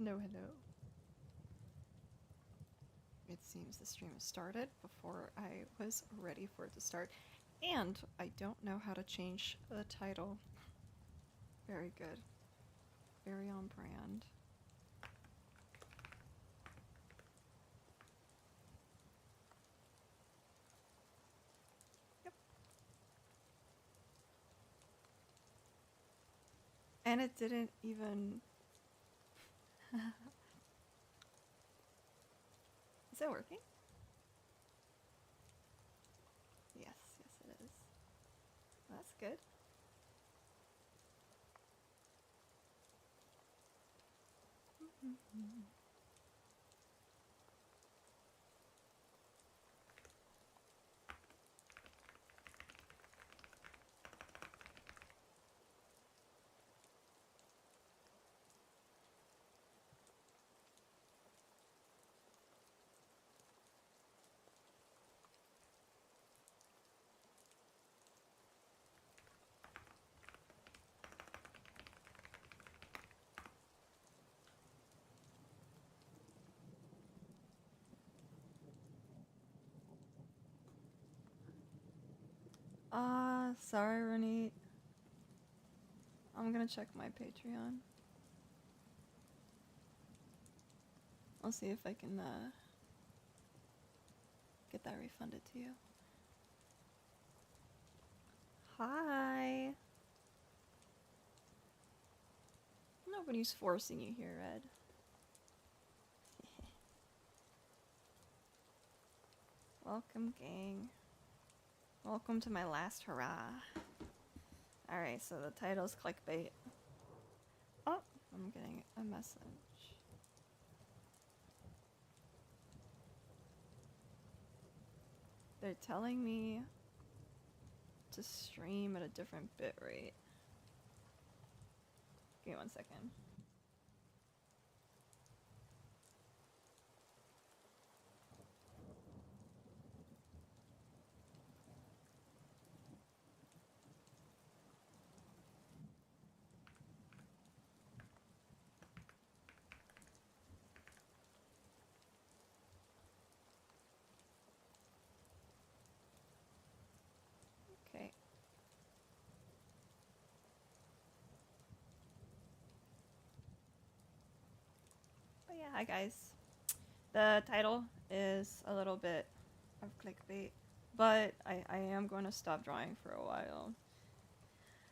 Hello, hello. It seems the stream has started before I was ready for it to start. And I don't know how to change the title. Very good. Very on brand. Yep. And it didn't even... Is it working? Yes, yes it is. That's good. Sorry, Renee. I'm gonna check my Patreon. I'll see if I can, get that refunded to you. Hi! Nobody's forcing you here, Ed. Welcome, gang. Welcome to my last hurrah. Alright, so the title's Clickbait. Oh, I'm getting a message. They're telling me to stream at a different bitrate. Give me 1 second. Okay. But yeah, hi guys. The title is a little bit of clickbait, but I am going to stop drawing for a while.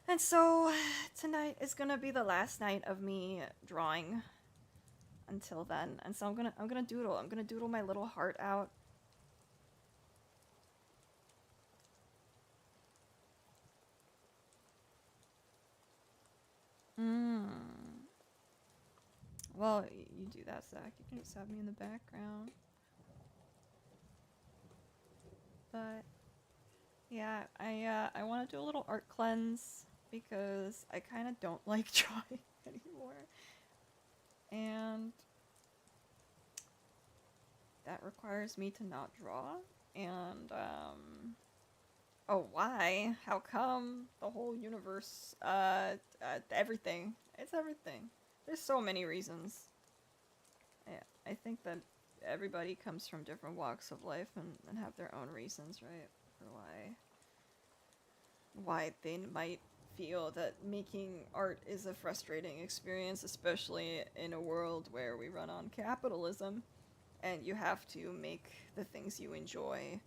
And so tonight is gonna be the last night of me drawing until then. And so I'm gonna doodle. I'm gonna doodle my little heart out. Well, you do that, Zach. You can just have me in the background. But yeah, I want to do a little art cleanse because I kind of don't like drawing anymore. And that requires me to not draw. And oh, why? How come? The whole universe, everything. It's everything. There's so many reasons. I think that everybody comes from different walks of life and have their own reasons, right? For why they might feel that making art is a frustrating experience, especially in a world where we run on capitalism and you have to make the things you enjoy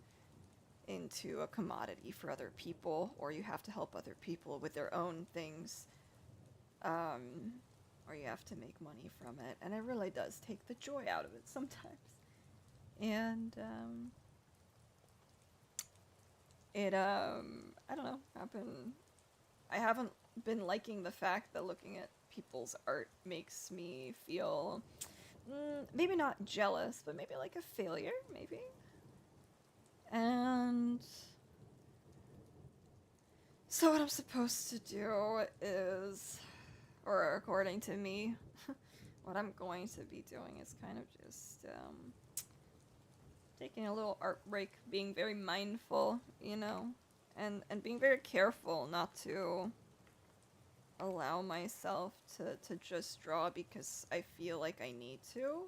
into a commodity for other people, or you have to help other people with their own things, or you have to make money from it, and it really does take the joy out of it sometimes. And I don't know, I haven't been liking the fact that looking at people's art makes me feel maybe not jealous, but maybe like a failure, maybe. And so what I'm supposed to do is, or according to me, what I'm going to be doing is kind of just taking a little art break, being very mindful, you know, and being very careful not to allow myself to just draw because I feel like I need to.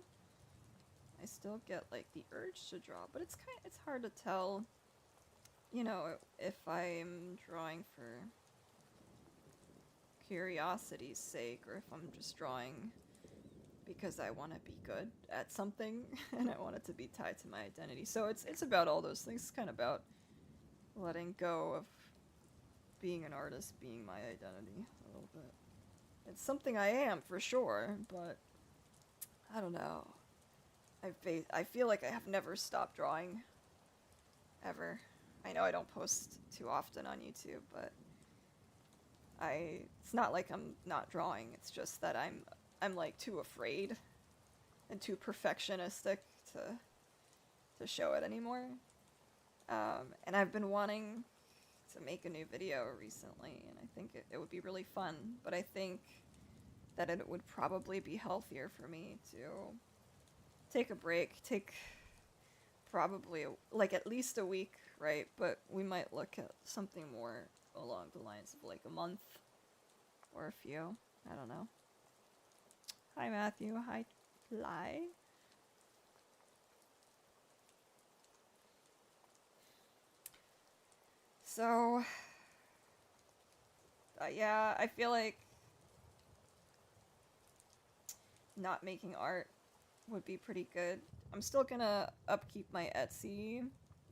I still get like the urge to draw, but it's hard to tell, you know, if I'm drawing for curiosity's sake or if I'm just drawing because I want to be good at something and I want it to be tied to my identity. So it's about all those things. It's kind of about letting go of being an artist being my identity a little bit. It's something I am for sure, but I don't know. I feel like I have never stopped drawing ever. I know I don't post too often on YouTube, but it's not like I'm not drawing. It's just that I'm like too afraid and too perfectionistic to show it anymore. And I've been wanting to make a new video recently, and I think it would be really fun, but I think that it would probably be healthier for me to take a break, take probably like at least a week, right? But we might look at something more along the lines of like a month or a few. I don't know. Hi Matthew, hi Lai. So, yeah, I feel like not making art would be pretty good. I'm still gonna upkeep my Etsy,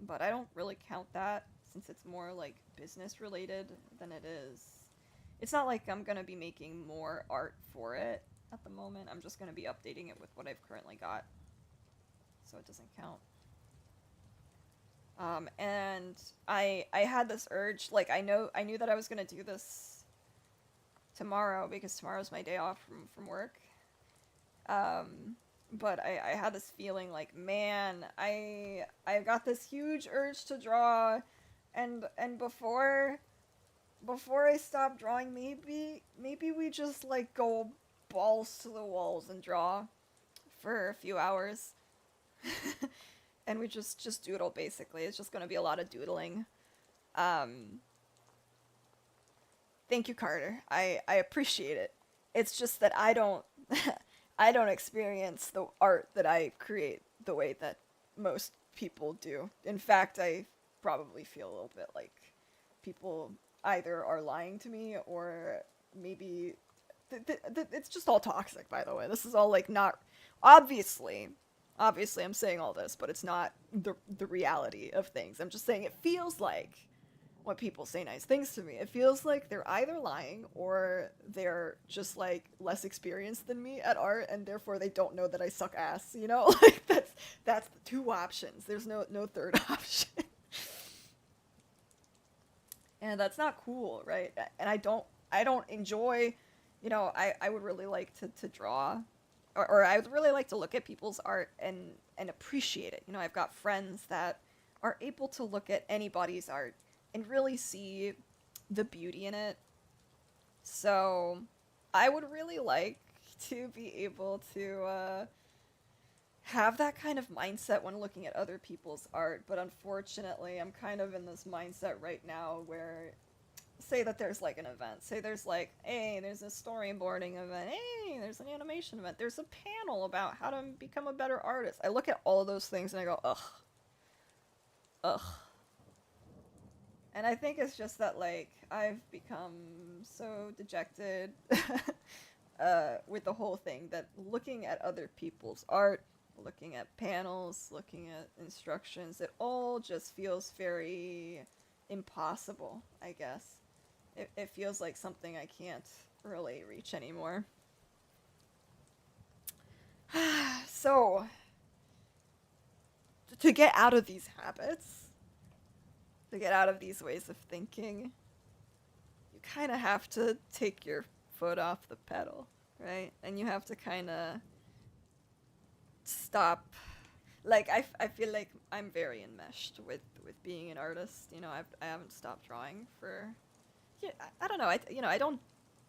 but I don't really count that since it's more like business related than it is. It's not like I'm gonna be making more art for it at the moment. I'm just gonna be updating it with what I've currently got, so it doesn't count. And I had this urge, like I knew that I was gonna do this tomorrow because tomorrow's my day off from work. But I had this feeling like, man, I got this huge urge to draw, and before I stop drawing, maybe we just like go balls to the walls and draw for a few hours. And we just doodle, basically. It's just going to be a lot of doodling. Thank you, Carter. I appreciate it. It's just that I don't I don't experience the art that I create the way that most people do. In fact, I probably feel a little bit like people either are lying to me or maybe it's just all toxic, by the way. This is all like not obviously I'm saying all this, but it's not the reality of things. I'm just saying it feels like when people say nice things to me, it feels like they're either lying or they're just like less experienced than me at art, and therefore they don't know that I suck ass. You know, like that's the two options. There's no third option, and that's not cool, right? And I don't enjoy. You know, I would really like to draw, or I would really like to look at people's art and appreciate it. You know, I've got friends that are able to look at anybody's art and really see the beauty in it. So I would really like to be able to have that kind of mindset when looking at other people's art, but unfortunately I'm kind of in this mindset right now where, say that there's like an event, say there's like, hey, there's a storyboarding event, hey, there's an animation event, there's a panel about how to become a better artist. I look at all of those things and I go, ugh. And I think it's just that, like, I've become so dejected with the whole thing that looking at other people's art, looking at panels, looking at instructions, it all just feels very impossible, I guess. It feels like something I can't really reach anymore. So, to get out of these habits, to get out of these ways of thinking, you kind of have to take your foot off the pedal, right? And you have to kind of stop. Like, I feel like I'm very enmeshed with being an artist. You know, I haven't stopped drawing for, yeah, I don't know. I don't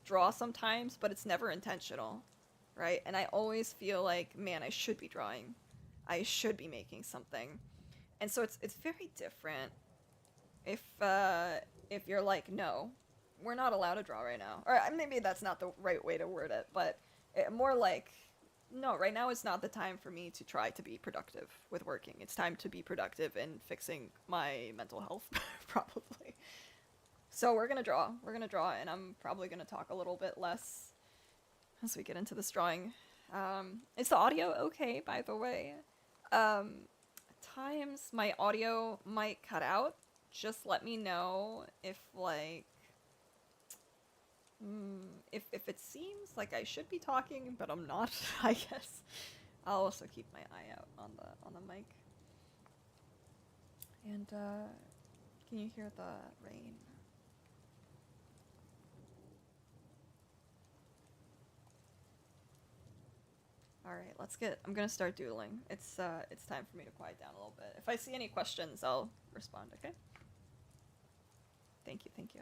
draw sometimes, but it's never intentional, right? And I always feel like, man, I should be drawing. I should be making something. And so it's very different if you're like, no, we're not allowed to draw right now. Or maybe that's not the right way to word it, but more like, no, right now is not the time for me to try to be productive with working. It's time to be productive in fixing my mental health, probably. So we're gonna draw. We're gonna draw, and I'm probably gonna talk a little bit less as we get into this drawing. Is the audio okay, by the way? Times my audio might cut out. Just let me know if, like, if it seems like I should be talking, but I'm not, I guess. I'll also keep my eye out on the mic. And, can you hear the rain? Alright, I'm gonna start doodling. It's time for me to quiet down a little bit. If I see any questions, I'll respond, okay? Thank you, thank you.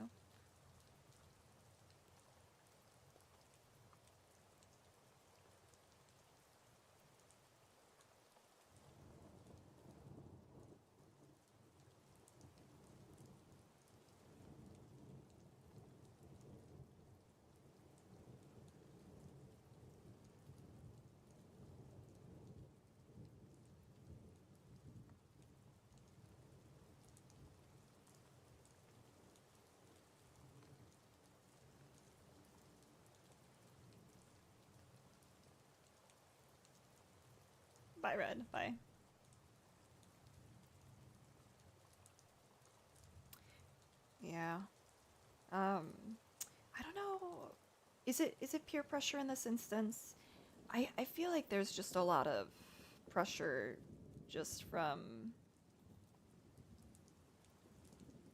Bye, Red. Bye. Yeah. I don't know. Is it peer pressure in this instance? I feel like there's just a lot of pressure just from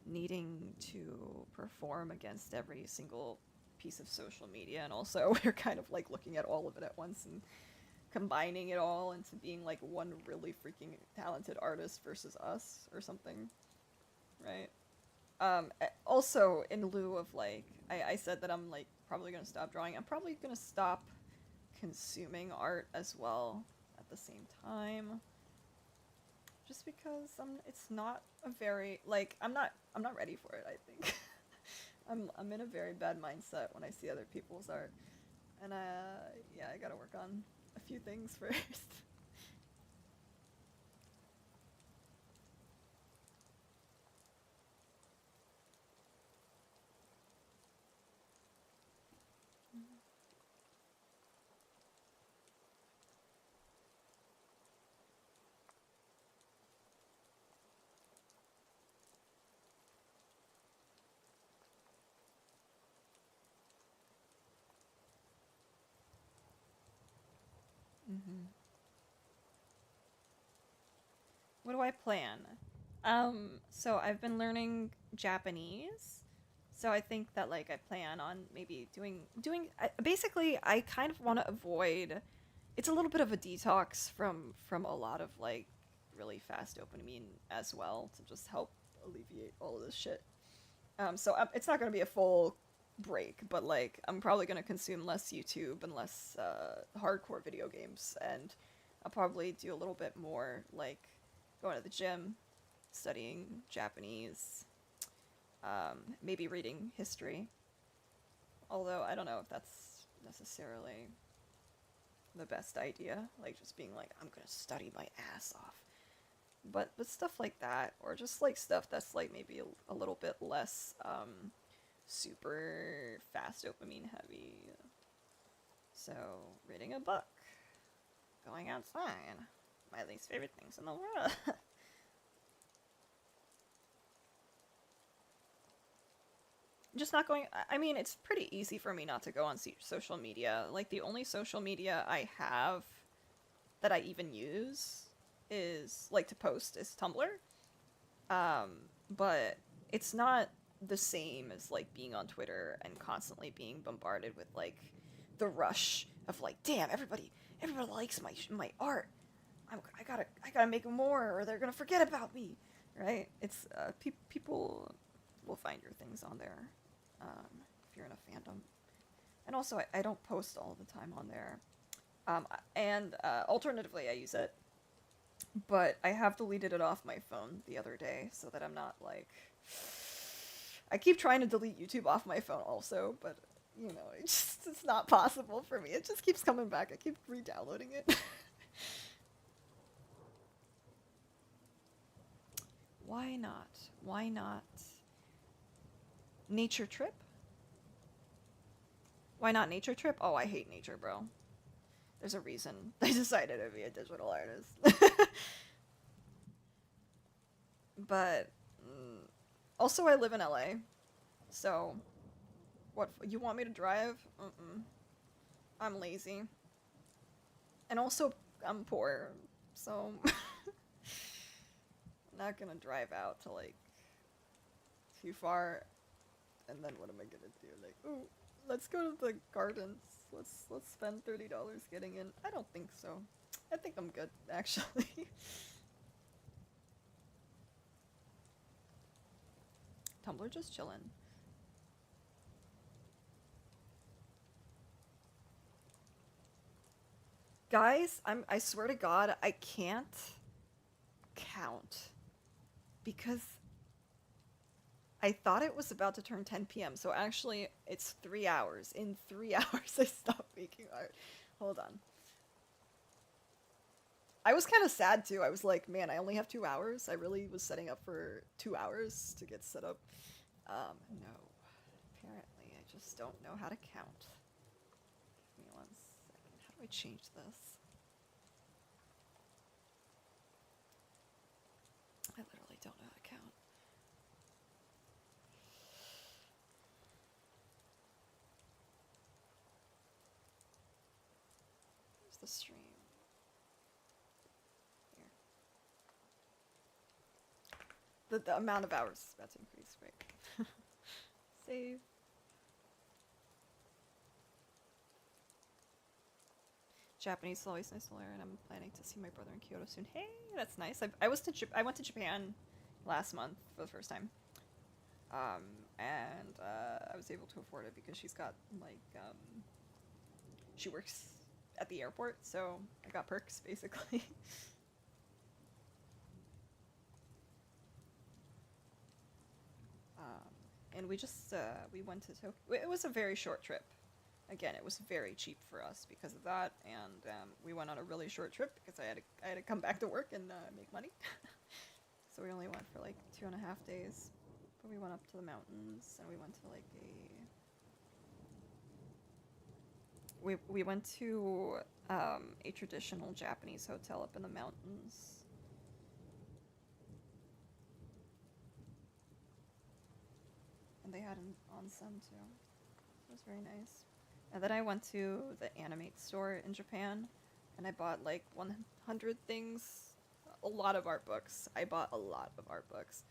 needing to perform against every single piece of social media, and also we're kind of like looking at all of it at once and combining it all into being like one really freaking talented artist versus us or something, right? Also, in lieu of, like, I said that I'm like probably gonna stop drawing. I'm probably gonna stop consuming art as well at the same time, just because it's not a very, like, I'm not ready for it, I think. I'm in a very bad mindset when I see other people's art, and yeah, I gotta work on a few things first. Mm-hmm. What do I plan? So I've been learning Japanese. So I think that, like, I plan on maybe basically I kind of want to avoid, it's a little bit of a detox from a lot of, like, really fast dopamine as well, to just help alleviate all of this shit. So it's not going to be a full break, but, like, I'm probably going to consume less YouTube and less hardcore video games, and I'll probably do a little bit more, like, going to the gym, studying Japanese, maybe reading history. Although I don't know if that's necessarily the best idea, like just being like, I'm gonna study my ass off. But stuff like that, or just like stuff that's like maybe a little bit less super fast dopamine heavy. So reading a book, going outside, my least favorite things in the world. Just not going. I mean, it's pretty easy for me not to go on social media. Like, the only social media I have that I even use is, like, to post is Tumblr. But it's not the same as, like, being on Twitter and constantly being bombarded with, like, the rush of, like, damn, everybody likes my art. I gotta make more, or they're gonna forget about me, right? It's people will find your things on there, if you're in a fandom. And also, I don't post all the time on there. And alternatively, I use it, but I have deleted it off my phone the other day so that I'm not, like, I keep trying to delete YouTube off my phone also, but you know, it's not possible for me. It just keeps coming back. I keep re-downloading it. Why not? Why not? Nature trip? Why not nature trip? Oh, I hate nature, bro. There's a reason I decided to be a digital artist. But also, I live in LA, so what? You want me to drive? I'm lazy, and also I'm poor, so I'm not gonna drive out to like too far. And then what am I gonna do? Like, ooh, let's go to the gardens. Let's spend $30 getting in. I don't think so. I think I'm good actually. Tumblr just chillin'. Guys, I swear to God, I can't count because I thought it was about to turn 10 p.m. So actually, it's 3 hours. In 3 hours, I stopped making art. Hold on. I was kind of sad too. I was like, man, I only have 2 hours. I really was setting up for 2 hours to get set up. No. Apparently, I just don't know how to count. Give me 1 second. How do I change this? I literally don't know how to count. Where's the stream? Here. The amount of hours is about to increase, right? Save. Japanese is always nice to learn, and I'm planning to see my brother in Kyoto soon. Hey, that's nice. I went to Japan last month for the first time, and I was able to afford it because she's got like she works at the airport, so I got perks basically. And we just we went to Tokyo. It was a very short trip. Again, it was very cheap for us because of that, and we went on a really short trip because I had to come back to work and make money. So we only went for like 2.5 days, but we went up to the mountains and we went to like we went to a traditional Japanese hotel up in the mountains. And they had an onsen too. It was very nice. And then I went to the Animate store in Japan, and I bought like 100 things. A lot of art books. I bought a lot of art books.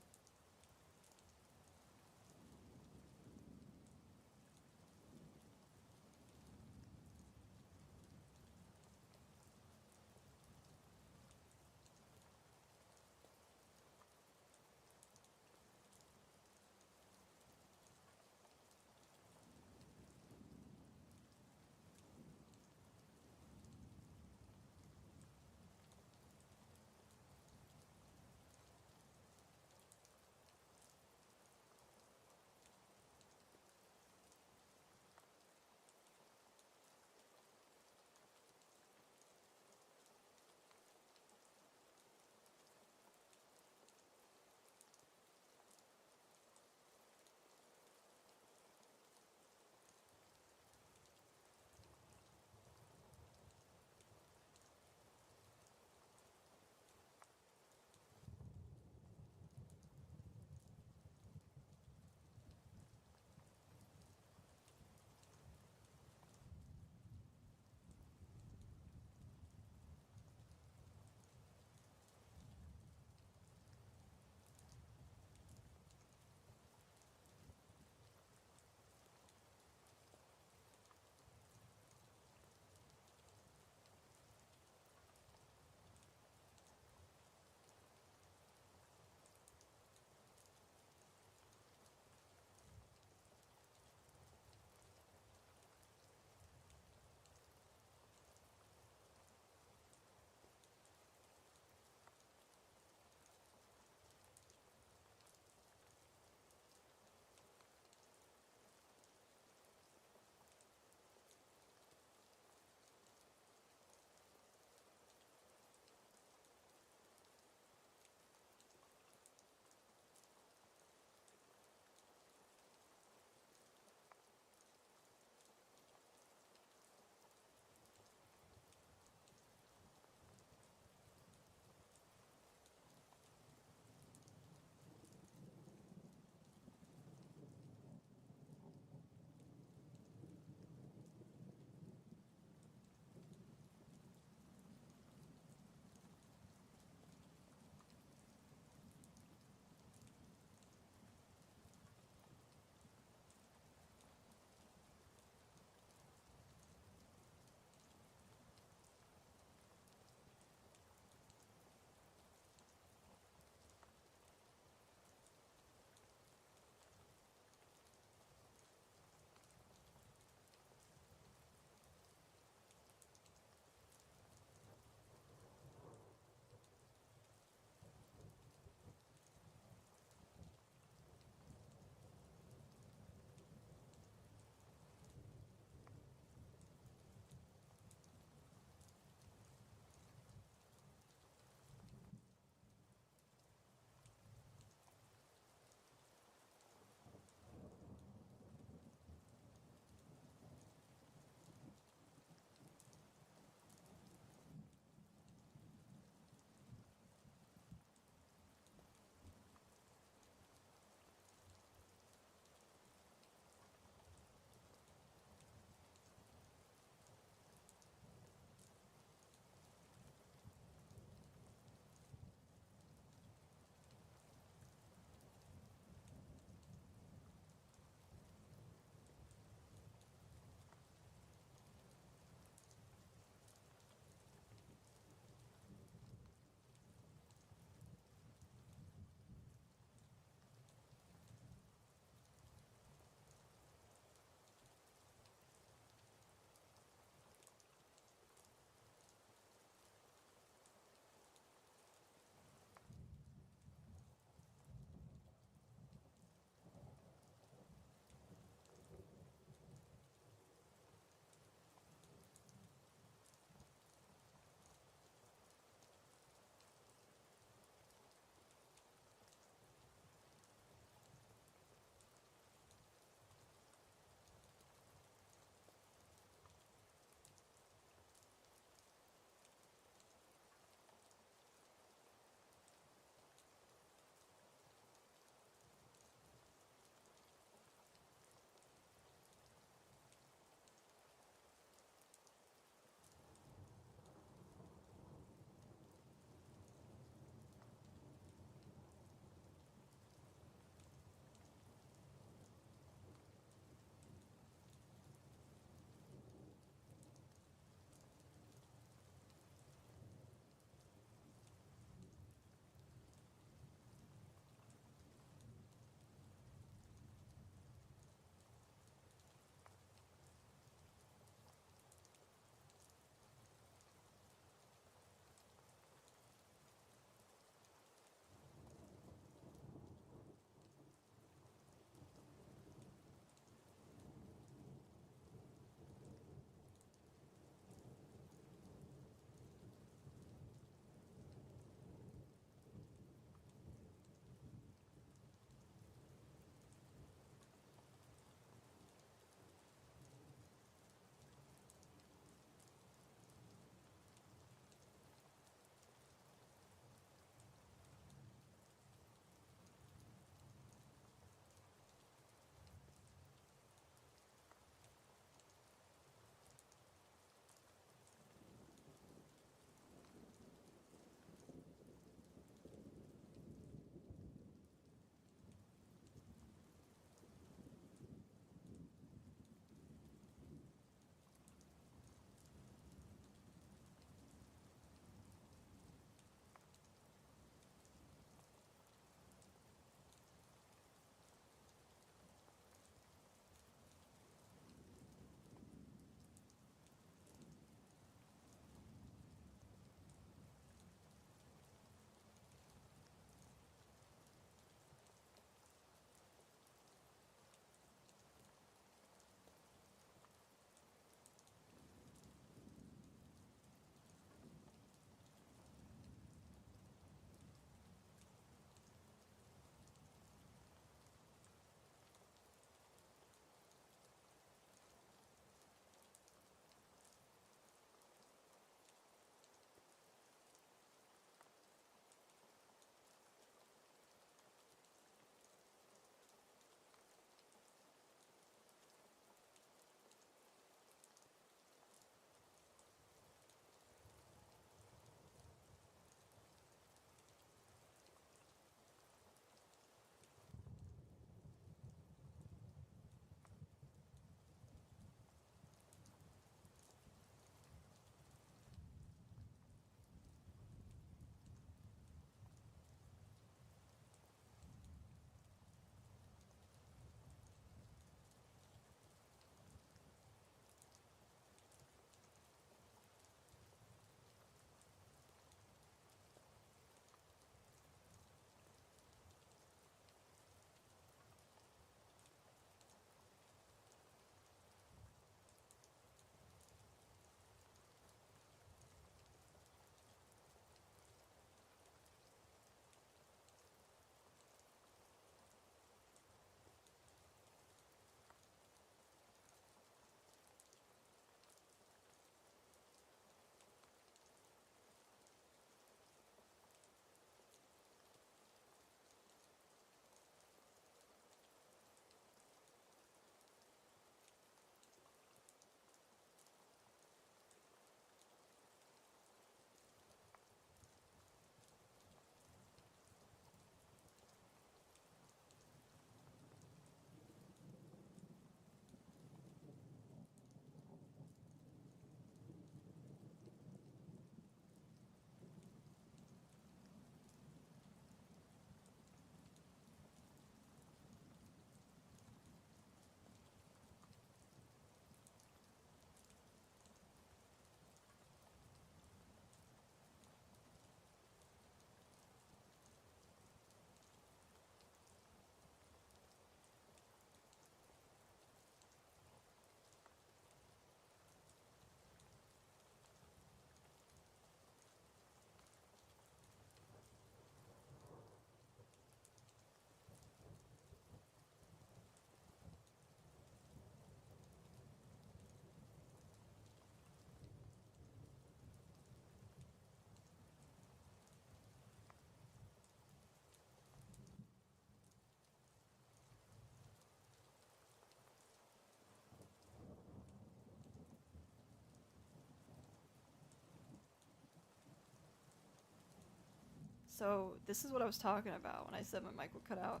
So this is what I was talking about when I said my mic would cut out,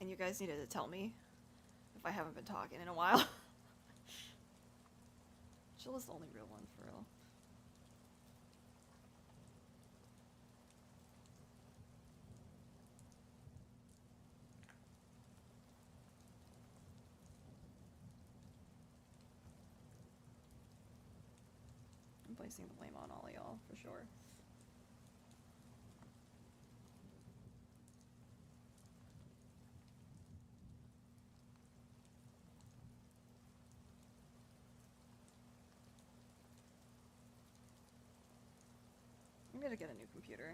and you guys needed to tell me if I haven't been talking in a while. Jill is the only real one, for real. I'm placing the blame on all of y'all, for sure. I'm gonna get a new computer.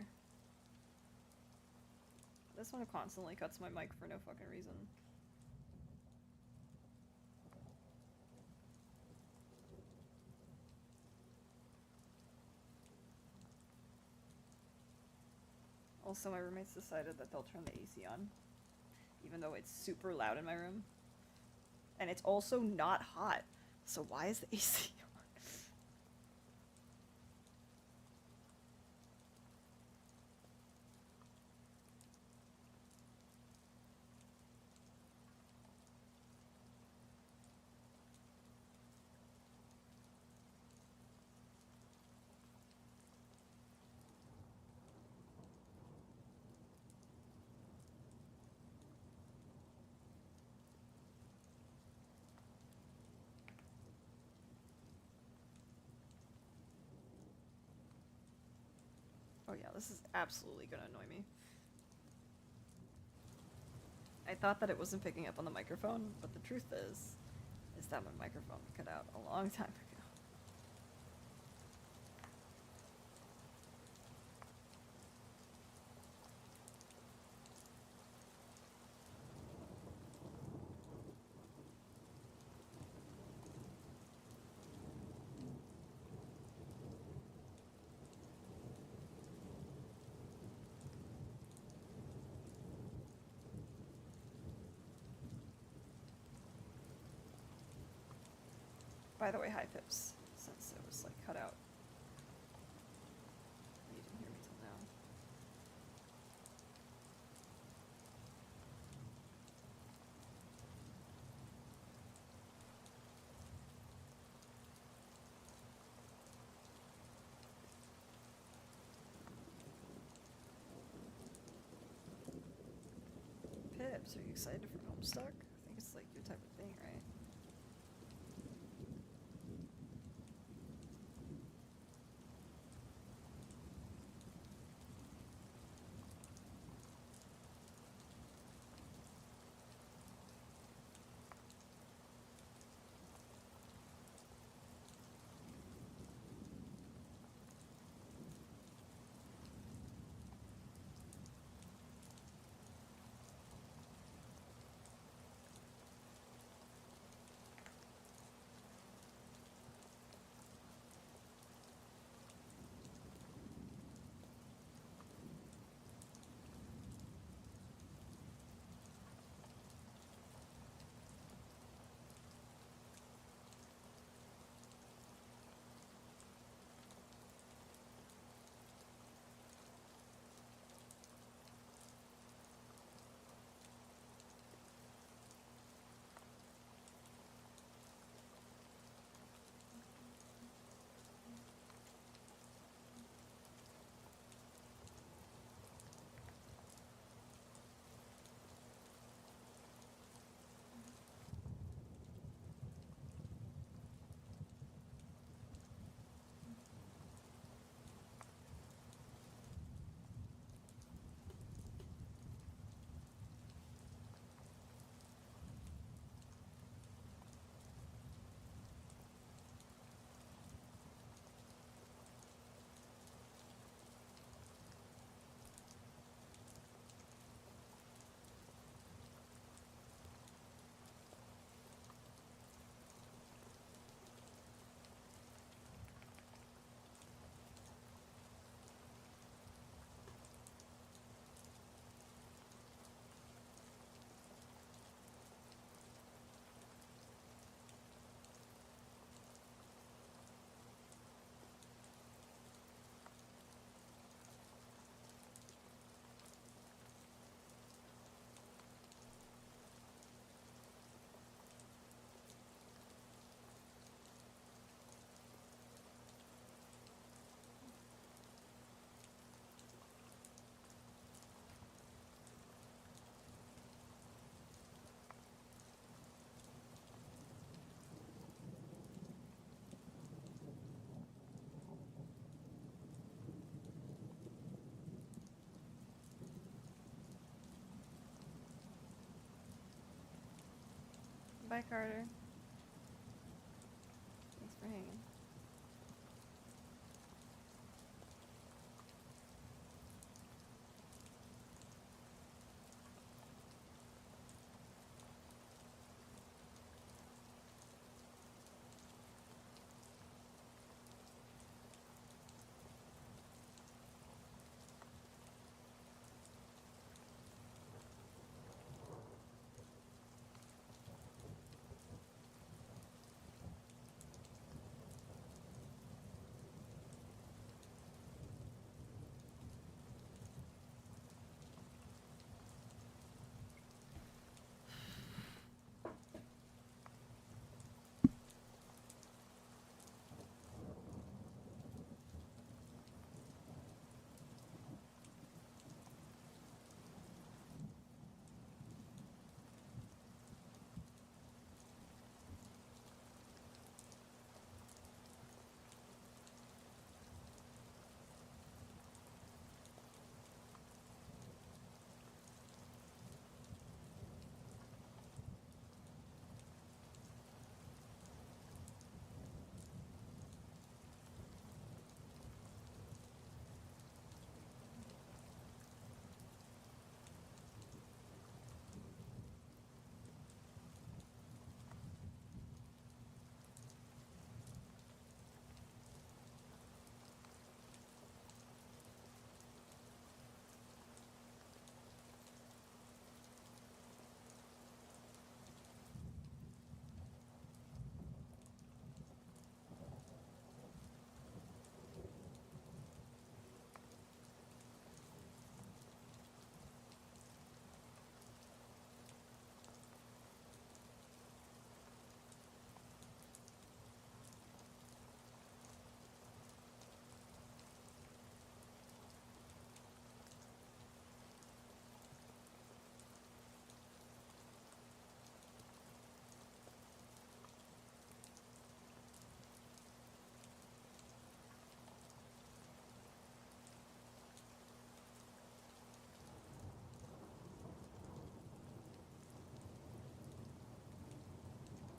This one constantly cuts my mic for no fucking reason. Also, my roommates decided that they'll turn the AC on, even though it's super loud in my room. And it's also not hot, so why is the AC on? Oh yeah, this is absolutely gonna annoy me. I thought that it wasn't picking up on the microphone, but the truth is that my microphone cut out a long time ago. By the way, hi Pips, since it was like cut out. You didn't hear me till now. Pips, are you excited for Homestuck? I think it's like your type of thing, right? Bye, Carter. Thanks for hanging.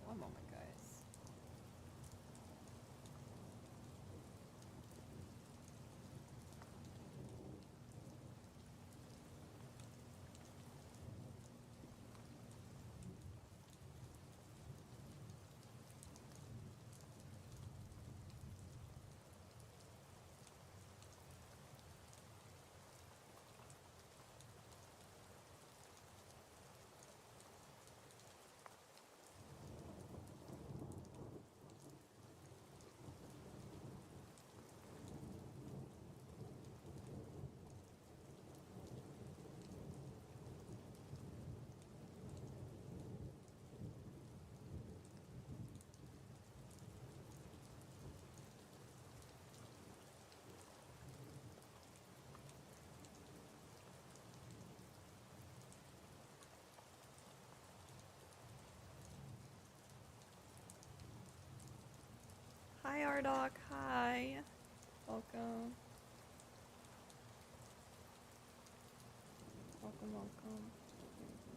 One moment, guys. Hi, Ardoc. Hi. Welcome. Welcome, welcome. One second.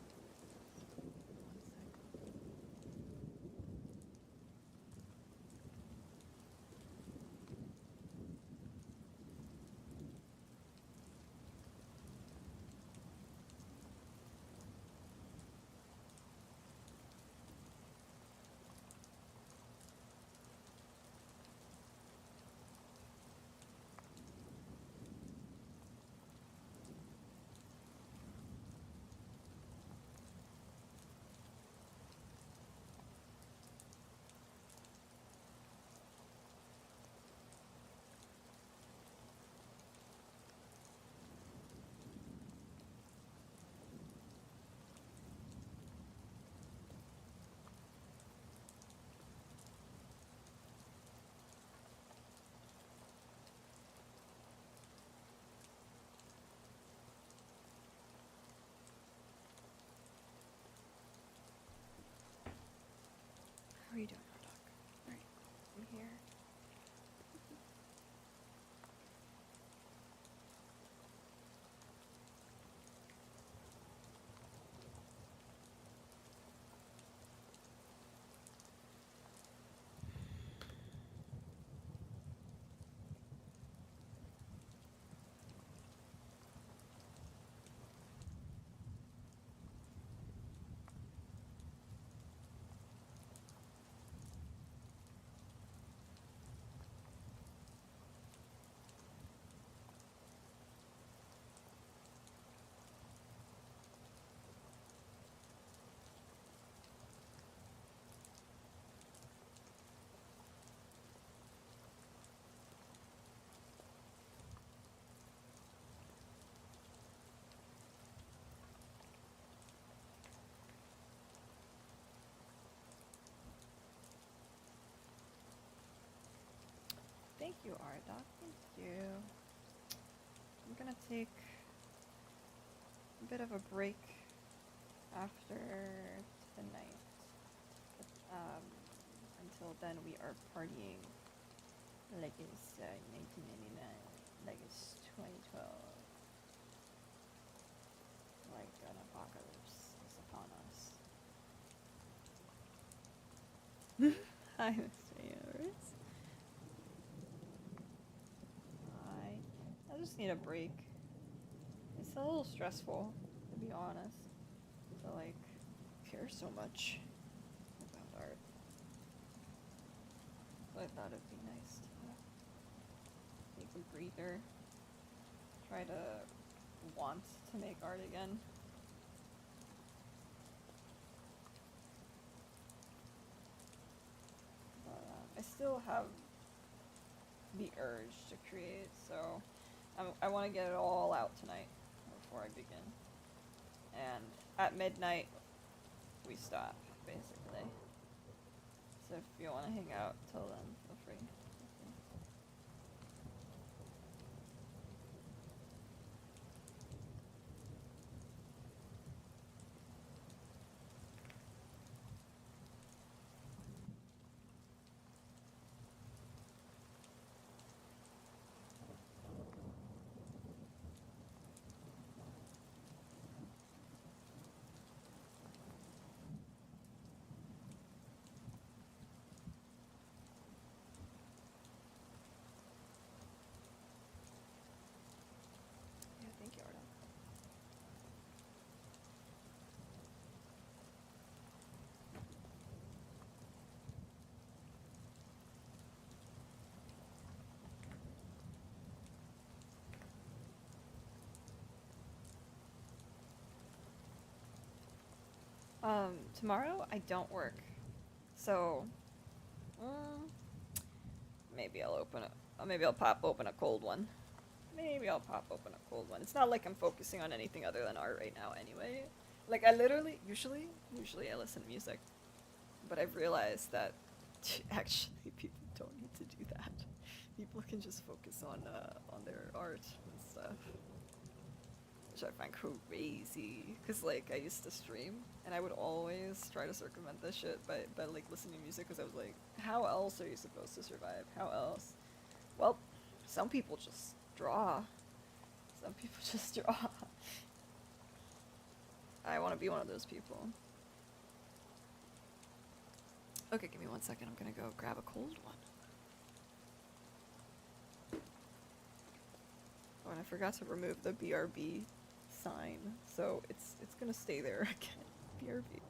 you, Ardoc. Thank you. I'm gonna take a bit of a break after tonight. But, until then, we are partying like it's 1999, like it's 2012, like an apocalypse is upon us. Hi, Mr. Universe. I just need a break. It's a little stressful, to be honest, to like care so much about art. So I thought it'd be nice to take a breather, try to want to make art again. But I still have the urge to create, so I want to get it all out tonight before I begin. And at midnight, we stop, basically. So if you want to hang out till then, feel free. Yeah, thank you, Arda. Tomorrow I don't work, so maybe I'll open it. Maybe I'll pop open a cold one. Maybe I'll pop open a cold one. It's not like I'm focusing on anything other than art right now, anyway. Like I literally, usually I listen to music, but I've realized that actually people don't need to do that. People can just focus on their art and stuff, which I find crazy. Cause like I used to stream, and I would always try to circumvent this shit by like listening to music, cause I was like, how else are you supposed to survive? How else? Well, some people just draw. Some people just draw. I want to be one of those people. Okay, give me 1 second. I'm gonna go grab a cold one. Oh, and I forgot to remove the BRB sign, so it's gonna stay there again. BRB.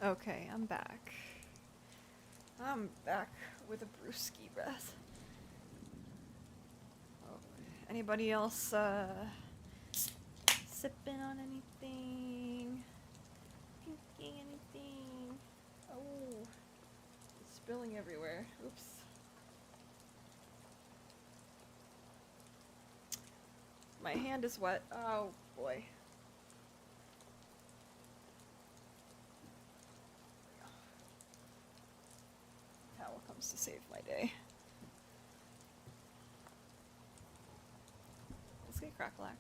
Okay, I'm back. I'm back with a brewski breath. Oh, anybody else sipping on anything? Drinking anything? Oh, it's spilling everywhere. Oops. My hand is wet. Oh boy. Towel comes to save my day. Let's get crack-lack.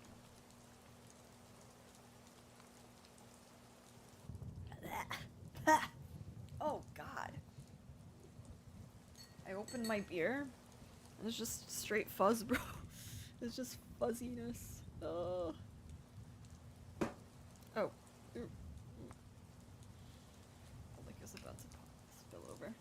Oh god. I opened my beer, and it's just straight fuzz, bro. It's just fuzziness. Oh. Oh. Ooh. The lick is about to spill over.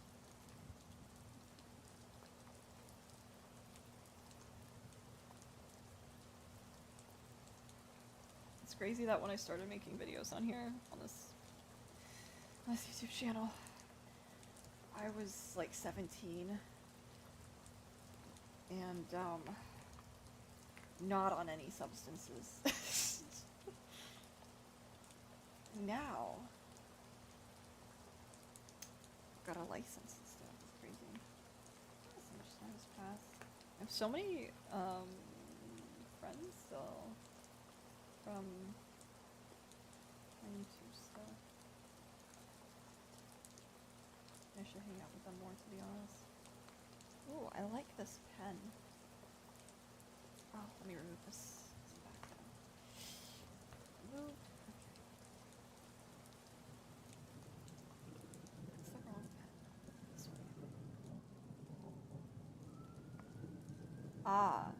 It's crazy that when I started making videos on here, on this YouTube channel, I was like 17 and not on any substances. Now I've got a license and stuff. It's crazy. So much time has passed. I have so many friends still from my YouTube stuff. I should hang out with them more, to be honest. Ooh, I like this pen. Oh, let me remove this background. Remove. Okay. It's the wrong pen. This way. Ah.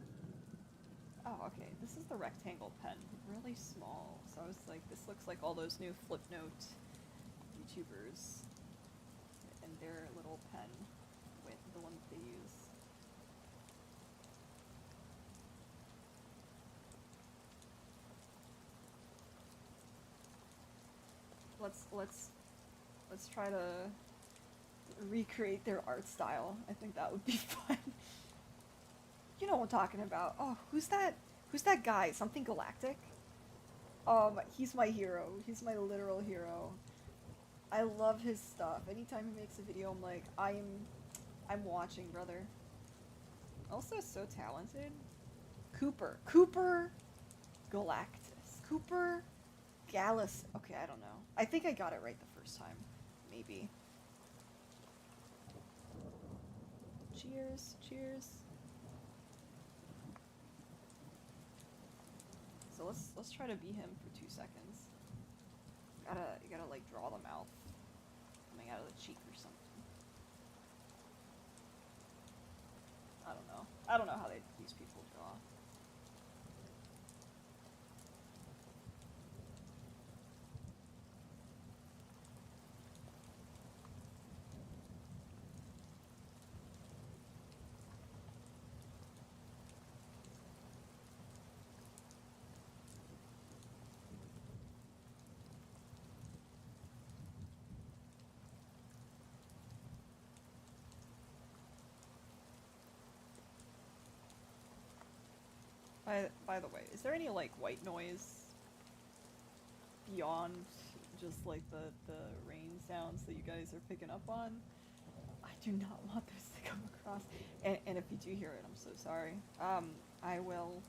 Oh, okay. This is the rectangle pen. Really small. So I was like, this looks like all those new Flipnote YouTubers and their little pen with the one that they use. Let's try to recreate their art style. I think that would be fun. You know what I'm talking about. Oh, who's that? Who's that guy? Something Galactic? He's my hero. He's my literal hero. I love his stuff. Anytime he makes a video, I'm like, I'm watching, brother. Also so talented. Cooper Galactus. Cooper Gallus. Okay, I don't know. I think I got it right the first time. Maybe. Cheers. Cheers. So let's try to be him for 2 seconds. You gotta like draw the mouth coming out of the cheek or something. I don't know. I don't know how these people draw. By the way, is there any like white noise beyond just like the rain sounds that you guys are picking up on? I do not want those to come across. And if you do hear it, I'm so sorry. I will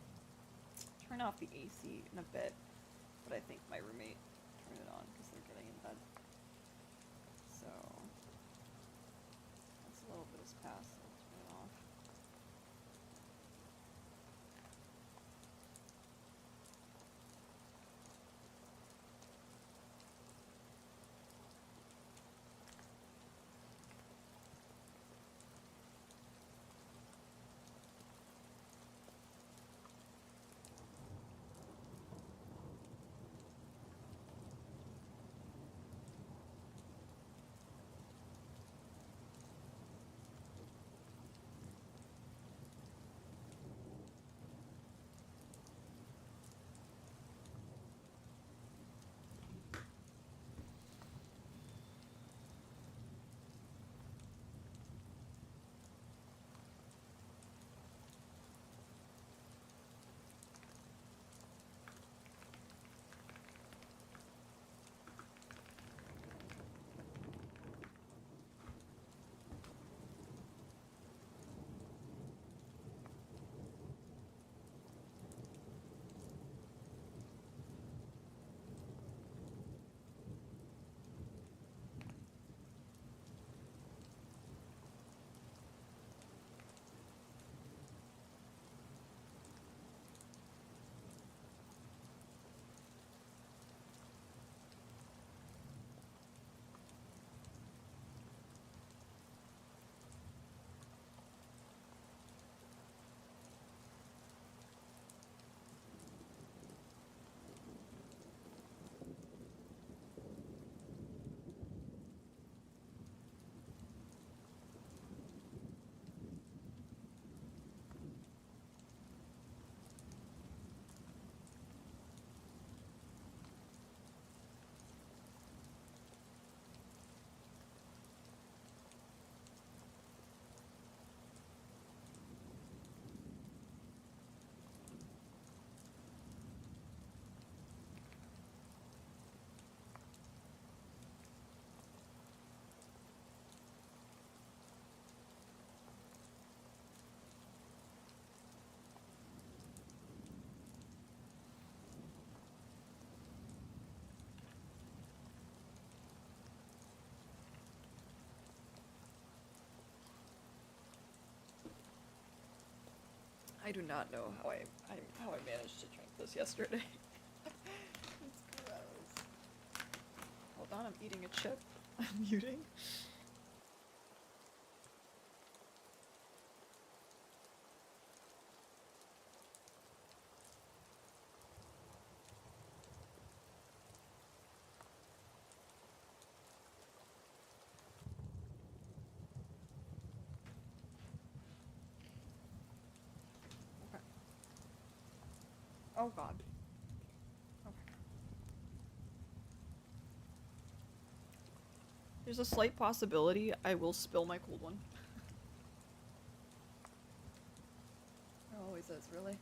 turn off the AC in a bit, but I think my roommate turned it on because they're getting in bed. So that's a little bit has passed. So I'll turn it off. I do not know how how I managed to drink this yesterday. It's gross. Hold on, I'm eating a chip. I'm muting. Okay. Oh god. Okay. There's a slight possibility I will spill my cold one. There always is, really.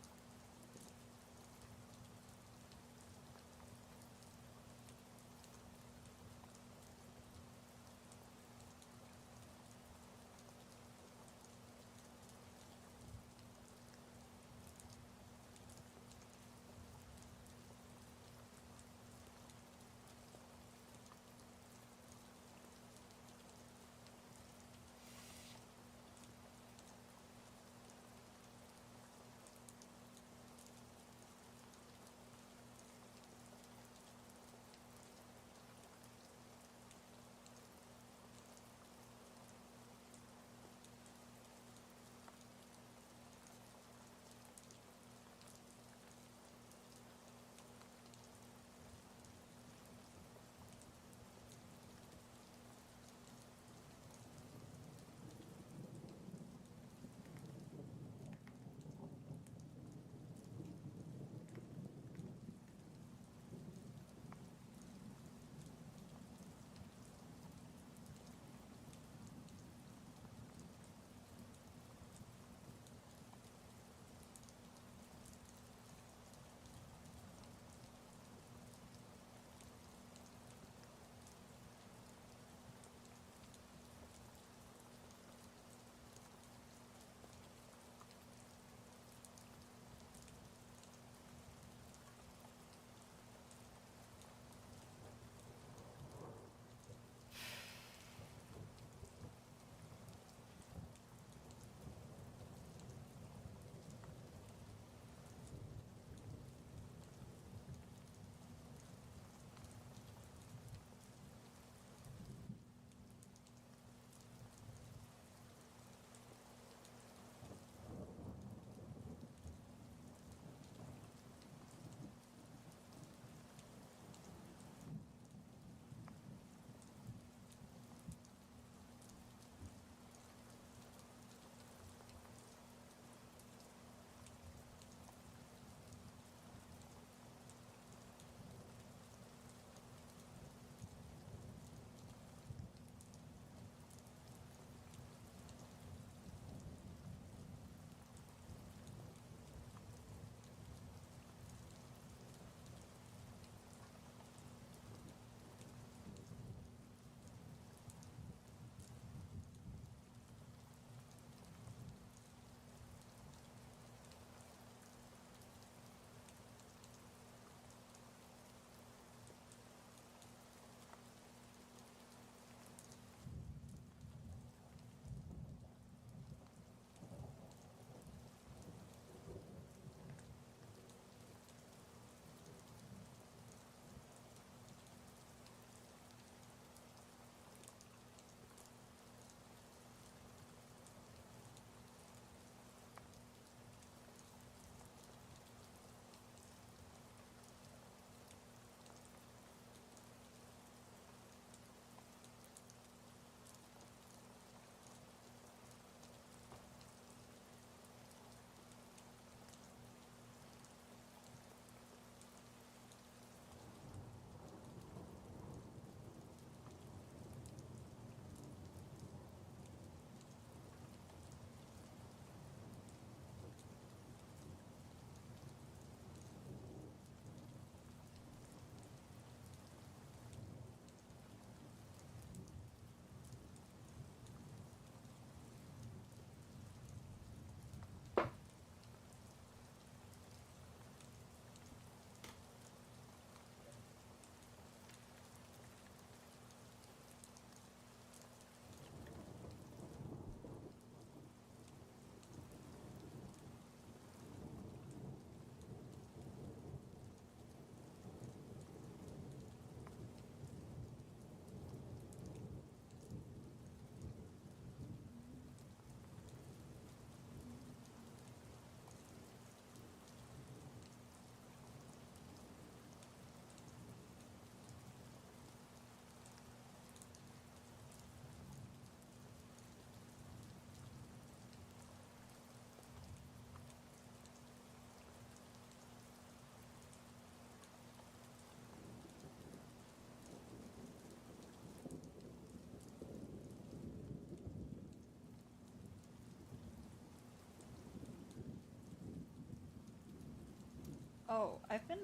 Oh, I've been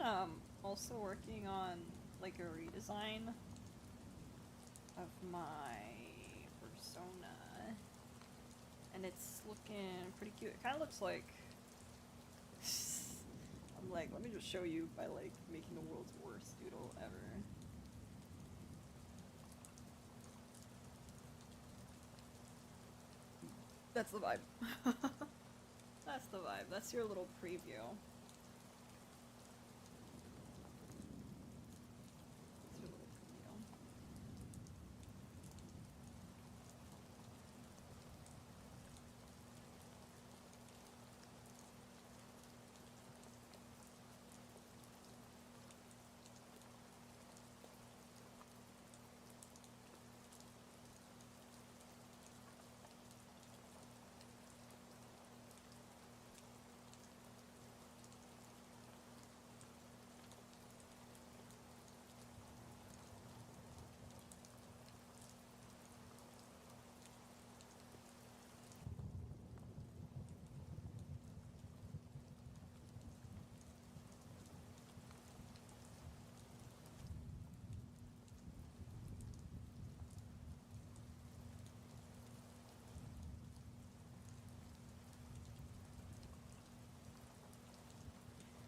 also working on like a redesign of my persona, and it's looking pretty cute. It kind of looks like I'm like, let me just show you by like making the world's worst doodle ever. That's the vibe. That's the vibe. That's your little preview. That's your little preview.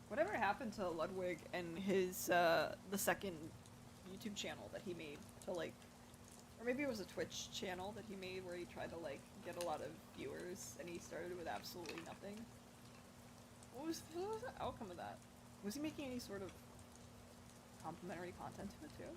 Whatever happened to Ludwig and his the second YouTube channel that he made to like, or maybe it was a Twitch channel that he made where he tried to like get a lot of viewers and he started with absolutely nothing. What was the outcome of that? Was he making any sort of complimentary content to it too?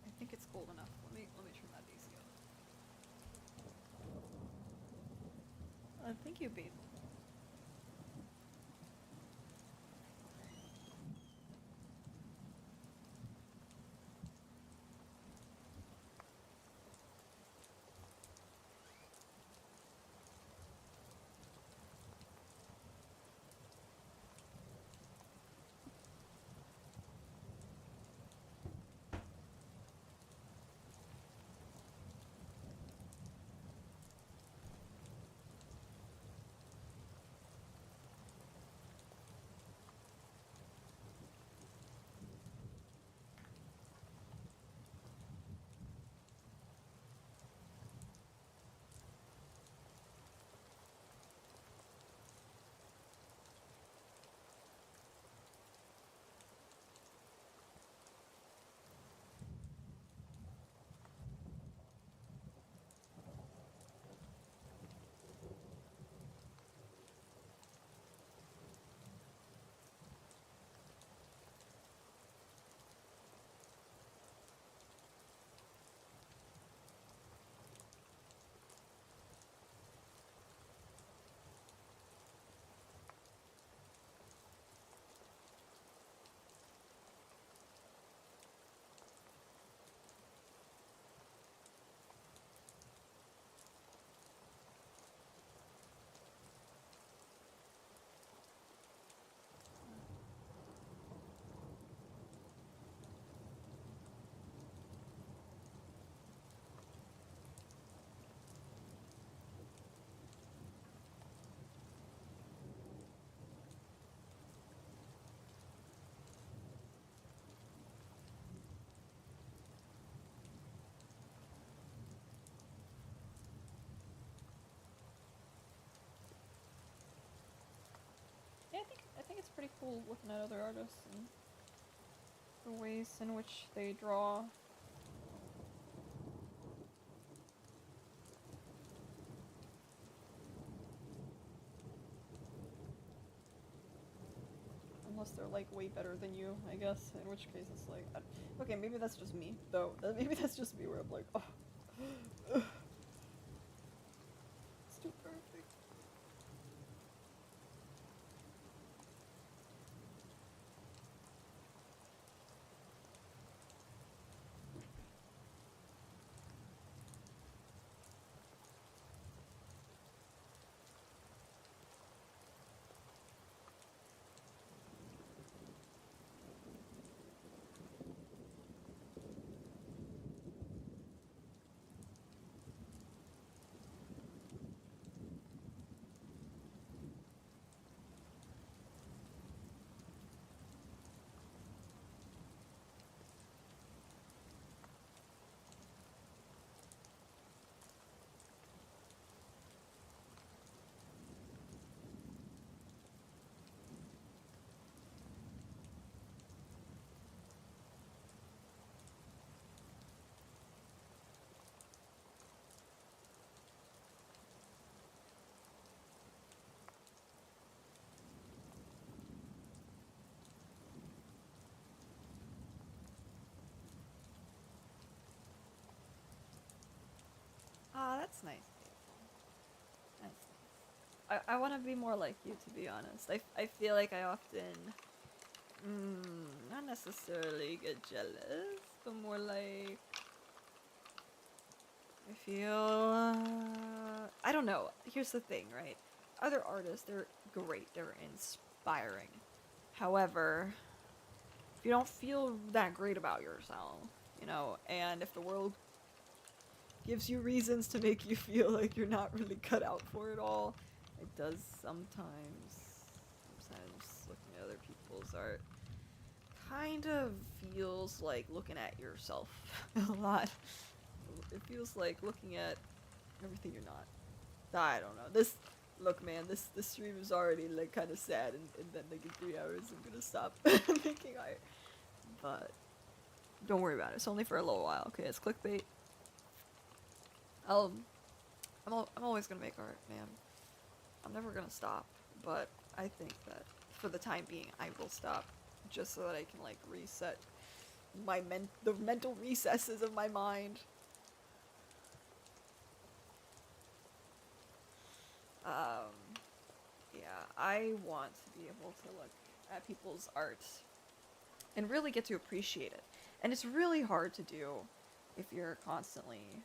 I think it's cold enough. Let me turn that AC up. Thank you, babe. I think it's pretty cool looking at other artists and the ways in which they draw. Unless they're like way better than you, I guess. In which case it's like, okay, maybe that's just me though. Maybe that's just me where I'm like, oh, it's too perfect. Ah, that's nice. That's nice. I want to be more like you, to be honest. I feel like I often, not necessarily get jealous, but more like I feel. I don't know. Here's the thing, right? Other artists, they're great. They're inspiring. However, if you don't feel that great about yourself, and if the world gives you reasons to make you feel like you're not really cut out for it all, it does sometimes. Sometimes looking at other people's art kind of feels like looking at yourself a lot. It feels like looking at everything you're not. I don't know. Look, man, this stream is already like kind of sad, and then like in 3 hours I'm gonna stop making art. But don't worry about it. It's only for a little while. Okay, it's clickbait. I'm always gonna make art, man. I'm never gonna stop. But I think that for the time being, I will stop, just so that I can like reset the mental recesses of my mind. Yeah, I want to be able to look at people's art and really get to appreciate it. And it's really hard to do if you're constantly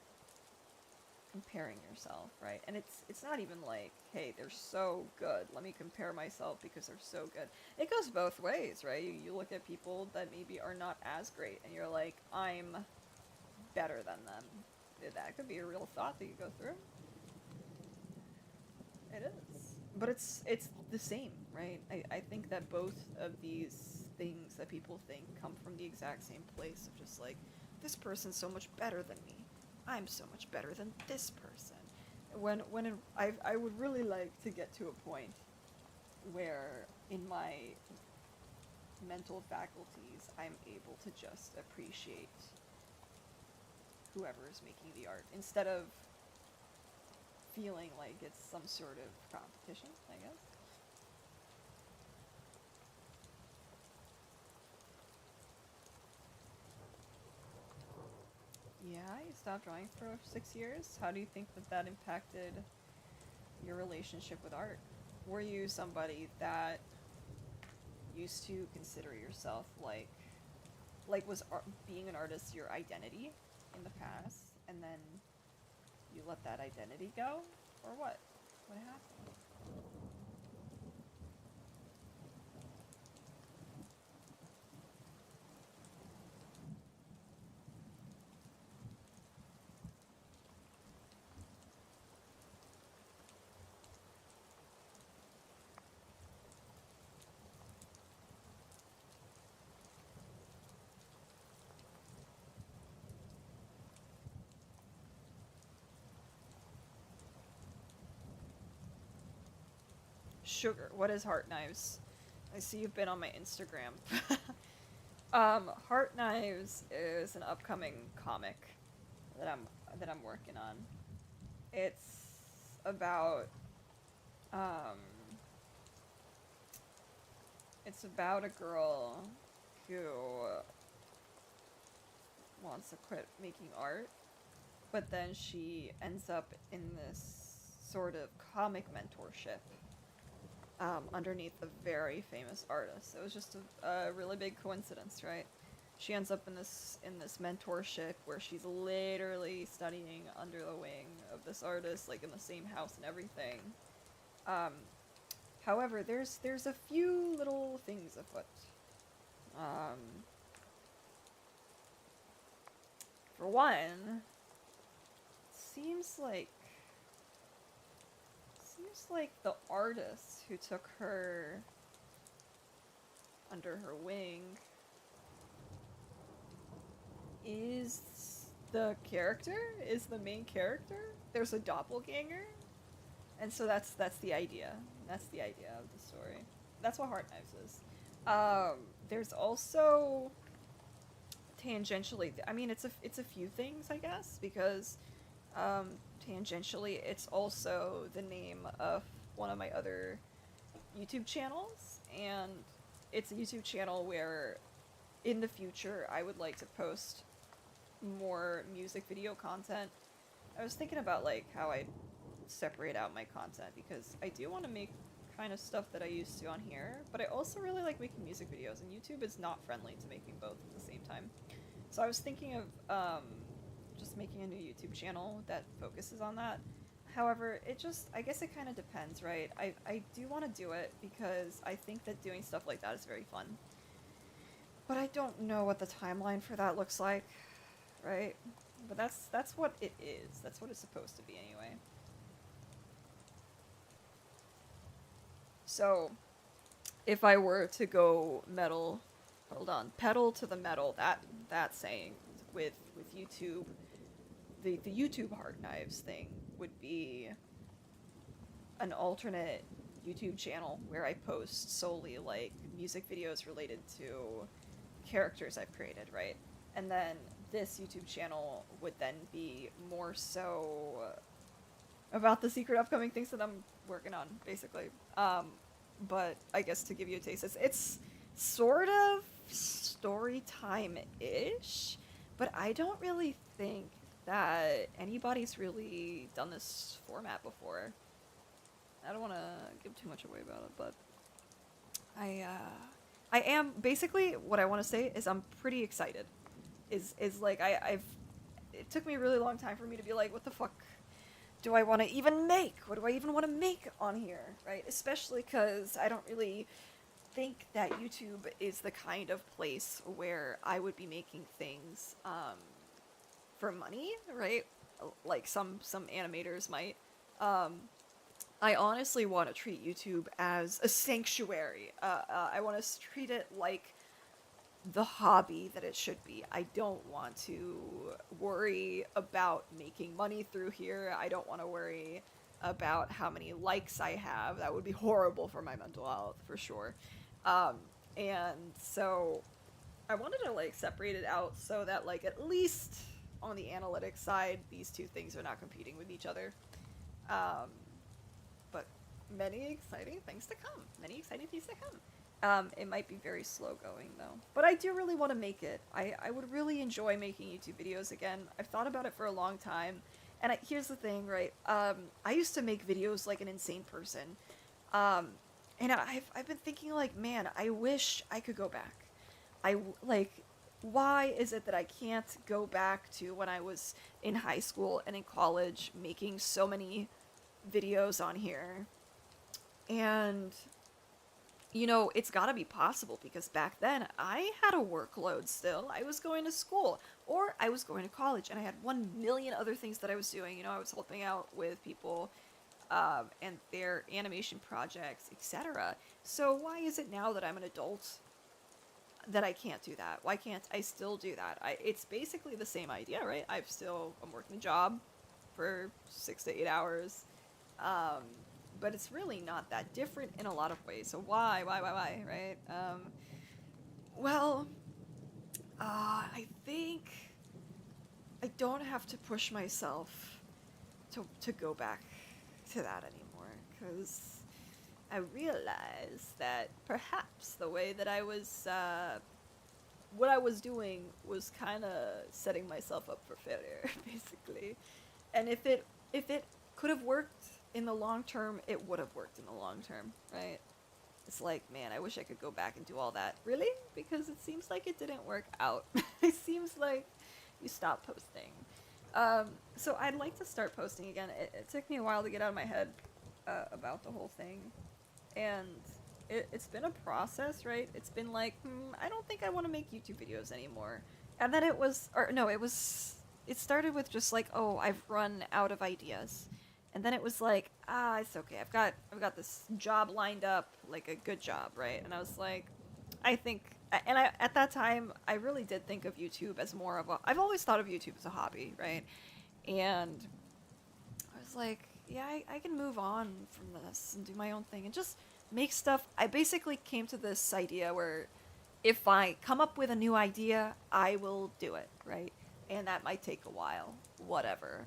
comparing yourself, right? And it's not even like, hey, they're so good, let me compare myself because they're so good. It goes both ways, right? You look at people that maybe are not as great and you're like, I'm better than them. That could be a real thought that you go through. It is. But it's the same, right? I think that both of these things that people think come from the exact same place of just like, this person's so much better than me. I'm so much better than this person. I would really like to get to a point where in my mental faculties I'm able to just appreciate whoever is making the art instead of feeling like it's some sort of competition, I guess. Yeah, you stopped drawing for 6 years. How do you think that impacted your relationship with art? Were you somebody that used to consider yourself like was being an artist your identity in the past, and then you let that identity go, or what? What happened? Sugar. What is heart knives? I see you've been on my Instagram. Heart Knives is an upcoming comic that I'm working on. It's about um, it's about a girl who wants to quit making art, but then she ends up in this sort of comic mentorship underneath a very famous artist. It was just a really big coincidence, right? She ends up in this mentorship where she's literally studying under the wing of this artist, like in the same house and everything. Um, However, there's a few little things afoot. Um, for one, seems like the artist who took her under her wing is is the main character. There's a doppelganger, and so that's the idea. That's the idea of the story. That's what Heart Knives is. There's also tangentially. I mean, it's a few things, I guess, because tangentially, it's also the name of one of my other YouTube channels, and it's a YouTube channel where, in the future, I would like to post more music video content. I was thinking about like how I separate out my content because I do want to make kind of stuff that I used to on here, but I also really like making music videos, and YouTube is not friendly to making both at the same time. So I was thinking of just making a new YouTube channel that focuses on that. However, I guess it kind of depends, right? I do want to do it because I think that doing stuff like that is very fun. But I don't know what the timeline for that looks like, right? But that's what it is. That's what it's supposed to be anyway. So, if I were to go pedal to the metal, that saying with YouTube, the YouTube Heart Knives thing would be an alternate YouTube channel where I post solely like music videos related to characters I've created, right? And then this YouTube channel would then be more so about the secret upcoming things that I'm working on, basically. But I guess to give you a taste, it's sort of story time-ish, but I don't really think that anybody's really done this format before. I don't want to give too much away about it, but I am basically what I want to say is I'm pretty excited. Is like I've it took me a really long time for me to be like, what the fuck do I want to even make? What do I even want to make on here, right? Especially because I don't really think that YouTube is the kind of place where I would be making things for money, right? Like some animators might. I honestly want to treat YouTube as a sanctuary. I want to treat it like the hobby that it should be. I don't want to worry about making money through here. I don't want to worry about how many likes I have. That would be horrible for my mental health, for sure. And so I wanted to like separate it out so that like at least on the analytics side, these two things are not competing with each other. But many exciting things to come. Many exciting things to come. It might be very slow going though, but I do really want to make it. I would really enjoy making YouTube videos again. I've thought about it for a long time, and here's the thing, right? I used to make videos like an insane person, and I've been thinking like, man, I wish I could go back. Like, why is it that I can't go back to when I was in high school and in college making so many videos on here? And you know, it's gotta be possible because back then I had a workload still. I was going to school or I was going to college and I had 1 million other things that I was doing. You know, I was helping out with people and their animation projects, etc. So why is it now that I'm an adult that I can't do that? Why can't I still do that? It's basically the same idea, right? I'm working a job for 6 to 8 hours. but it's really not that different in a lot of ways. So why, right? Well, I think I don't have to push myself to go back to that anymore, because I realized that perhaps the way that I was, what I was doing was kind of setting myself up for failure, basically. And if it could have worked in the long term, it would have worked in the long term, right? It's like, man, I wish I could go back and do all that. Really? Because it seems like it didn't work out. It seems like you stopped posting. So I'd like to start posting again. It took me a while to get out of my head about the whole thing. And it's been a process, right? It's been like, I don't think I want to make YouTube videos anymore. And then it started with just like, oh, I've run out of ideas. And then it was like, it's okay. I've got this job lined up, like a good job, right? And I was like, I think, and I at that time I really did think of YouTube as more of a. I've always thought of YouTube as a hobby, right? And I was like, yeah, I can move on from this and do my own thing and just make stuff. I basically came to this idea where if I come up with a new idea, I will do it, right? And that might take a while, whatever.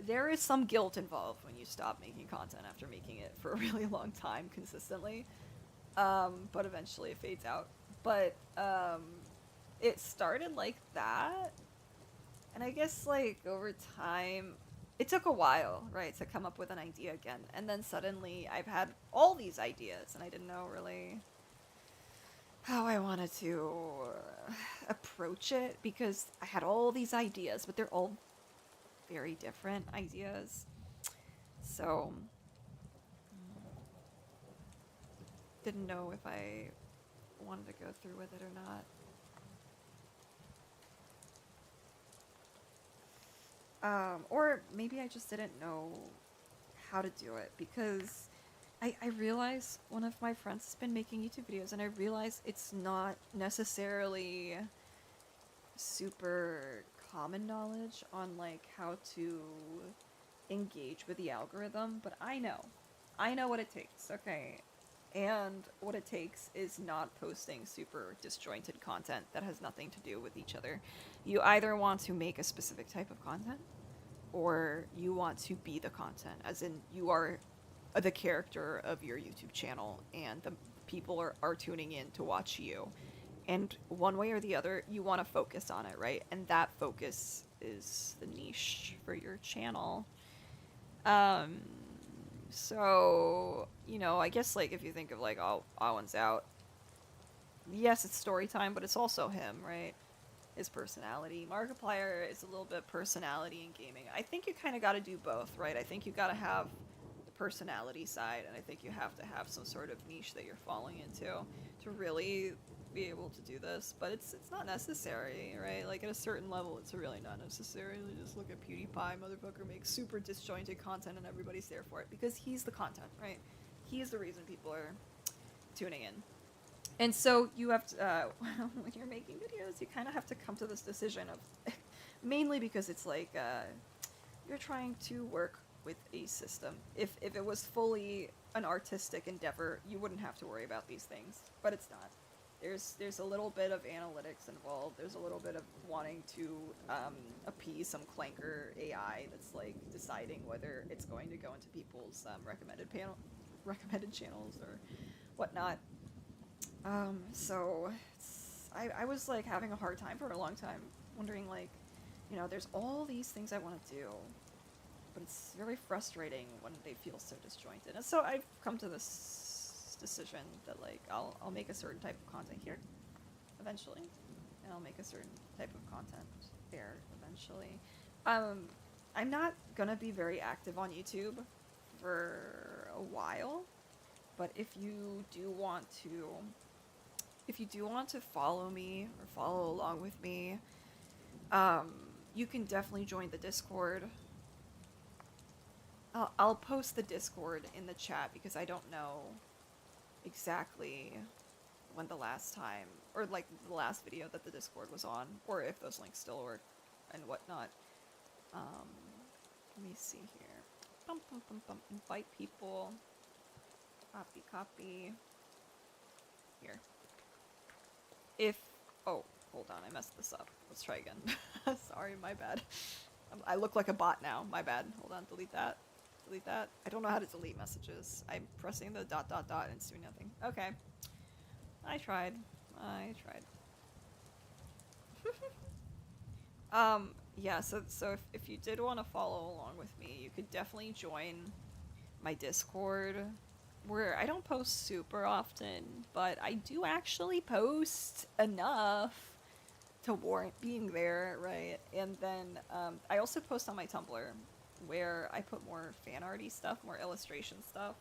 There is some guilt involved when you stop making content after making it for a really long time consistently, but eventually it fades out. But it started like that, and I guess like over time, it took a while, right, to come up with an idea again, and then suddenly I've had all these ideas, and I didn't know really how I wanted to approach it because I had all these ideas, but they're all very different ideas. So didn't know if I wanted to go through with it or not. Or maybe I just didn't know how to do it because I realize one of my friends has been making YouTube videos and I realize it's not necessarily super common knowledge on like how to engage with the algorithm, but I know what it takes, okay? And what it takes is not posting super disjointed content that has nothing to do with each other. You either want to make a specific type of content or you want to be the content, as in you are the character of your YouTube channel and the people are tuning in to watch you. And one way or the other, you want to focus on it, right? And that focus is the niche for your channel. So, I guess, like, if you think of, like, Owen's Out, yes, it's story time, but it's also him, right? His personality. Markiplier is a little bit personality in gaming. I think you kind of got to do both, right? I think you got to have the personality side, and I think you have to have some sort of niche that you're falling into to really be able to do this, but it's not necessary, right? Like at a certain level, it's really not necessary. Just look at PewDiePie, motherfucker makes super disjointed content and everybody's there for it because he's the content, right? He's the reason people are tuning in. And so you have to, when you're making videos, you kind of have to come to this decision of, mainly because it's like, you're trying to work with a system. If it was fully an artistic endeavor, you wouldn't have to worry about these things, but it's not. There's a little bit of analytics involved. There's a little bit of wanting to appease some clanker AI that's like deciding whether it's going to go into people's recommended channels or whatnot. So I was like having a hard time for a long time, wondering like, there's all these things I want to do, but it's very frustrating when they feel so disjointed. And so I've come to this decision that like I'll make a certain type of content here eventually, and I'll make a certain type of content there eventually. I'm not gonna be very active on YouTube for a while, but if you do want to follow me or follow along with me, you can definitely join the Discord. I'll post the Discord in the chat because I don't know exactly when the last time, or like the last video that the Discord was on, or if those links still work and whatnot. Let me see here. Invite people. Copy, copy. Here. If... Oh, hold on, I messed this up. Let's try again. Sorry, my bad. I look like a bot now. My bad. Hold on, delete that. Delete that. I don't know how to delete messages. I'm pressing the ... and it's doing nothing. Okay. I tried. Yeah, so if you did want to follow along with me, you could definitely join my Discord, where I don't post super often, but I do actually post enough to warrant being there, right? And then I also post on my Tumblr, where I put more fan arty stuff, more illustration stuff.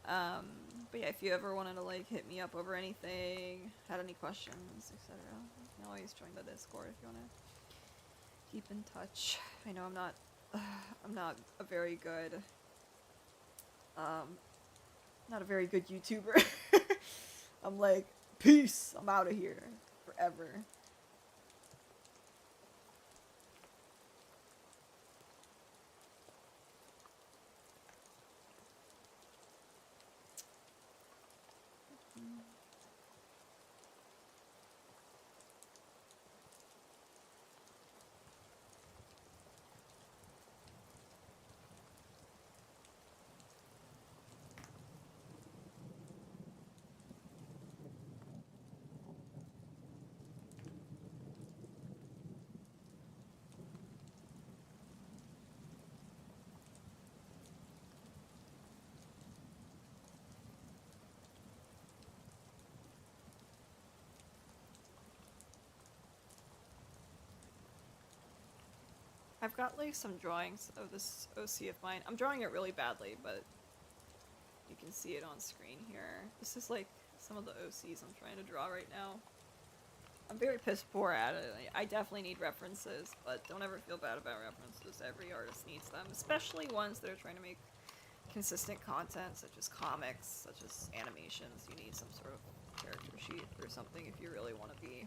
But yeah, if you ever wanted to like hit me up over anything, had any questions, etc., you can always join the Discord if you want to keep in touch. I know I'm not a very good not a very good YouTuber. I'm like, peace, I'm out of here forever. I've got like some drawings of this OC of mine. I'm drawing it really badly, but you can see it on screen here. This is like some of the OCs I'm trying to draw right now. I'm very piss poor at it. I definitely need references, but don't ever feel bad about references. Every artist needs them, especially ones that are trying to make consistent content, such as comics, such as animations. You need some sort of character sheet or something if you really want to be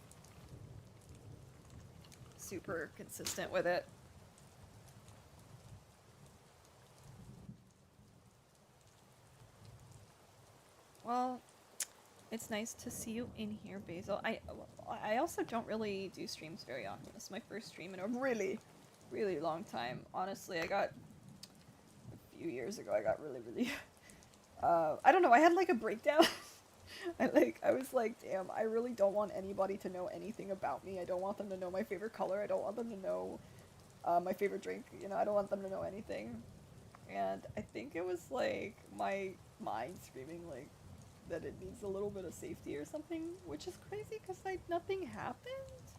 super consistent with it. Well, it's nice to see you in here, Basil. I also don't really do streams very often. This is my first stream in a really, really long time. Honestly, a few years ago, I got really, I don't know, I had like a breakdown. I was like, damn, I really don't want anybody to know anything about me. I don't want them to know my favorite color. I don't want them to know my favorite drink. You know, I don't want them to know anything. And I think it was like my mind screaming like that it needs a little bit of safety or something, which is crazy because like nothing happened.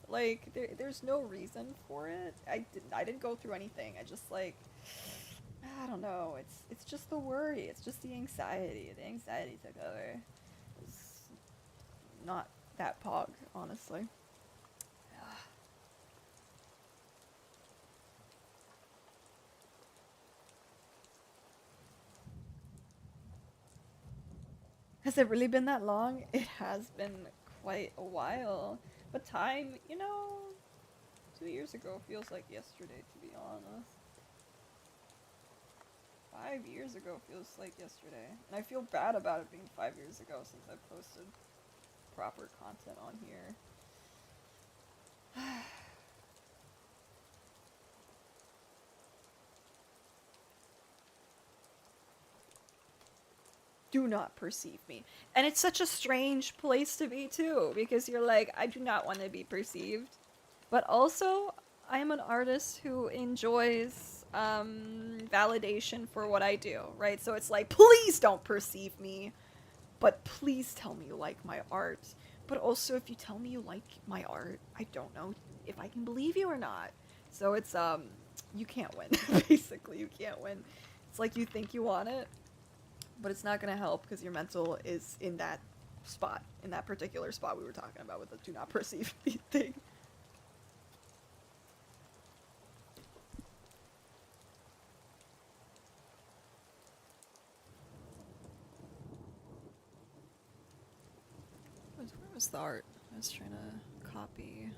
Like there's no reason for it. I didn't go through anything. I just like, I don't know. It's just the worry. It's just the anxiety. The anxiety took over. It's not that pog, honestly. Has it really been that long? It has been quite a while. But time, 2 years ago feels like yesterday, to be honest. 5 years ago feels like yesterday. And I feel bad about it being 5 years ago since I posted proper content on here. Do not perceive me. And it's such a strange place to be too, because you're like, I do not want to be perceived. But also, I am an artist who enjoys validation for what I do, right? So it's like, please don't perceive me, but please tell me you like my art. But also, if you tell me you like my art, I don't know if I can believe you or not. So it's, you can't win. Basically, you can't win. It's like you think you want it, but it's not gonna help because your mental is in that spot, in that particular spot we were talking about with the do not perceive me thing. Where was the art? I was trying to copy.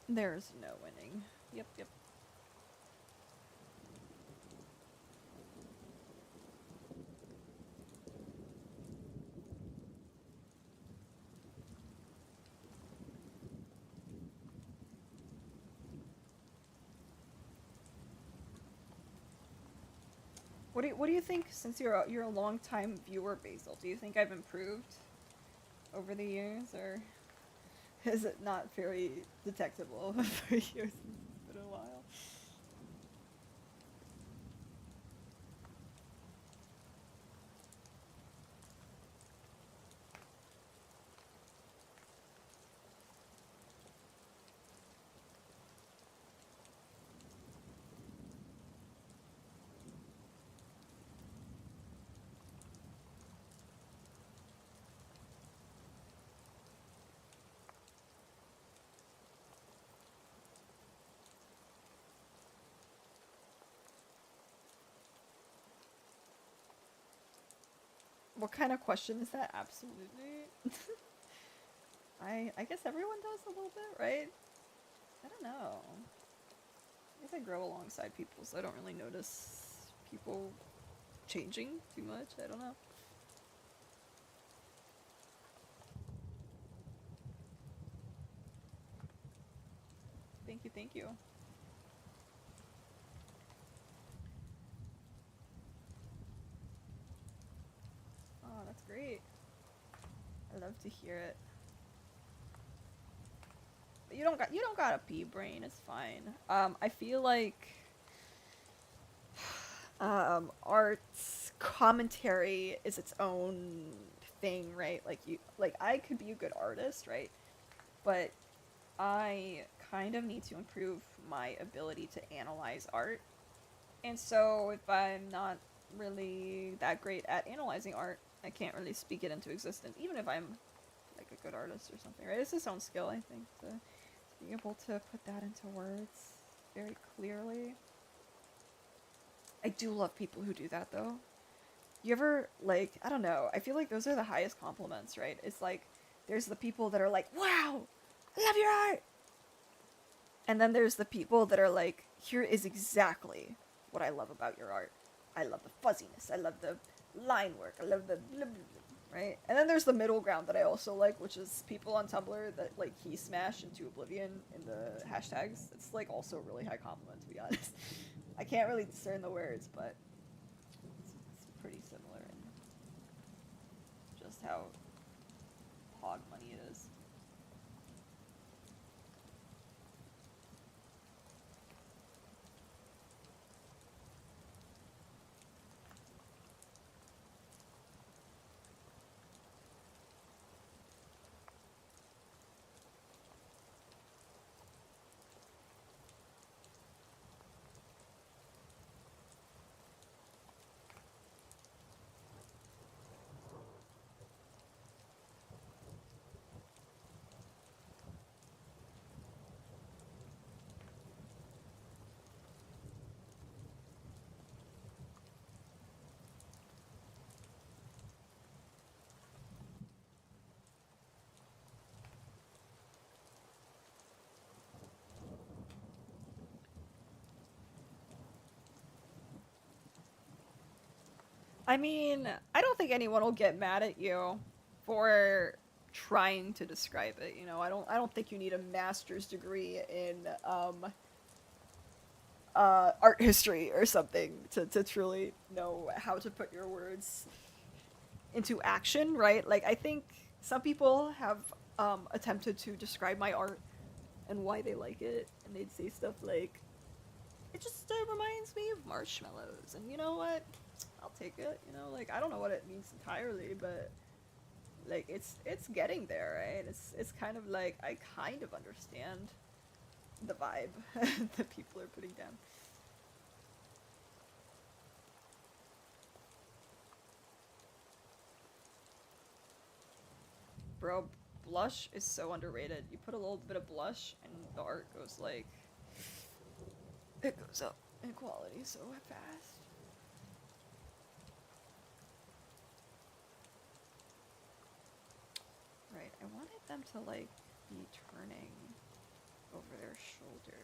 There's no winning. Yep, yep. What do you think? Since you're a long time viewer, Basil, do you think I've improved over the years, or is it not very detectable for you since it's been a while? What kind of question is that? Absolutely. I guess everyone does a little bit, right? I don't know. I guess I grow alongside people, so I don't really notice people changing too much. I don't know. Thank you, thank you. Oh, that's great. I love to hear it. But you don't got a pea brain. It's fine. I feel like arts commentary is its own thing, right? Like I could be a good artist, right? But I kind of need to improve my ability to analyze art. And so if I'm not really that great at analyzing art, I can't really speak it into existence, even if I'm like a good artist or something, right? It's its own skill, I think, to be able to put that into words very clearly. I do love people who do that, though. You ever, like, I don't know, I feel like those are the highest compliments, right? It's like, there's the people that are like, wow, I love your art! And then there's the people that are like, here is exactly what I love about your art. I love the fuzziness. I love the line work. I love the blah, blah, blah, right? And then there's the middle ground that I also like, which is people on Tumblr that like key smash into oblivion in the hashtags. It's like also a really high compliment, to be honest. I can't really discern the words, but it's pretty similar in just how hog money it is. I mean, I don't think anyone will get mad at you for trying to describe it. You know, I don't think you need a master's degree in art history or something to truly know how to put your words into action, right? Like I think some people have attempted to describe my art and why they like it, and they'd say stuff like, "It just reminds me of marshmallows," and you know what? I'll take it. You know, like I don't know what it means entirely, but like it's getting there, right? It's kind of like I kind of understand the vibe that people are putting down. Bro, blush is so underrated. You put a little bit of blush and the art goes like it goes up in quality so fast. Right, I wanted them to like be turning over their shoulder.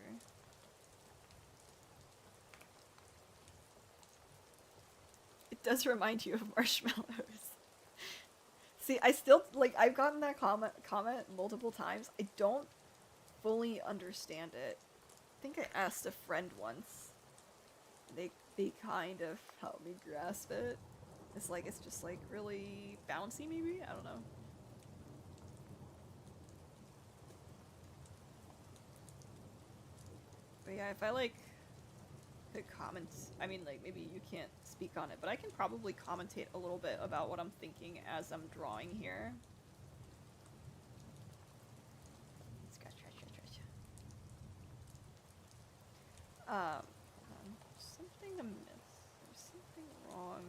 It does remind you of marshmallows. See, I still, like, I've gotten that comment multiple times. I don't fully understand it. I think I asked a friend once. They kind of helped me grasp it. It's like, it's just like really bouncy maybe? I don't know. But yeah, if I like could comment, I mean like maybe you can't speak on it, but I can probably commentate a little bit about what I'm thinking as I'm drawing here. Something amiss. There's something wrong.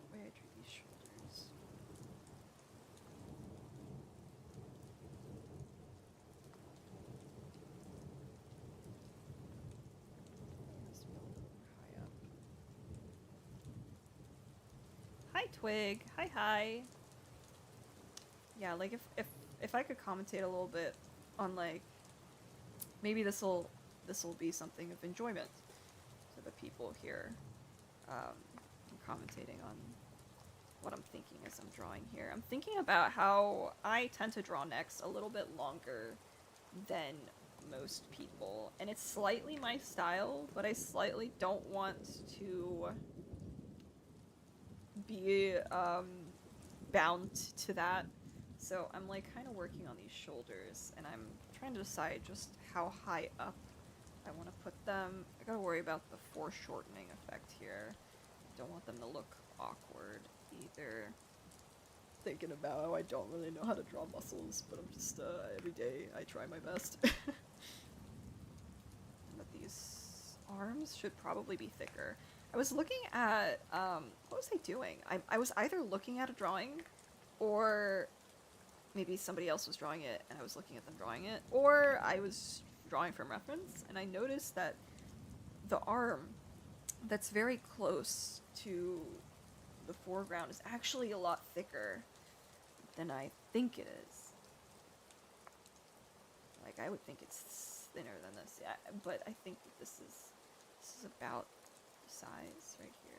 The way I treat these shoulders. This feel a little high up. Hi Twig. Hi. Yeah, like if I could commentate a little bit on like maybe this'll be something of enjoyment to the people here. I'm commentating on what I'm thinking as I'm drawing here. I'm thinking about how I tend to draw necks a little bit longer than most people, and it's slightly my style, but I slightly don't want to be bound to that. So I'm like kind of working on these shoulders, and I'm trying to decide just how high up I want to put them. I gotta worry about the foreshortening effect here. Don't want them to look awkward either. Thinking about how I don't really know how to draw muscles, but I'm just, every day I try my best. But these arms should probably be thicker. I was looking at, what was I doing? I was either looking at a drawing, or maybe somebody else was drawing it and I was looking at them drawing it, or I was drawing from reference, and I noticed that the arm that's very close to the foreground is actually a lot thicker than I think it is. Like, I would think it's thinner than this, yeah, but I think that this is about the size right here.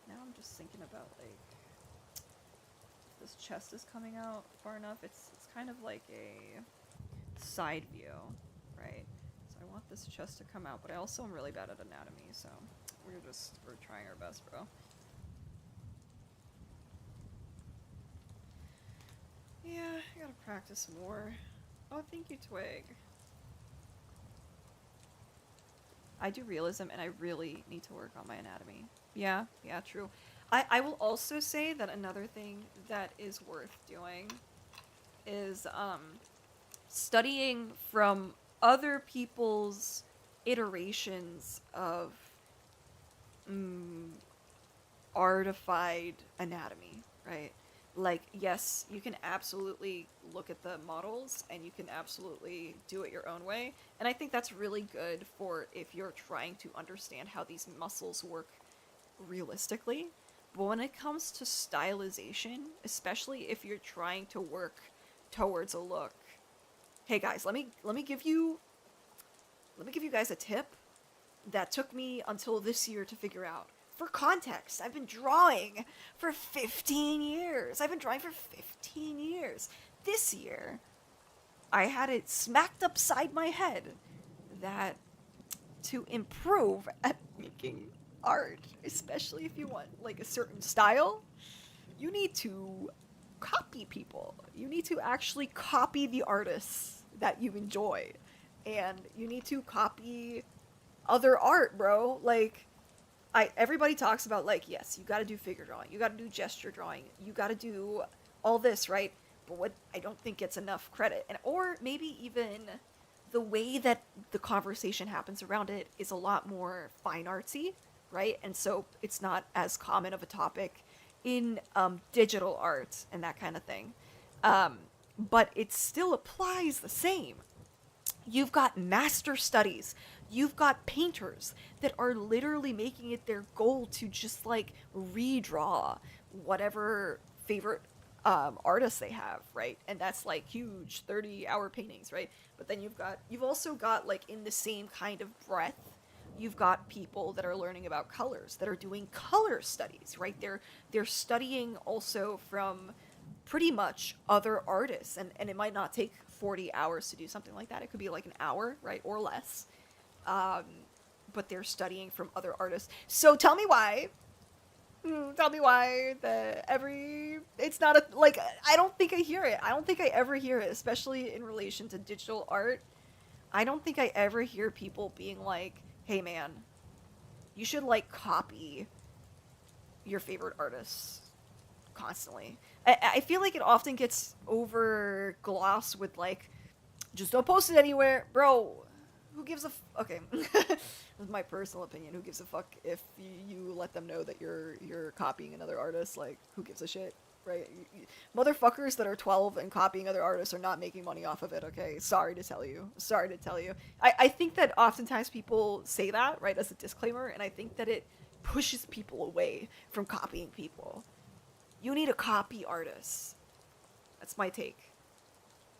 Now I'm just thinking about, like, if this chest is coming out far enough. It's kind of like a side view, right? So I want this chest to come out, but I also am really bad at anatomy, so we're trying our best, bro. Yeah, I gotta practice more. Oh, thank you, Twig. I do realism, and I really need to work on my anatomy. Yeah, true. I will also say that another thing that is worth doing is studying from other people's iterations of artified anatomy, right? Like, yes, you can absolutely look at the models and you can absolutely do it your own way. And I think that's really good for if you're trying to understand how these muscles work realistically. But when it comes to stylization, especially if you're trying to work towards a look, hey guys, let me give you guys a tip that took me until this year to figure out. For context, I've been drawing for 15 years. This year, I had it smacked upside my head that to improve at making art, especially if you want like a certain style, you need to copy people. You need to actually copy the artists that you enjoy. And you need to copy other art, bro. Like, everybody talks about, like, yes, you gotta do figure drawing, you gotta do gesture drawing, you gotta do all this, right? But what I don't think gets enough credit, and or maybe even the way that the conversation happens around it is a lot more fine artsy, right? And so it's not as common of a topic in digital art and that kind of thing. But it still applies the same. You've got master studies. You've got painters that are literally making it their goal to just like redraw whatever favorite artists they have, right? And that's like huge 30-hour paintings, right? But then you've also got like in the same kind of breadth, you've got people that are learning about colors, that are doing color studies, right? They're studying also from pretty much other artists, and it might not take 40 hours to do something like that. It could be like an hour, right, or less. um, but they're studying from other artists. So tell me why. Tell me why the every it's not a like I don't think I hear it. I don't think I ever hear it, especially in relation to digital art. I don't think I ever hear people being like, "Hey man, you should like copy your favorite artists constantly." I feel like it often gets over glossed with like, just don't post it anywhere, bro. Who gives a okay? That's my personal opinion. Who gives a fuck if you let them know that you're copying another artist? Like, who gives a shit, right? Motherfuckers that are 12 and copying other artists are not making money off of it. Okay, sorry to tell you. Sorry to tell you. I think that oftentimes people say that right as a disclaimer, and I think that it pushes people away from copying people. You need to copy artists. That's my take.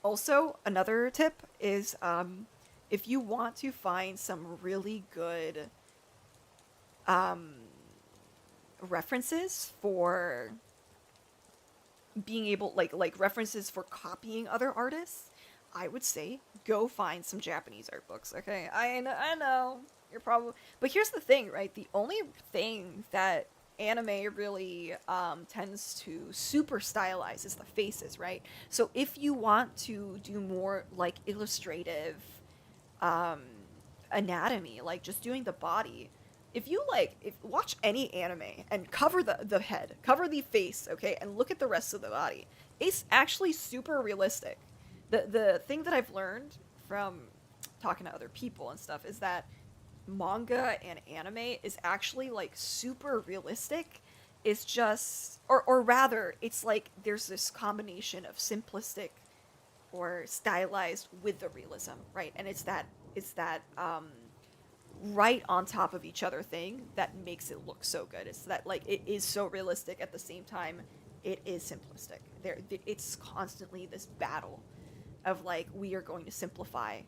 Also, another tip is if you want to find some really good um, references for being able like references for copying other artists, I would say go find some Japanese art books. Okay, I know you're probably, but here's the thing, right? The only thing that anime really tends to super stylize is the faces, right? So if you want to do more like illustrative um, anatomy, like just doing the body, if you like, if watch any anime and cover the head, cover the face, okay, and look at the rest of the body, it's actually super realistic. The thing that I've learned from talking to other people and stuff is that manga and anime is actually like super realistic. It's just or rather it's like there's this combination of simplistic or stylized with the realism, right? And it's that right on top of each other thing that makes it look so good. It's that like it is so realistic at the same time it is simplistic. It's constantly this battle of like we are going to simplify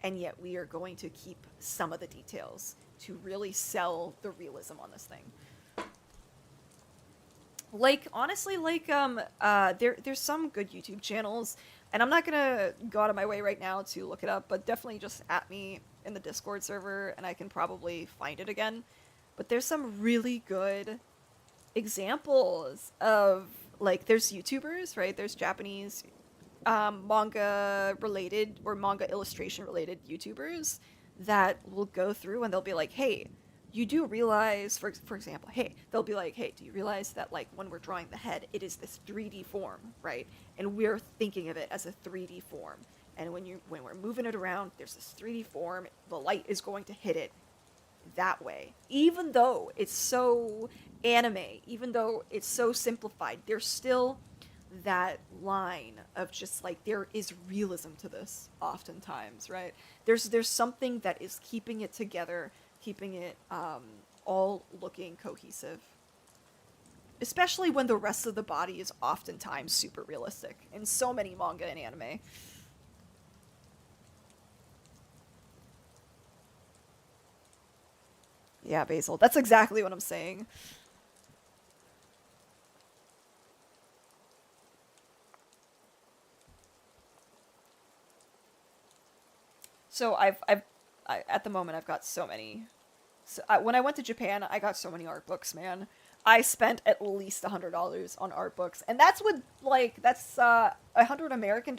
and yet we are going to keep some of the details to really sell the realism on this thing. Like honestly, like there's some good YouTube channels, and I'm not gonna go out of my way right now to look it up, but definitely just at me in the Discord server, and I can probably find it again. But there's some really good examples of like there's YouTubers, right? There's Japanese manga related or manga illustration related YouTubers that will go through and they'll be like, hey, you do realize, for example, hey, they'll be like, hey, do you realize that like when we're drawing the head, it is this 3D form, right? And we're thinking of it as a 3D form. And when we're moving it around, there's this 3D form. The light is going to hit it that way. Even though it's so anime, even though it's so simplified, there's still that line of just like there is realism to this oftentimes, right? There's something that is keeping it together, keeping it all looking cohesive, especially when the rest of the body is oftentimes super realistic in so many manga and anime. Yeah, Basil, that's exactly what I'm saying. So at the moment I've got so many. So when I went to Japan, I got so many art books, man. I spent at least $100 on art books, and that's with like that's $100 American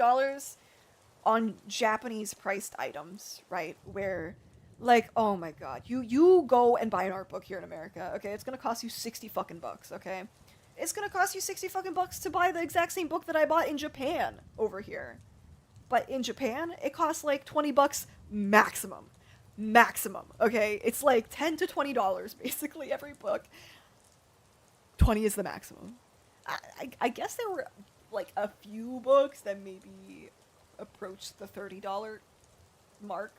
on Japanese priced items, right? Where like oh my god, you go and buy an art book here in America, okay? It's gonna cost you 60 fucking bucks, okay? It's gonna cost you 60 fucking bucks to buy the exact same book that I bought in Japan over here. But in Japan, it costs like 20 bucks maximum. Maximum, okay? It's like $10 to $20 basically every book. 20 is the maximum. I guess there were like a few books that maybe approached the $30 mark,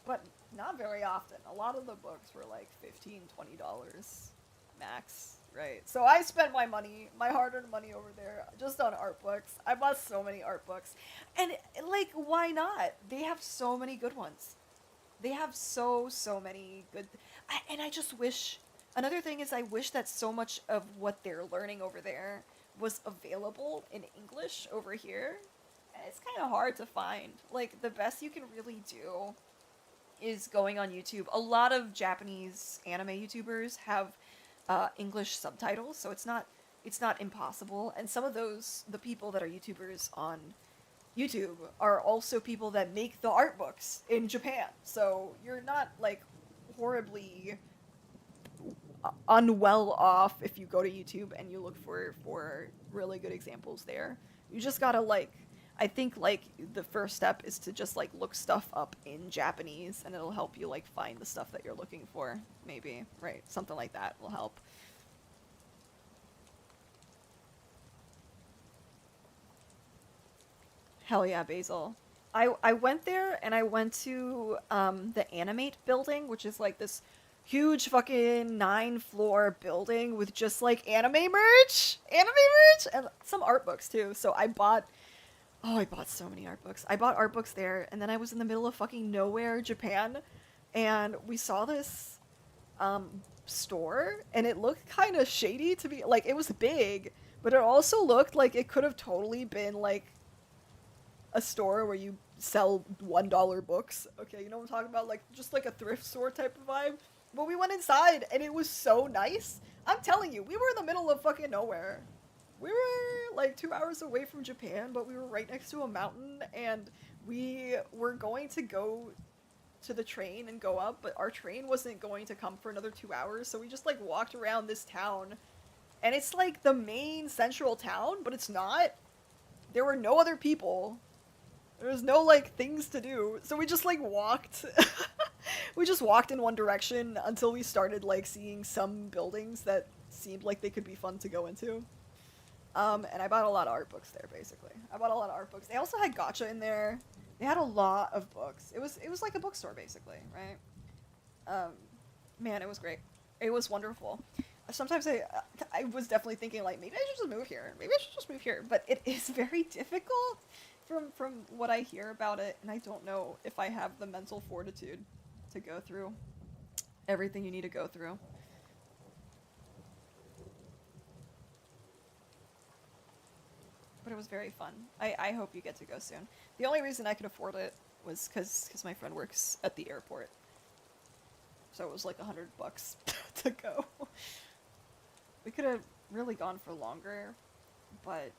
but not very often. A lot of the books were like $15, $20 max, right? So I spent my money, my hard-earned money over there just on art books. I bought so many art books. And like why not? They have so many good ones. They have so many good and I just wish another thing is I wish that so much of what they're learning over there was available in English over here. And it's kind of hard to find. Like the best you can really do is going on YouTube. A lot of Japanese anime YouTubers have English subtitles, so it's not impossible. And some of those the people that are YouTubers on YouTube are also people that make the art books in Japan. So you're not like horribly unwell off if you go to YouTube and you look for really good examples there. You just gotta like I think like the first step is to just like look stuff up in Japanese and it'll help you like find the stuff that you're looking for. Maybe, right? Something like that will help. Hell yeah, Basil. I went there and I went to the Animate building, which is like this huge fucking 9-floor building with just like anime merch, and some art books too. So I bought so many art books. I bought art books there, and then I was in the middle of fucking nowhere, Japan, and we saw this store, and it looked kind of shady to be like it was big, but it also looked like it could have totally been like a store where you sell $1 books. Okay, you know what I'm talking about? Like just like a thrift store type of vibe. But we went inside and it was so nice. I'm telling you, we were in the middle of fucking nowhere. We were like 2 hours away from Japan, but we were right next to a mountain and we were going to go to the train and go up, but our train wasn't going to come for another 2 hours, so we just like walked around this town. And it's like the main central town, but it's not. There were no other people. There was no like things to do, so we just like walked. We just walked in one direction until we started like seeing some buildings that seemed like they could be fun to go into. And I bought a lot of art books there. Basically, I bought a lot of art books. They also had gacha in there. They had a lot of books. It was like a bookstore basically, right? Man, it was great. It was wonderful. Sometimes I was definitely thinking like maybe I should just move here. Maybe I should just move here. But it is very difficult from what I hear about it, and I don't know if I have the mental fortitude to go through everything you need to go through. But it was very fun. I hope you get to go soon. The only reason I could afford it was because my friend works at the airport. So it was like $100 to go. We could have really gone for longer, but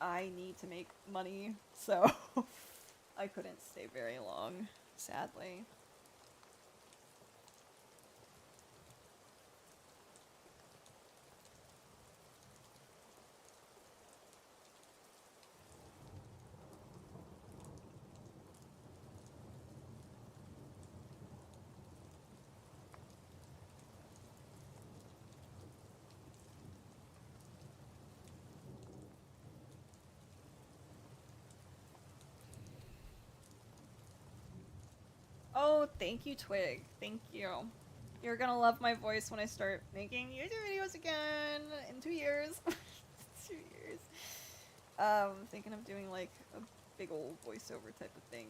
I need to make money, so I couldn't stay very long, sadly. Oh, thank you, Twig. Thank you. You're gonna love my voice when I start making YouTube videos again in 2 years. 2 years. Thinking of doing like a big old voiceover type of thing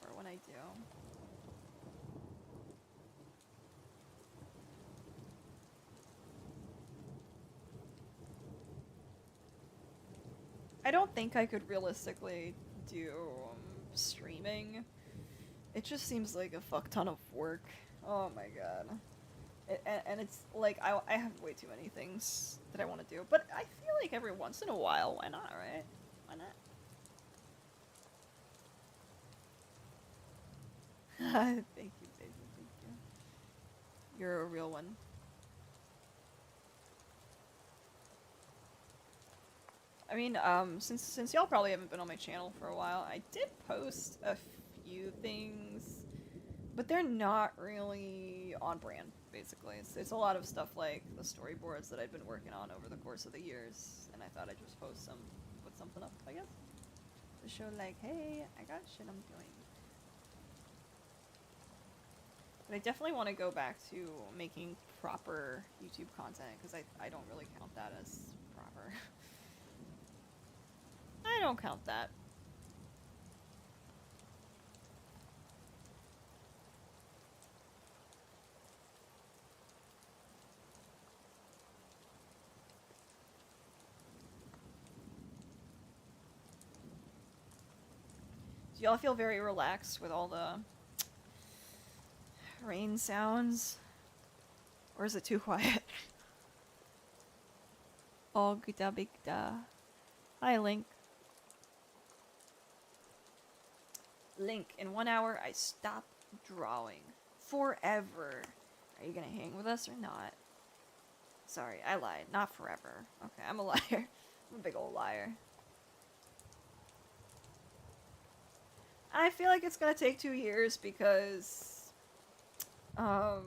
for when I do. I don't think I could realistically do streaming. It just seems like a fuck ton of work. Oh my god. And it's like, I have way too many things that I want to do. But I feel like every once in a while, why not, right? Why not? Thank you, Jason. Thank you. You're a real one. I mean, since y'all probably haven't been on my channel for a while, I did post a few things, but they're not really on brand, basically. It's a lot of stuff like the storyboards that I've been working on over the course of the years, and I thought I'd just post some, put something up, I guess, to show like, hey, I got shit I'm doing. But I definitely want to go back to making proper YouTube content, because I don't really count that as proper. I don't count that. Do y'all feel very relaxed with all the rain sounds? Or is it too quiet? Ogda bigda. Hi, Link. Link, in 1 hour, I stop drawing. Forever. Are you gonna hang with us or not? Sorry, I lied. Not forever. Okay, I'm a liar. I'm a big old liar. I feel like it's gonna take 2 years because, I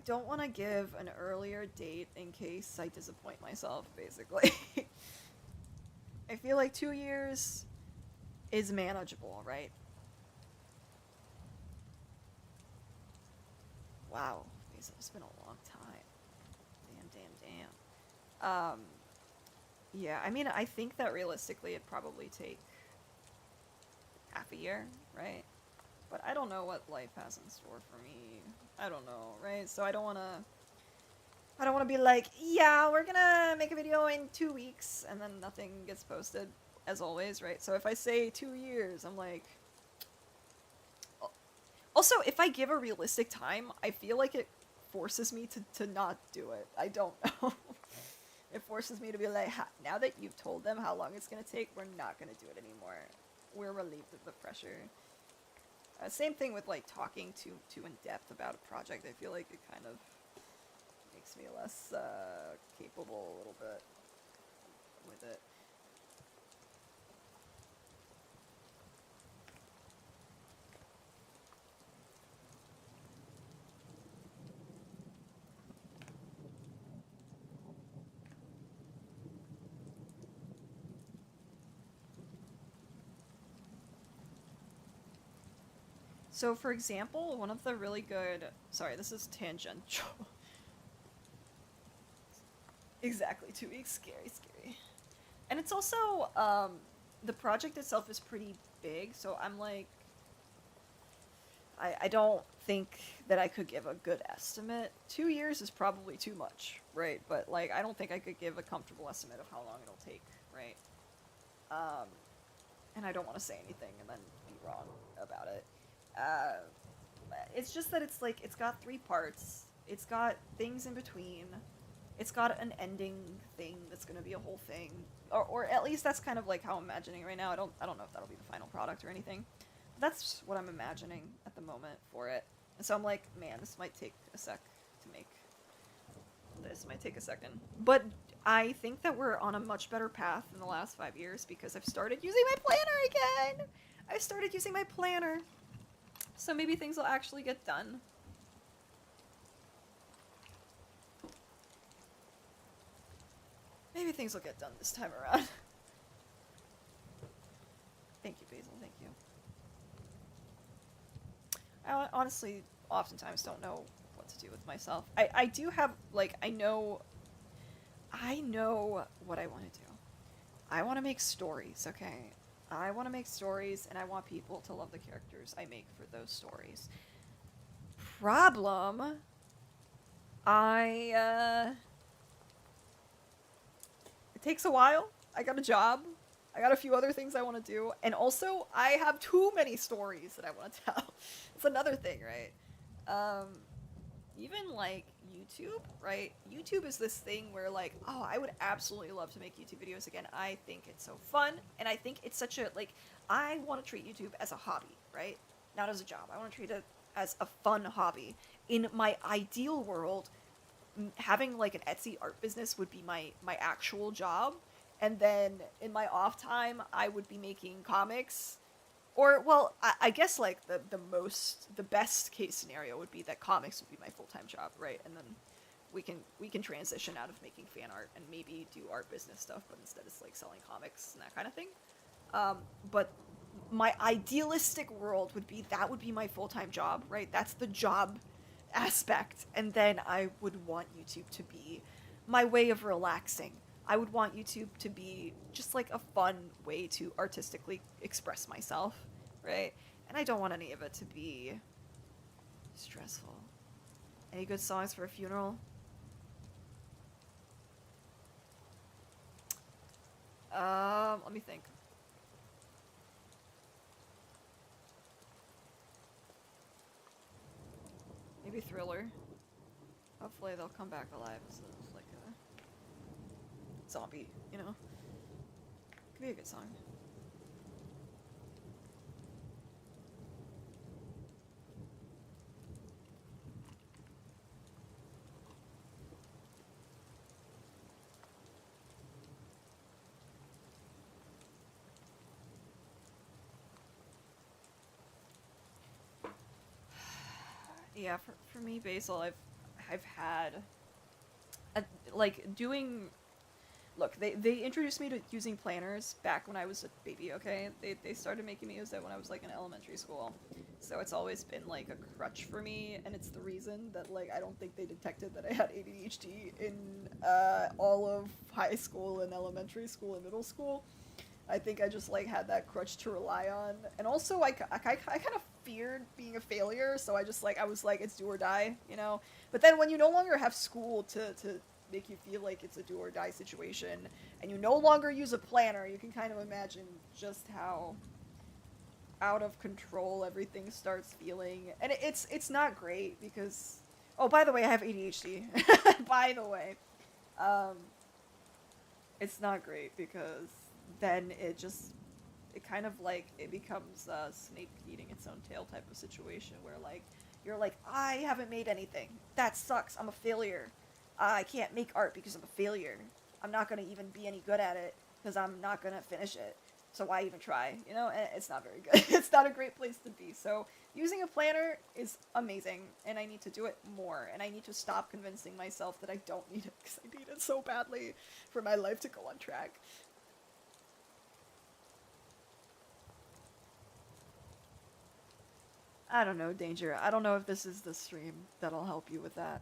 don't want to give an earlier date in case I disappoint myself, basically. I feel like 2 years is manageable, right? Wow, it's been a long time. Damn. Yeah, I mean, I think that realistically it'd probably take half a year, right? But I don't know what life has in store for me. I don't know, right? So I don't want to be like, yeah, we're gonna make a video in 2 weeks, and then nothing gets posted, as always, right? So if I say 2 years, I'm like... Also, if I give a realistic time, I feel like it forces me to not do it. I don't know. It forces me to be like, now that you've told them how long it's gonna take, we're not gonna do it anymore. We're relieved of the pressure. Same thing with like talking too in depth about a project. I feel like it kind of makes me less capable a little bit with it. So, for example, one of the really good... Sorry, this is tangential. Exactly, 2 weeks. Scary. And it's also, the project itself is pretty big, so I'm like... I don't think that I could give a good estimate. 2 years is probably too much, right? But, like, I don't think I could give a comfortable estimate of how long it'll take, right? And I don't want to say anything and then be wrong about it. It's just that it's like, it's got 3 parts. It's got things in between. It's got an ending thing that's gonna be a whole thing. Or at least that's kind of like how I'm imagining it right now. I don't know if that'll be the final product or anything. But that's what I'm imagining at the moment for it. And so I'm like, man, this might take a sec to make. This might take a second. But I think that we're on a much better path in the last 5 years because I've started using my planner again! I started using my planner. So maybe things will actually get done. Maybe things will get done this time around. Thank you, Basil, thank you. I honestly oftentimes don't know what to do with myself. I do have, like, I know what I want to do. I want to make stories, okay? I want to make stories, and I want people to love the characters I make for those stories. Problem... it takes a while. I got a job. I got a few other things I want to do. And also, I have too many stories that I want to tell. It's another thing, right? Even, like, YouTube, right? YouTube is this thing where, like, oh, I would absolutely love to make YouTube videos again. I think it's so fun. And I think it's such a, like, I want to treat YouTube as a hobby, right? Not as a job. I want to treat it as a fun hobby. In my ideal world, having, like, an Etsy art business would be my actual job. And then in my off time, I would be making comics. Or, well, I guess, like, the best case scenario would be that comics would be my full-time job, right? And then we can transition out of making fan art and maybe do art business stuff, but instead it's, like, selling comics and that kind of thing. But my idealistic world would be that would be my full-time job, right? That's the job aspect. And then I would want YouTube to be my way of relaxing. I would want YouTube to be just like a fun way to artistically express myself, right? And I don't want any of it to be stressful. Any good songs for a funeral? Let me think. Maybe Thriller. Hopefully they'll come back alive as like a zombie, you know? Could be a good song. Yeah, for me, Basil, I've had like doing. Look, they introduced me to using planners back when I was a baby. Okay, they started making me use it when I was like in elementary school, so it's always been like a crutch for me, and it's the reason that like I don't think they detected that I had ADHD in all of high school and elementary school and middle school. I think I just like had that crutch to rely on, and also I kind of feared being a failure, so I was like it's do or die, you know. But then when you no longer have school to make you feel like it's a do or die situation, and you no longer use a planner, you can kind of imagine just how out of control everything starts feeling, and it's not great because oh by the way I have ADHD. By the way, um, it's not great because then it kind of like it becomes a snake eating its own tail type of situation where like you're like I haven't made anything, that sucks, I'm a failure, I can't make art because I'm a failure, I'm not gonna even be any good at it because I'm not gonna finish it, so why even try, you know? And it's not very good. It's not a great place to be. So using a planner is amazing, and I need to do it more, and I need to stop convincing myself that I don't need it because I need it so badly for my life to go on track. I don't know, Danger. I don't know if this is the stream that'll help you with that.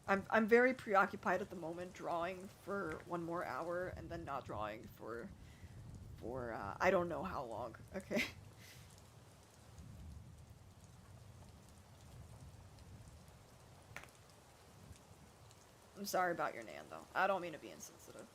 I'm very preoccupied at the moment, drawing for one more hour and then not drawing for I don't know how long. Okay. I'm sorry about your Nan though. I don't mean to be insensitive.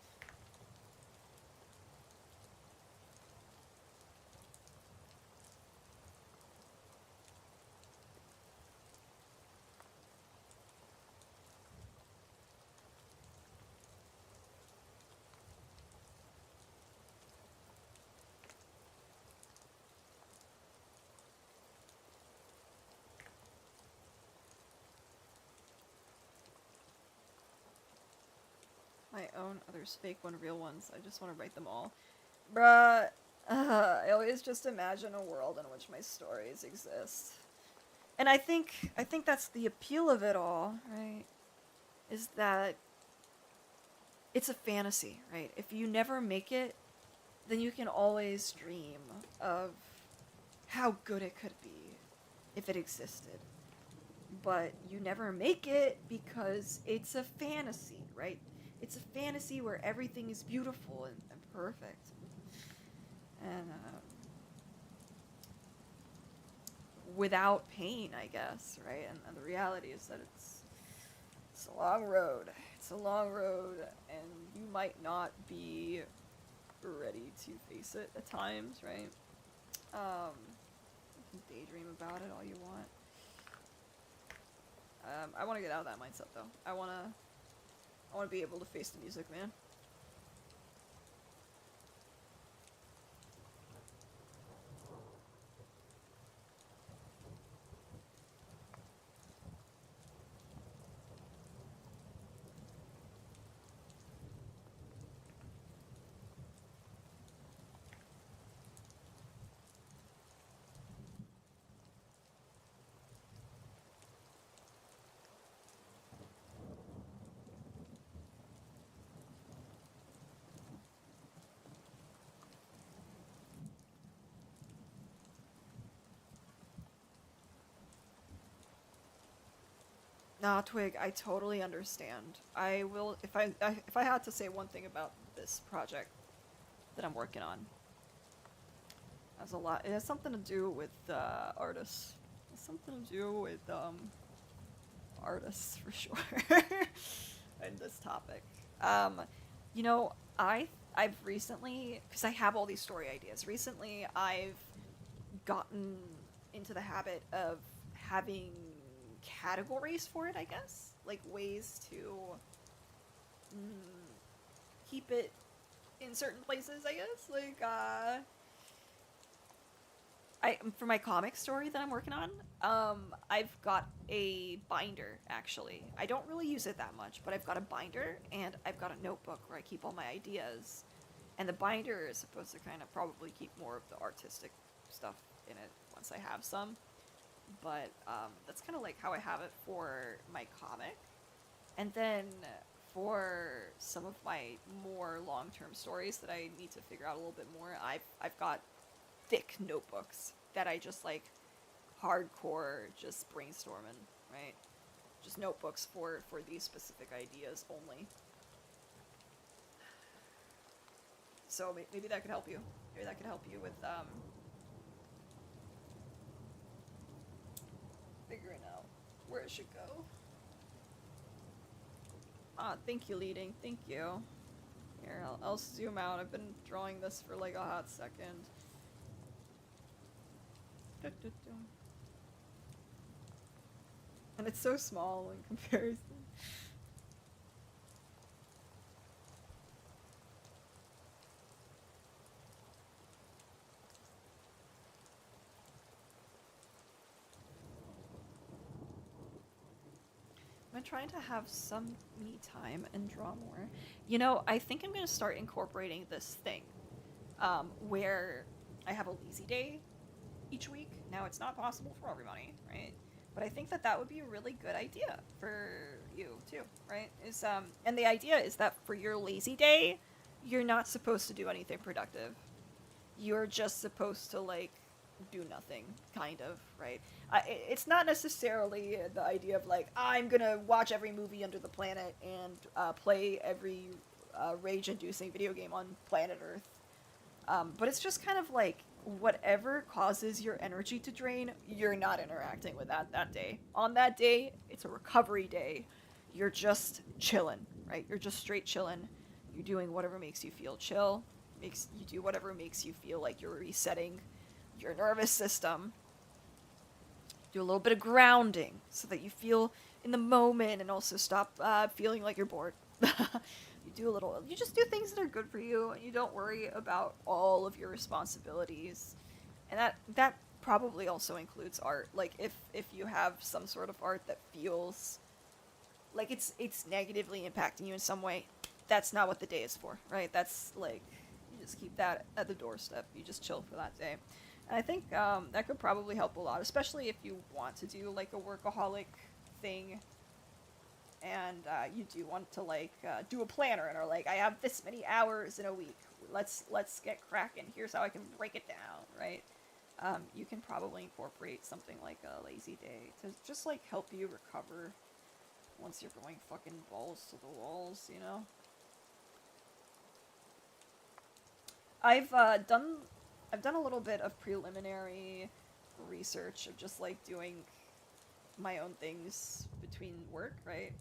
My own, others fake one, real ones. I just want to write them all. Bruh, I always just imagine a world in which my stories exist. And I think that's the appeal of it all, right? Is that it's a fantasy, right? If you never make it, then you can always dream of how good it could be if it existed. But you never make it because it's a fantasy, right? It's a fantasy where everything is beautiful and perfect. And without pain, I guess, right? And the reality is that it's a long road. It's a long road, and you might not be ready to face it at times, right? You can daydream about it all you want. I want to get out of that mindset though. I want to be able to face the music, man. Nah, Twig, I totally understand. I will if I had to say one thing about this project that I'm working on, has a lot. It has something to do with artists. It has something to do with artists for sure. In this topic, um, you know, I've recently, because I have all these story ideas. Recently, I've gotten into the habit of having categories for it. I guess like ways to keep it in certain places. I guess like I for my comic story that I'm working on, I've got a binder actually. I don't really use it that much, but I've got a binder and I've got a notebook where I keep all my ideas. And the binder is supposed to kind of probably keep more of the artistic stuff in it once I have some. But that's kind of like how I have it for my comic. And then for some of my more long-term stories that I need to figure out a little bit more, I've got thick notebooks that I just like hardcore just brainstorming, right? Just notebooks for these specific ideas only. So maybe that could help you. Maybe that could help you with figuring out where it should go. Ah, thank you, leading. Thank you. Here, I'll zoom out. I've been drawing this for like a hot second. And it's so small in comparison. I'm trying to have some me time and draw more. You know, I think I'm gonna start incorporating this thing, where I have a lazy day each week. Now, it's not possible for everybody, right? But I think that that would be a really good idea for you too, right? Is and the idea is that for your lazy day, you're not supposed to do anything productive. You're just supposed to like do nothing, kind of, right? It's not necessarily the idea of like I'm gonna watch every movie under the planet and play every rage-inducing video game on planet Earth. But it's just kind of like whatever causes your energy to drain, you're not interacting with that day. On that day, it's a recovery day. You're just chilling, right? You're just straight chilling. You're doing whatever makes you feel chill. Makes you do whatever makes you feel like you're resetting your nervous system. Do a little bit of grounding so that you feel in the moment and also stop feeling like you're bored. You just do things that are good for you and you don't worry about all of your responsibilities. And that probably also includes art. Like if you have some sort of art that feels like it's negatively impacting you in some way, that's not what the day is for, right? That's like you just keep that at the doorstep. You just chill for that day. And I think that could probably help a lot, especially if you want to do like a workaholic thing and you do want to like do a planner and are like, I have this many hours in a week. Let's get cracking. Here's how I can break it down, right? You can probably incorporate something like a lazy day to just like help you recover once you're going fucking balls to the walls, you know? I've done a little bit of preliminary research of just like doing my own things between work, right?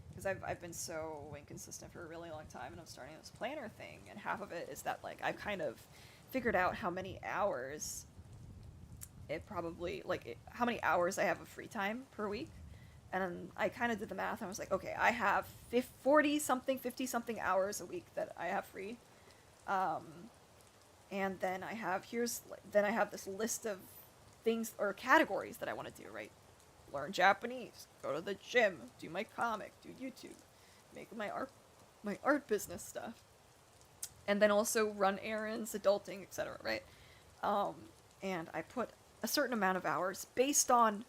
Because I've been so inconsistent for a really long time, and I'm starting this planner thing, and half of it is that like I've kind of figured out how many hours how many hours I have of free time per week, and I kind of did the math. And I was like, okay, I have 40 something, 50 something hours a week that I have free, and then I have this list of things or categories that I want to do, right? Learn Japanese, go to the gym, do my comic, do YouTube, make my art business stuff, and then also run errands, adulting, etc. Right? And I put a certain amount of hours based on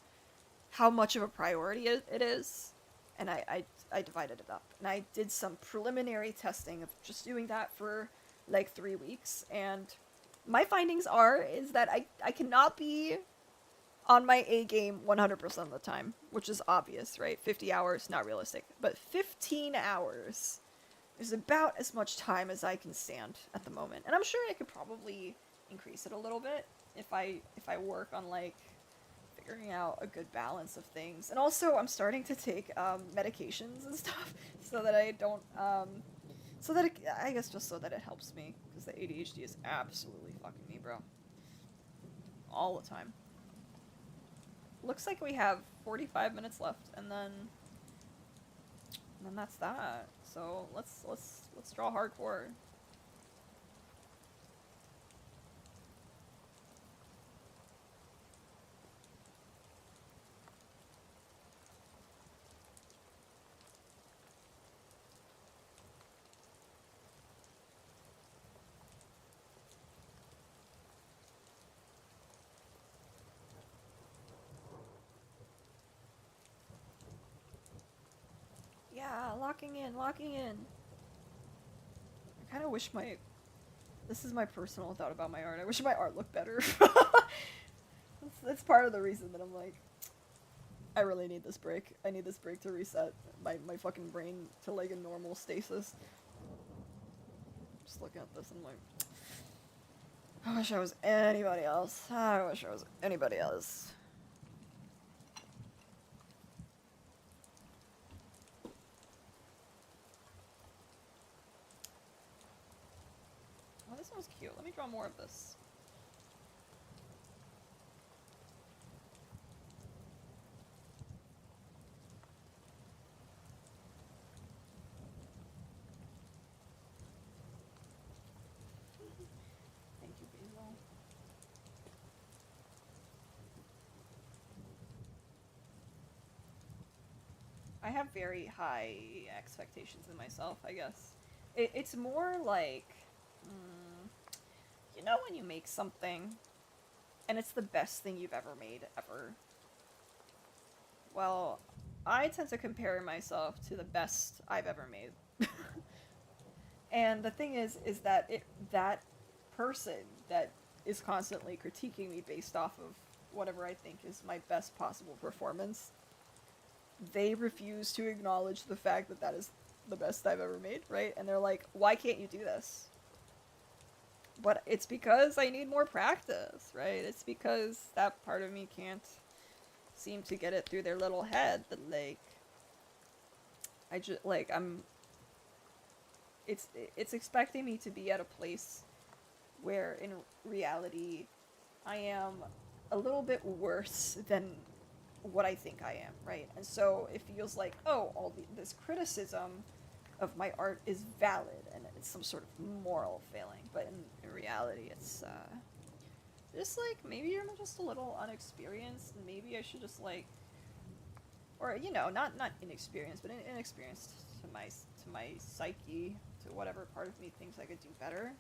how much of a priority it is, and I divided it up, and I did some preliminary testing of just doing that for like 3 weeks, and my findings is that I cannot be on my A game 100% of the time, which is obvious, right? 50 hours, not realistic. But 15 hours is about as much time as I can stand at the moment. And I'm sure I could probably increase it a little bit if I work on like figuring out a good balance of things. And also I'm starting to take medications and stuff so that I don't so that I guess just so that it helps me, because the ADHD is absolutely fucking me, bro. All the time. Looks like we have 45 minutes left, and then that's that. So let's draw hardcore. Yeah, locking in, locking in. I kind of wish my... This is my personal thought about my art. I wish my art looked better. That's part of the reason that I'm like, I really need this break. I need this break to reset my fucking brain to like a normal stasis. Just looking at this, I'm like, I wish I was anybody else. I wish I was anybody else. Oh, this one's cute. Let me draw more of this. Thank you, Basil. I have very high expectations in myself, I guess. It's more like, you know, when you make something and it's the best thing you've ever made, ever. Well, I tend to compare myself to the best I've ever made. And the thing is that that person that is constantly critiquing me based off of whatever I think is my best possible performance, they refuse to acknowledge the fact that that is the best I've ever made, right? And they're like, why can't you do this? But it's because I need more practice, right? It's because that part of me can't seem to get it through their little head that, like, I just, like, it's expecting me to be at a place where in reality I am a little bit worse than what I think I am, right? And so it feels like, oh, this criticism of my art is valid and it's some sort of moral failing, but in reality it's just like, maybe I'm just a little unexperienced and maybe I should just like, or you know, not inexperienced, but inexperienced to my psyche, to whatever part of me thinks I could do better.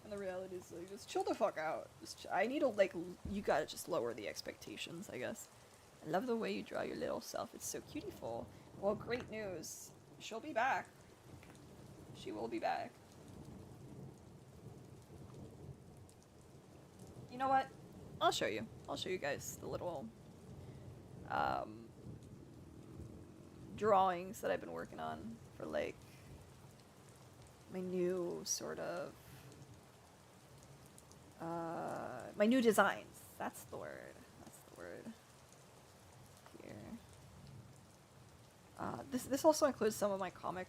And the reality is like, just chill the fuck out. I need to like, you gotta just lower the expectations, I guess. I love the way you draw your little self. It's so cutiful. Well, great news. She'll be back. She will be back. You know what? I'll show you. I'll show you guys the little drawings that I've been working on for like my new sort of my new designs. That's the word. That's the word. Here. This also includes some of my comic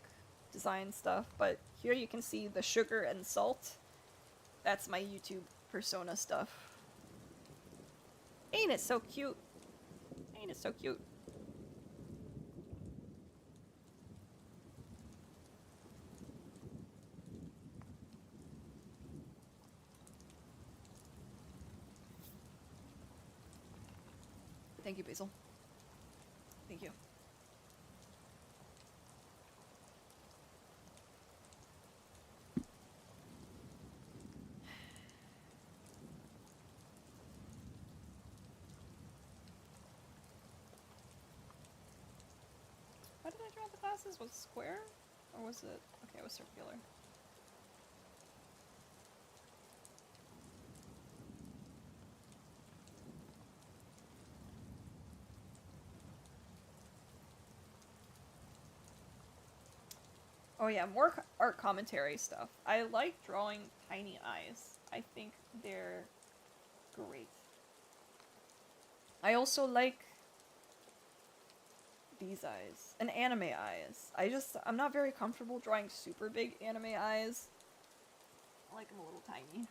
design stuff, but here you can see the sugar and salt. That's my YouTube persona stuff. Ain't it so cute? Ain't it so cute? Thank you, Basil. Thank you. How did I draw the glasses? Was it square? Or was it... Okay, it was circular. Oh yeah, more art commentary stuff. I like drawing tiny eyes. I think they're great. I also like these eyes and anime eyes. I'm not very comfortable drawing super big anime eyes. I like them a little tiny.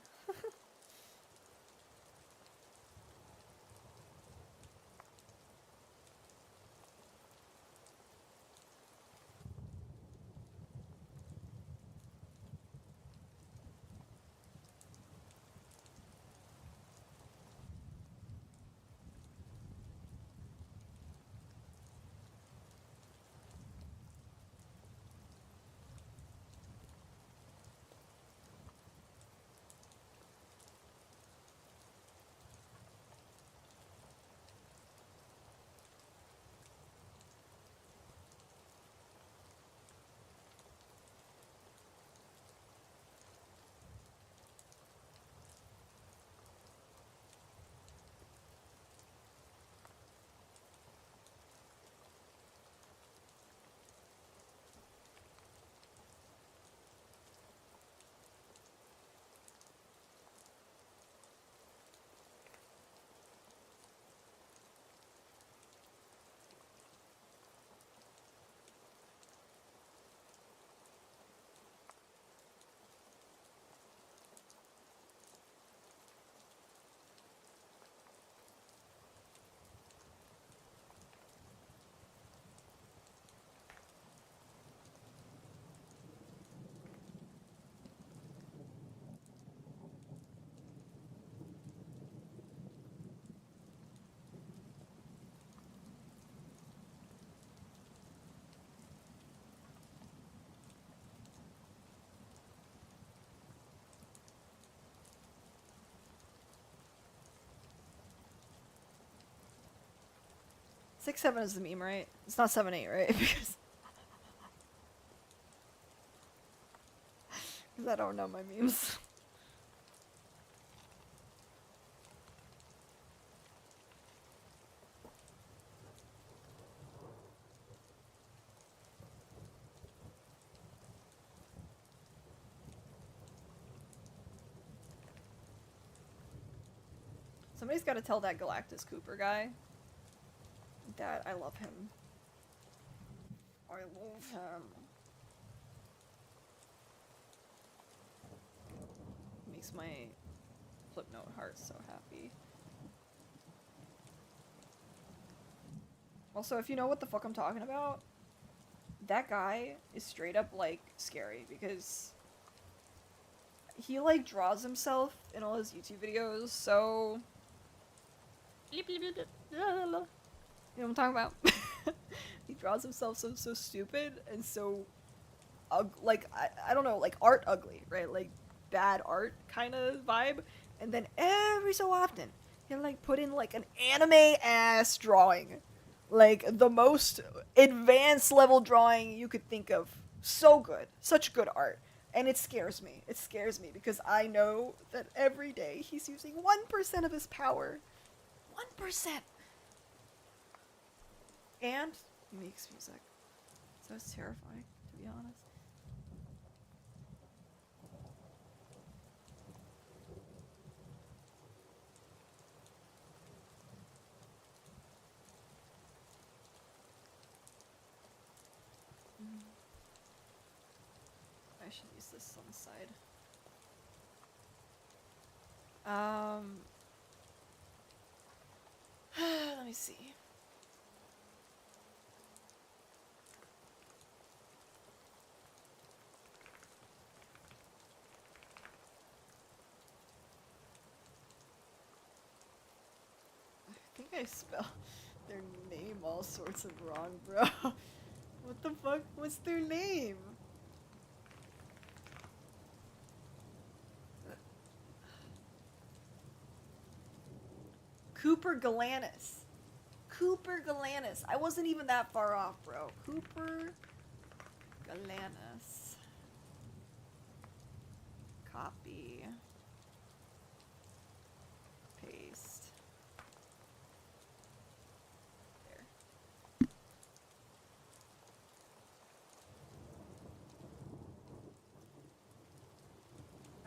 6-7 is the meme, right? It's not 7-8, right? Because I don't know my memes. Somebody's got to tell that Galactus Cooper guy that I love him. I love him. Makes my Flipnote heart so happy. Also, if you know what the fuck I'm talking about, that guy is straight up, like, scary, because he, like, draws himself in all his YouTube videos, so... You know what I'm talking about? He draws himself so stupid and so... like, I don't know, like, art ugly, right? Like, bad art kind of vibe. And then every so often, he'll, like, put in, like, an anime-ass drawing. Like, the most advanced level drawing you could think of. So good. Such good art. And it scares me. It scares me because I know that every day he's using 1% of his power. 1%! And he makes music. So it's terrifying, to be honest. I should use this on the side. Let me see. I think I spelled their name all sorts of wrong, bro. What the fuck? What's their name? Cooper Galanis. Cooper Galanis. I wasn't even that far off, bro. Cooper Galanis. Copy. Paste. There.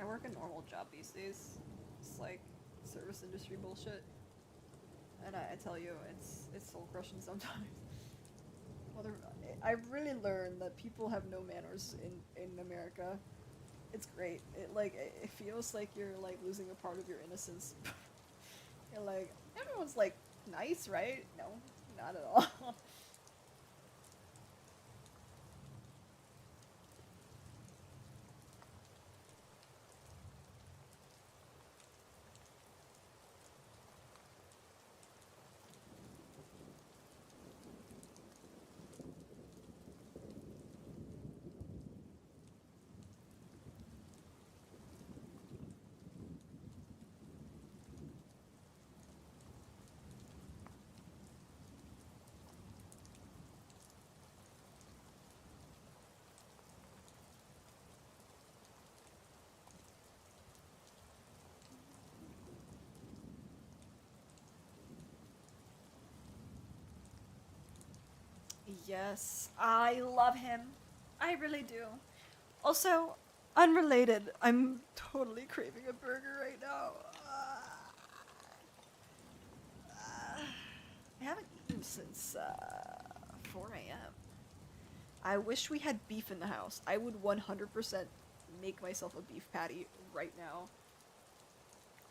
I work a normal job these days. It's like service industry bullshit. And I tell you, it's soul crushing sometimes. Well, I really learned that people have no manners in America. It's great. It feels like you're like losing a part of your innocence. You're like everyone's like nice, right? No, not at all. Yes, I love him. I really do. Also, unrelated, I'm totally craving a burger right now. I haven't eaten since 4 a.m. I wish we had beef in the house. I would 100% make myself a beef patty right now.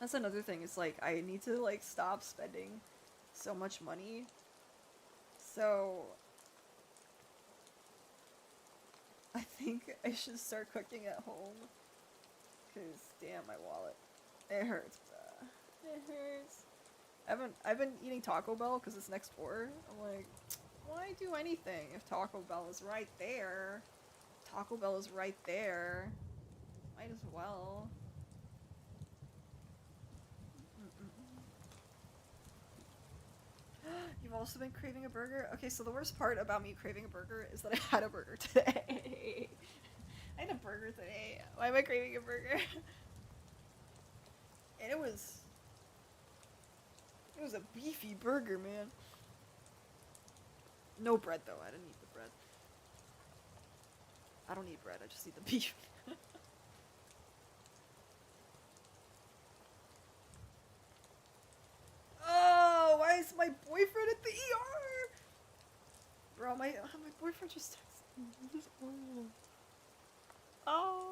That's another thing. It's like I need to like stop spending so much money. So I think I should start cooking at home. Cause damn my wallet, it hurts. It hurts. I've been eating Taco Bell because it's next door. I'm like, why do anything if Taco Bell is right there? Taco Bell is right there. Might as well. You've also been craving a burger? Okay, so the worst part about me craving a burger is that I had a burger today. I had a burger today. Why am I craving a burger? And it was a beefy burger, man. No bread though. I didn't eat the bread. I don't eat bread. I just eat the beef. Oh, why is my boyfriend at the ER? Bro, my boyfriend just texted me. Oh.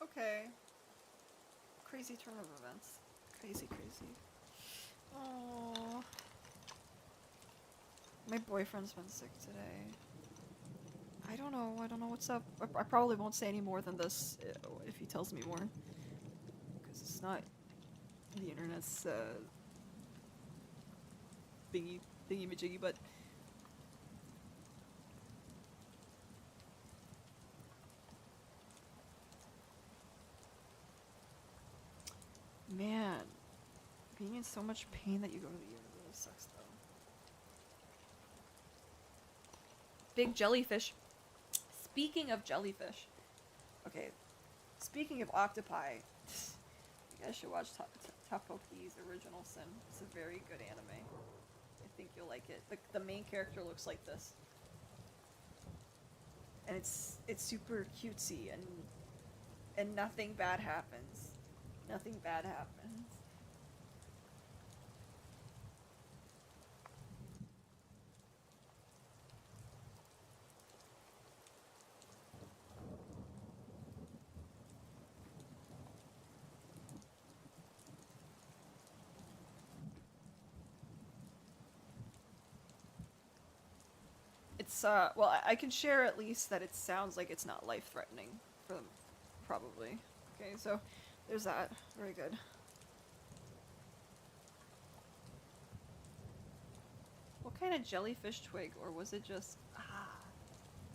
Okay. Crazy turn of events. Crazy, crazy. Oh. My boyfriend's been sick today. I don't know. I don't know what's up. I probably won't say any more than this if he tells me more. Because it's not the internet's thingy-majiggy, but... Man, being in so much pain that you go to the ER really sucks, though. Big jellyfish. Speaking of jellyfish. Okay, speaking of octopi, you guys should watch Takoki's Original Sin. It's a very good anime. I think you'll like it. The main character looks like this. And it's super cutesy and nothing bad happens. Nothing bad happens. It's well, I can share at least that it sounds like it's not life-threatening for them, probably. Okay, so there's that. Very good. What kind of jellyfish twig, or was it just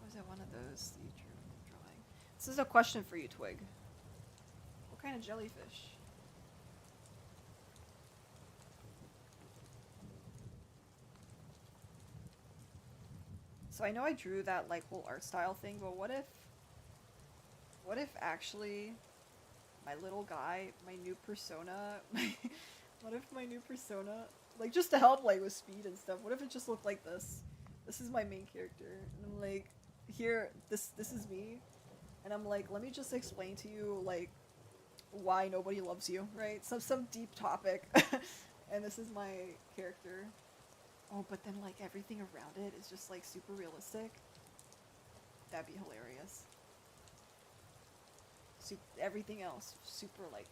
was it one of those that you drew drawing? This is a question for you, Twig. What kind of jellyfish? So I know I drew that like whole art style thing, but what if actually my little guy, my new persona, what if my new persona, like just to help like with speed and stuff, what if it just looked like this? This is my main character, and I'm like, here, this is me, and I'm like, let me just explain to you like why nobody loves you, right? Some deep topic, and this is my character. Oh, but then like everything around it is just like super realistic. That'd be hilarious. Everything else super like.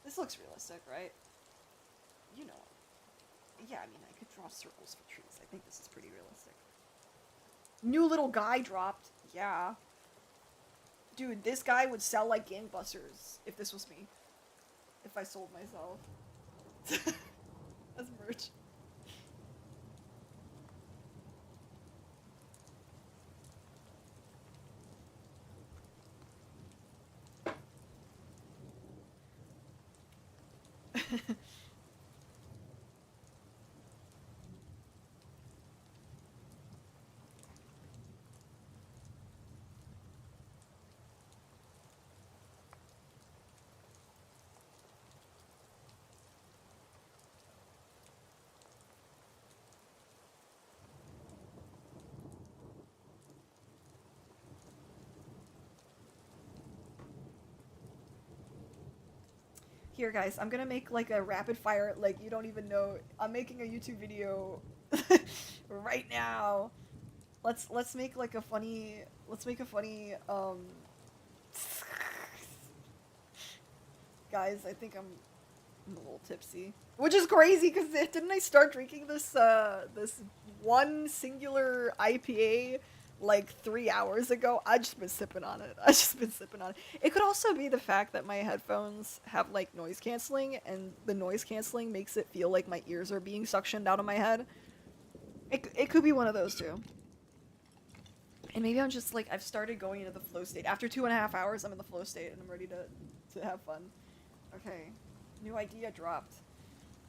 This looks realistic, right? You know. Yeah, I mean, I could draw circles for trees. I think this is pretty realistic. New little guy dropped. Yeah. Dude, this guy would sell like gangbusters if this was me. If I sold myself. As merch. Here, guys, I'm gonna make like a rapid fire, like you don't even know. I'm making a YouTube video right now. Let's make like a funny. Let's make a funny. Guys, I think I'm a little tipsy, which is crazy because didn't I start drinking this one singular IPA like 3 hours ago? I just been sipping on it. I just been sipping on it. It could also be the fact that my headphones have like noise canceling, and the noise canceling makes it feel like my ears are being suctioned out of my head. It could be one of those two. And maybe I'm just like I've started going into the flow state. After 2.5 hours, I'm in the flow state and I'm ready to have fun. Okay, new idea dropped.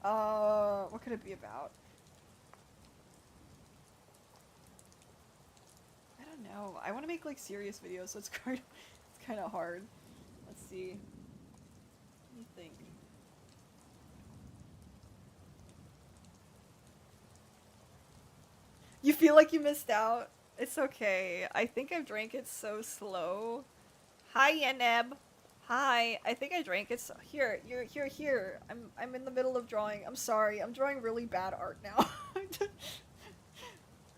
What could it be about? I don't know. I want to make like serious videos, so it's kind of hard. Let's see. Let me think. You feel like you missed out? It's okay. I think I've drank it so slow. Hi, Yeneb. Hi. I think I drank it so here. You're here. I'm in the middle of drawing. I'm sorry. I'm drawing really bad art now.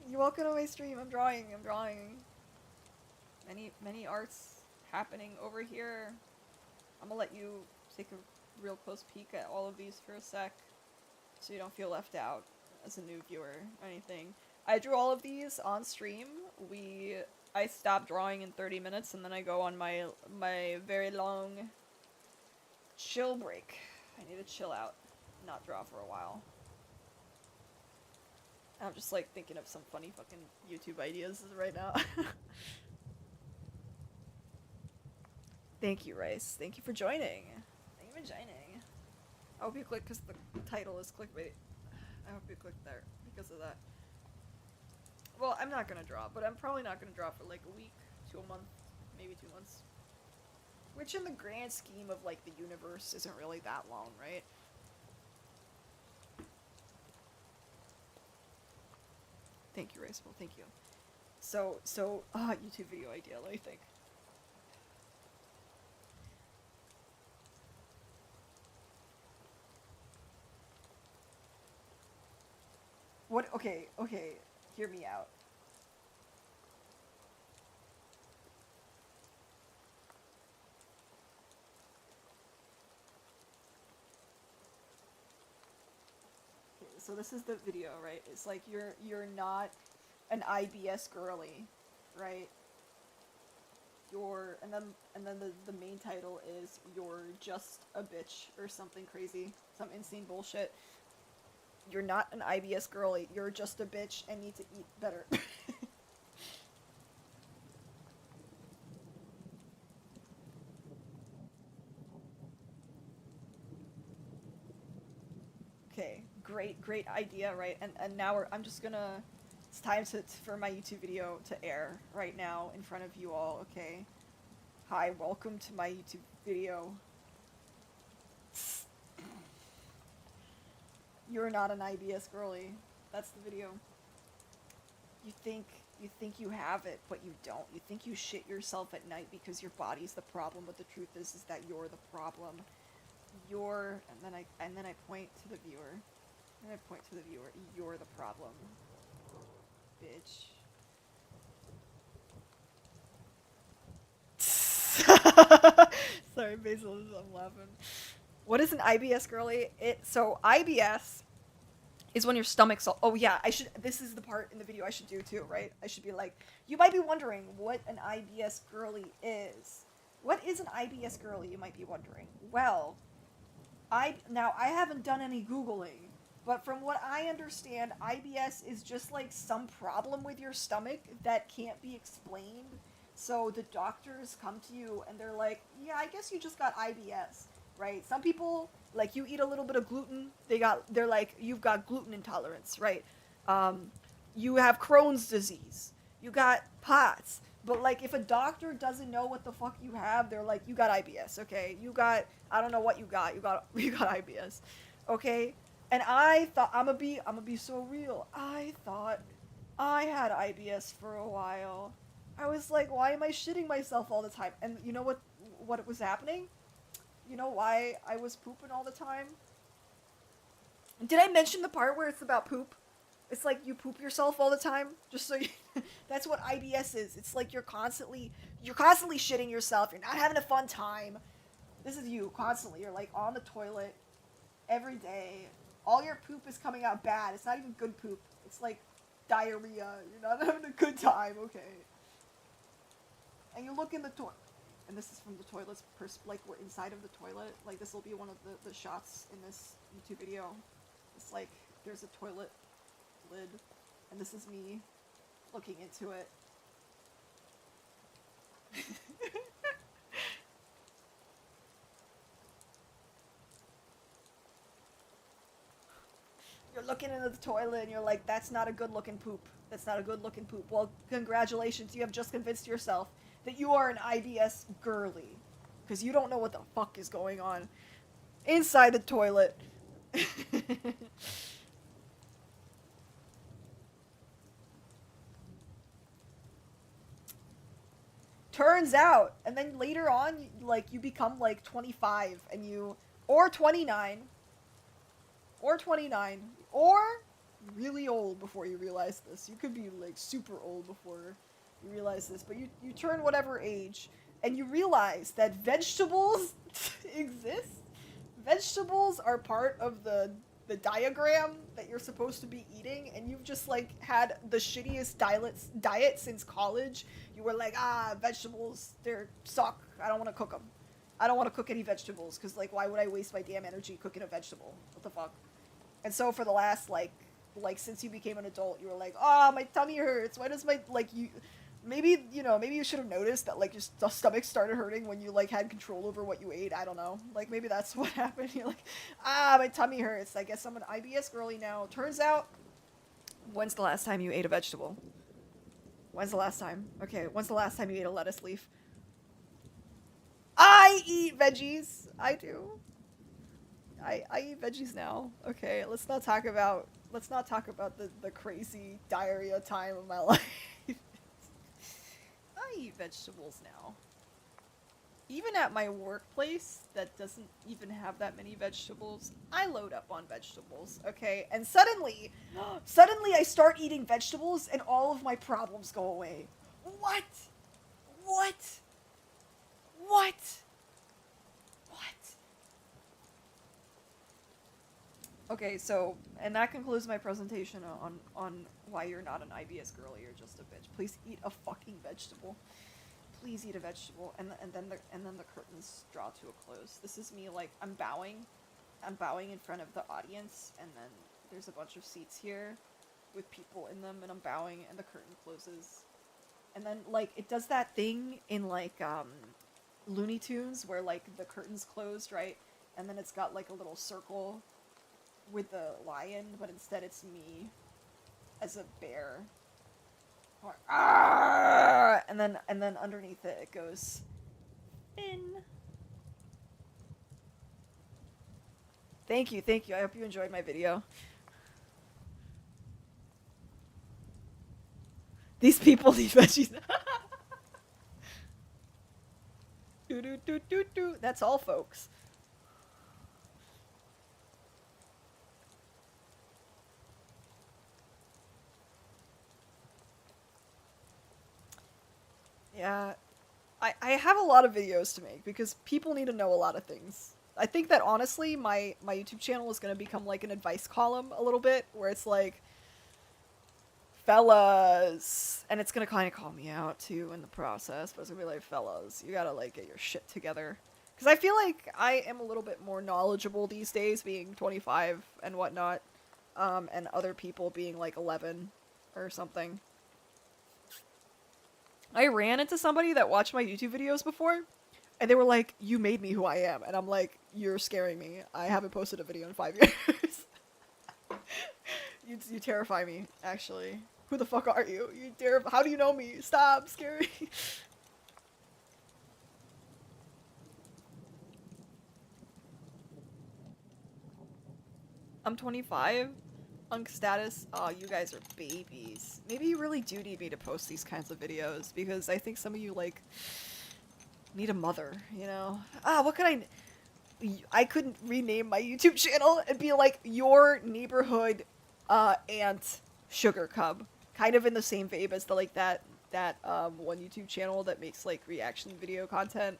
You're welcome to my stream. I'm drawing. Many arts happening over here. I'm gonna let you take a real close peek at all of these for a sec, so you don't feel left out as a new viewer or anything. I drew all of these on stream. I stop drawing in 30 minutes and then I go on my very long chill break. I need to chill out, not draw for a while. I'm just like thinking of some funny fucking YouTube ideas right now. Thank you, Rice. Thank you for joining. Thank you for joining. I hope you click because the title is clickbait. I hope you clicked there because of that. Well, I'm not gonna draw, but I'm probably not gonna draw for like a week to a month, maybe 2 months. Which in the grand scheme of like the universe isn't really that long, right? Thank you, Raceful, thank you. So, YouTube video idea, let me think. What, okay, hear me out. Okay, so this is the video, right? It's like you're not an IBS girly, right? And then the main title is You're Just a Bitch or something crazy, some insane bullshit. You're not an IBS girly, you're just a bitch and need to eat better. Okay, great idea, right? And now I'm just gonna It's time for my YouTube video to air right now in front of you all, okay? Hi, welcome to my YouTube video. You're not an IBS girly. That's the video. You think you have it, but you don't. You think you shit yourself at night because your body's the problem, but the truth is that you're the problem. And then I point to the viewer. And I point to the viewer. You're the problem. Bitch. Sorry, Basil, I'm laughing. What is an IBS girly? So IBS is when your stomach's all, oh yeah, this is the part in the video I should do too, right? I should be like, you might be wondering what an IBS girly is. What is an IBS girly, you might be wondering? Well, I haven't done any Googling, but from what I understand, IBS is just like some problem with your stomach that can't be explained. So the doctors come to you and they're like, yeah, I guess you just got IBS, right? Some people, like, you eat a little bit of gluten, they're like, you've got gluten intolerance, right? You have Crohn's disease, you got POTS. But, like, if a doctor doesn't know what the fuck you have, they're like, you got IBS, okay? I don't know what you got IBS, okay? And I thought, I'm gonna be so real. I thought I had IBS for a while. I was like, why am I shitting myself all the time? And you know what was happening? You know why I was pooping all the time? Did I mention the part where it's about poop? It's like you poop yourself all the time, just so you... That's what IBS is. It's like you're constantly shitting yourself. You're not having a fun time. This is you, constantly. You're like on the toilet every day. All your poop is coming out bad. It's not even good poop. It's like diarrhea. You're not having a good time, okay? And you look in the toilet. And this is from the toilet's like we're inside of the toilet. Like this will be one of the shots in this YouTube video. It's like there's a toilet lid, and this is me looking into it. You're looking into the toilet and you're like, that's not a good looking poop. That's not a good looking poop. Well, congratulations, you have just convinced yourself that you are an IBS girly. Because you don't know what the fuck is going on inside the toilet. Turns out, and then later on, like, you become like 25 and or 29, or really old before you realize this. You could be like super old before you realize this, but you turn whatever age and you realize that vegetables exist. Vegetables are part of the diagram that you're supposed to be eating, and you've just like had the shittiest diet since college. You were like, vegetables, they suck. I don't want to cook them. I don't want to cook any vegetables because, like, why would I waste my damn energy cooking a vegetable? What the fuck? And so for the last like since you became an adult, you were like, my tummy hurts. Why does my maybe you should have noticed that like your stomach started hurting when you like had control over what you ate. I don't know. Like maybe that's what happened. You're like, my tummy hurts. I guess I'm an IBS girly now. Turns out, when's the last time you ate a vegetable? When's the last time? Okay, when's the last time you ate a lettuce leaf? I eat veggies. I do. I eat veggies now. Okay, let's not talk about the crazy diarrhea time of my life. I eat vegetables now. Even at my workplace that doesn't even have that many vegetables, I load up on vegetables, okay? And suddenly I start eating vegetables and all of my problems go away. What? Okay, so, and that concludes my presentation on why you're not an IBS girl, you're just a bitch. Please eat a fucking vegetable. Please eat a vegetable, and then the curtains draw to a close. This is me, like, I'm bowing in front of the audience, and then there's a bunch of seats here with people in them, and I'm bowing, and the curtain closes. And then, like, it does that thing in, like, Looney Tunes, where, like, the curtain's closed, right? And then it's got, like, a little circle with the lion, but instead it's me. as a bear. Or, "Arr!" And then underneath it, it goes, Finn. Thank you, thank you. I hope you enjoyed my video. These people need veggies. Do do do do do. That's all, folks. Yeah, I have a lot of videos to make because people need to know a lot of things. I think that honestly, my YouTube channel is gonna become like an advice column a little bit, where it's like, fellas, and it's gonna kind of call me out too in the process, but it's gonna be like, fellas, you gotta like get your shit together. Because I feel like I am a little bit more knowledgeable these days, being 25 and whatnot, and other people being like 11 or something. I ran into somebody that watched my YouTube videos before, and they were like, you made me who I am. And I'm like, you're scaring me. I haven't posted a video in 5 years. You terrify me, actually. Who the fuck are you? How do you know me? Stop, scary. I'm 25. Unk status. Oh, you guys are babies. Maybe you really do need me to post these kinds of videos, because I think some of you, like, need a mother, you know? What could I couldn't rename my YouTube channel and be like, your neighborhood, aunt sugar cub. Kind of in the same vibe as the, like, that one YouTube channel that makes, like, reaction video content.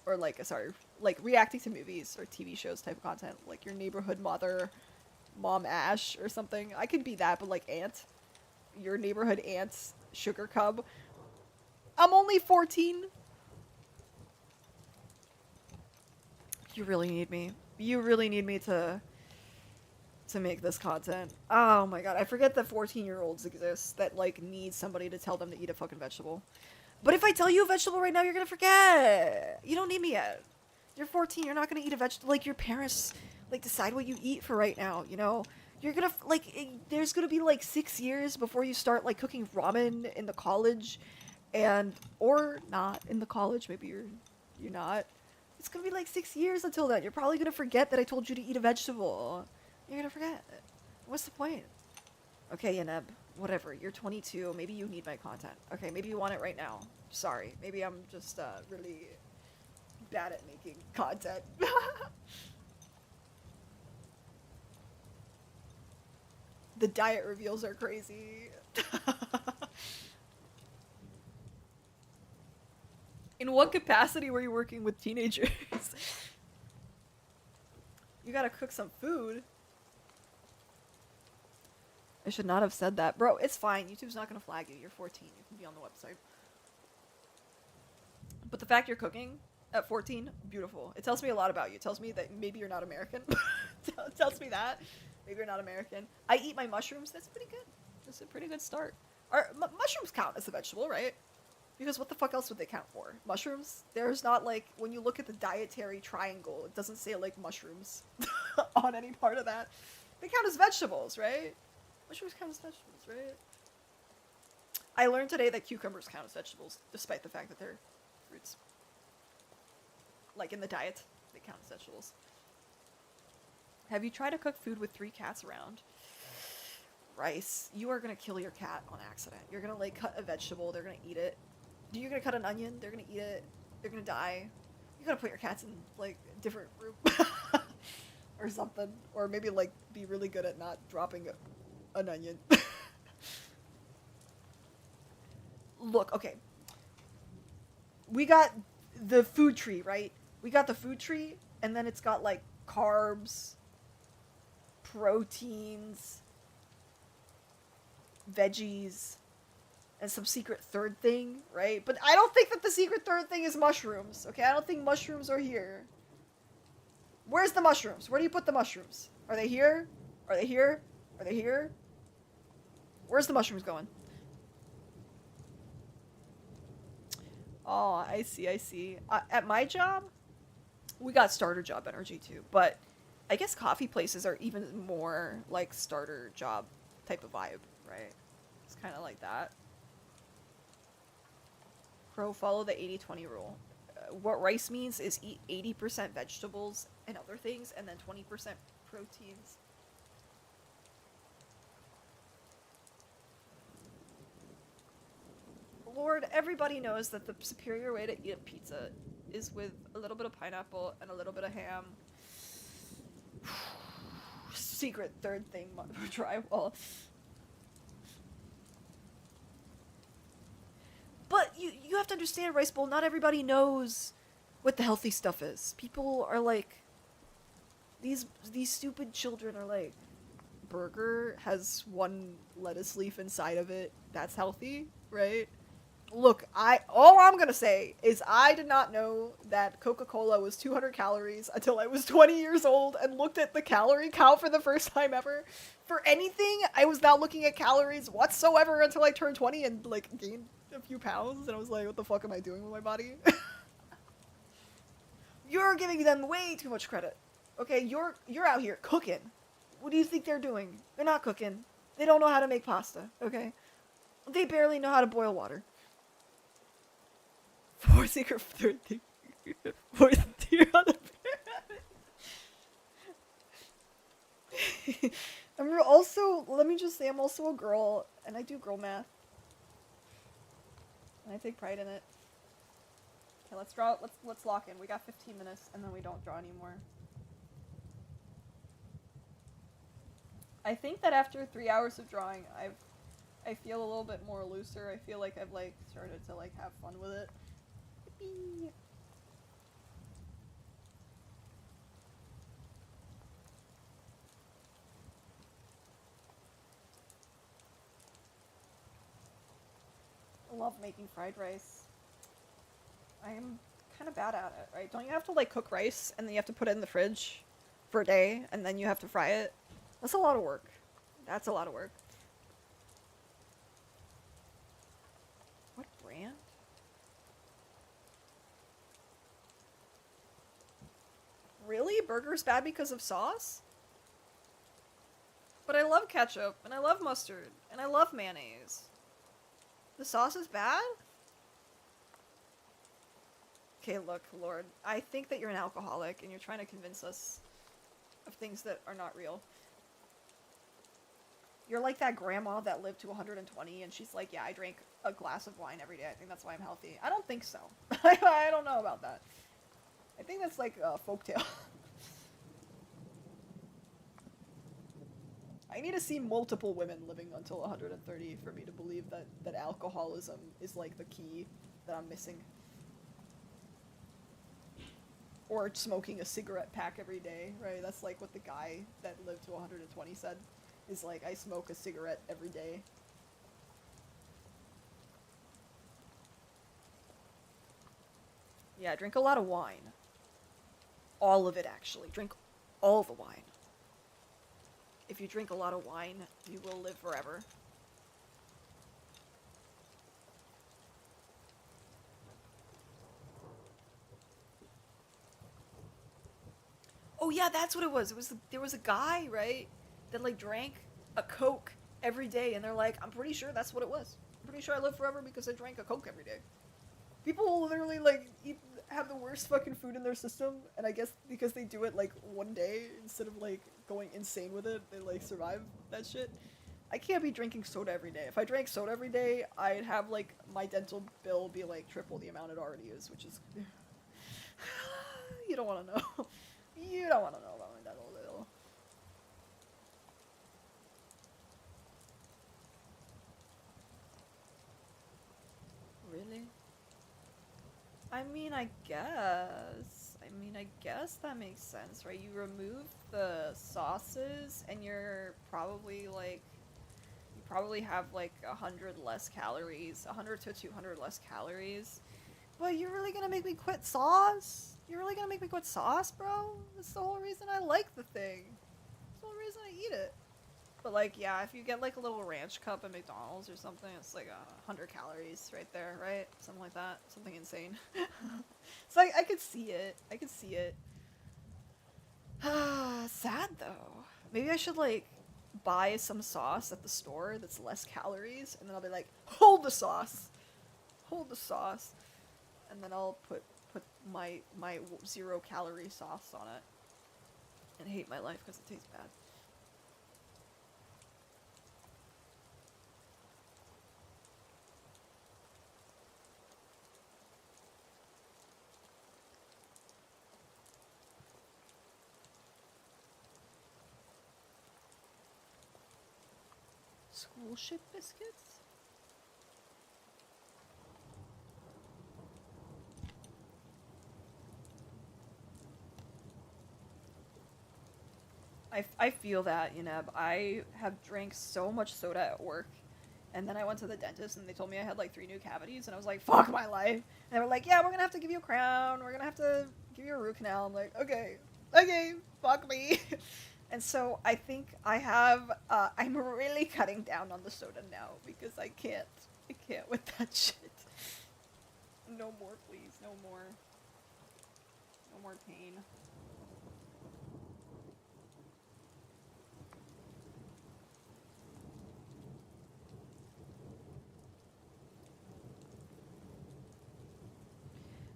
Or, like, sorry, like, reacting to movies or TV shows type of content. Like, your neighborhood mother, Mom Ash, or something. I could be that, but, like, aunt. Your neighborhood aunt's sugar cub. I'm only 14. You really need me. You really need me to make this content. Oh my god, I forget that 14-year-olds exist that, like, need somebody to tell them to eat a fucking vegetable. But if I tell you a vegetable right now, you're gonna forget. You don't need me yet. You're 14, you're not gonna eat a vegetable. Like, your parents, like, decide what you eat for right now, you know? You're gonna, like, there's gonna be, like, 6 years before you start, like, cooking ramen in the college. And, or not in the college, maybe you're not. It's gonna be, like, 6 years until then. You're probably gonna forget that I told you to eat a vegetable. You're gonna forget. What's the point? Okay, Yaneb. Whatever. You're 22. Maybe you need my content. Okay, maybe you want it right now. Sorry. Maybe I'm just, really bad at making content. The diet reveals are crazy. In what capacity were you working with teenagers? You gotta cook some food. I should not have said that. Bro, it's fine. YouTube's not gonna flag you. You're 14. You can be on the website. But the fact you're cooking at 14, beautiful. It tells me a lot about you. It tells me that maybe you're not American. It tells me that. Maybe you're not American. I eat my mushrooms. That's pretty good. That's a pretty good start. Mushrooms count as a vegetable, right? Because what the fuck else would they count for? Mushrooms? There's not, like, when you look at the dietary triangle, it doesn't say, like, mushrooms on any part of that. They count as vegetables, right? Mushrooms count as vegetables, right? I learned today that cucumbers count as vegetables, despite the fact that they're fruits. Like, in the diet, they count as vegetables. Have you tried to cook food with 3 cats around? Rice. You are gonna kill your cat on accident. You're gonna, like, cut a vegetable, they're gonna eat it. You're gonna cut an onion, they're gonna eat it. They're gonna die. You gotta put your cats in, like, a different room. Or something. Or maybe, like, be really good at not dropping an onion. Look, okay. We got the food tree, right? We got the food tree, and then it's got, like, carbs, proteins, veggies, and some secret third thing, right? But I don't think that the secret third thing is mushrooms, okay? I don't think mushrooms are here. Where's the mushrooms? Where do you put the mushrooms? Are they here? Are they here? Are they here? Where's the mushrooms going? Oh, I see, I see. At my job, we got starter job energy too, but I guess coffee places are even more like starter job type of vibe. right? It's kind of like that. Pro, follow the 80-20 rule. What rice means is eat 80% vegetables and other things, and then 20% proteins. Lord, everybody knows that the superior way to eat a pizza is with a little bit of pineapple and a little bit of ham. Secret third thing, drywall. But you have to understand, Rice Bowl, not everybody knows what the healthy stuff is. People are like, these stupid children are like, burger has one lettuce leaf inside of it. That's healthy, right? Look, all I'm gonna say is I did not know that Coca-Cola was 200 calories until I was 20 years old and looked at the calorie count for the first time ever. For anything, I was not looking at calories whatsoever until I turned 20 and like gained a few pounds, and I was like, what the fuck am I doing with my body? You're giving them way too much credit. Okay, you're out here cooking. What do you think they're doing? They're not cooking. They don't know how to make pasta, okay? They barely know how to boil water. Fourth secret third thing. Fourth tier on the pyramid. I'm also, let me just say, I'm also a girl, and I do girl math. And I take pride in it. Okay, let's draw, let's lock in. We got 15 minutes, and then we don't draw anymore. I think that after 3 hours of drawing, I feel a little bit more looser. I feel like I've like started to like have fun with it. Yippee. I love making fried rice. I am kind of bad at it, right? Don't you have to like cook rice and then you have to put it in the fridge for a day and then you have to fry it? That's a lot of work. That's a lot of work. What brand? Really? Burger's bad because of sauce? But I love ketchup, and I love mustard, and I love mayonnaise. The sauce is bad? Okay, look, Lord. I think that you're an alcoholic, and you're trying to convince us of things that are not real. You're like that grandma that lived to 120, and she's like, yeah, I drank a glass of wine every day. I think that's why I'm healthy. I don't think so. I don't know about that. I think that's like a folktale. I need to see multiple women living until 130 for me to believe that alcoholism is like the key that I'm missing. Or smoking a cigarette pack every day, right? That's like what the guy that lived to 120 said. Is like, I smoke a cigarette every day. Yeah, drink a lot of wine. All of it, actually. Drink all the wine. If you drink a lot of wine, you will live forever. Oh yeah, that's what it was. There was a guy, right, that like drank a Coke every day, and they're like, I'm pretty sure that's what it was. I'm pretty sure I live forever because I drank a Coke every day. People will literally like have the worst fucking food in their system, and I guess because they do it like one day instead of like going insane with it, they like survive that shit. I can't be drinking soda every day. If I drank soda every day, I'd have like my dental bill be like triple the amount it already is, which is you don't want to know. You don't want to know about my dental bill. Really? I mean, I guess that makes sense, right? You remove the sauces and you're probably like, you probably have like 100 less calories, 100 to 200 less calories. But you're really gonna make me quit sauce? You're really gonna make me quit sauce, bro? That's the whole reason I like the thing. That's the whole reason I eat it. But like, yeah, if you get like a little ranch cup at McDonald's or something, it's like 100 calories right there, right? Something like that. Something insane. So I could see it. I could see it. Sad though. Maybe I should like buy some sauce at the store that's less calories, and then I'll be like, hold the sauce, and then I'll put my 0 calorie sauce on it, and hate my life because it tastes bad. School ship biscuits? I feel that, I have drank so much soda at work, and then I went to the dentist and they told me I had like 3 new cavities, and I was like, fuck my life. And they were like, yeah, we're gonna have to give you a crown, we're gonna have to give you a root canal. I'm like, okay, fuck me. And so I think I'm really cutting down on the soda now because I can't with that shit. No more, please, no more. No more pain.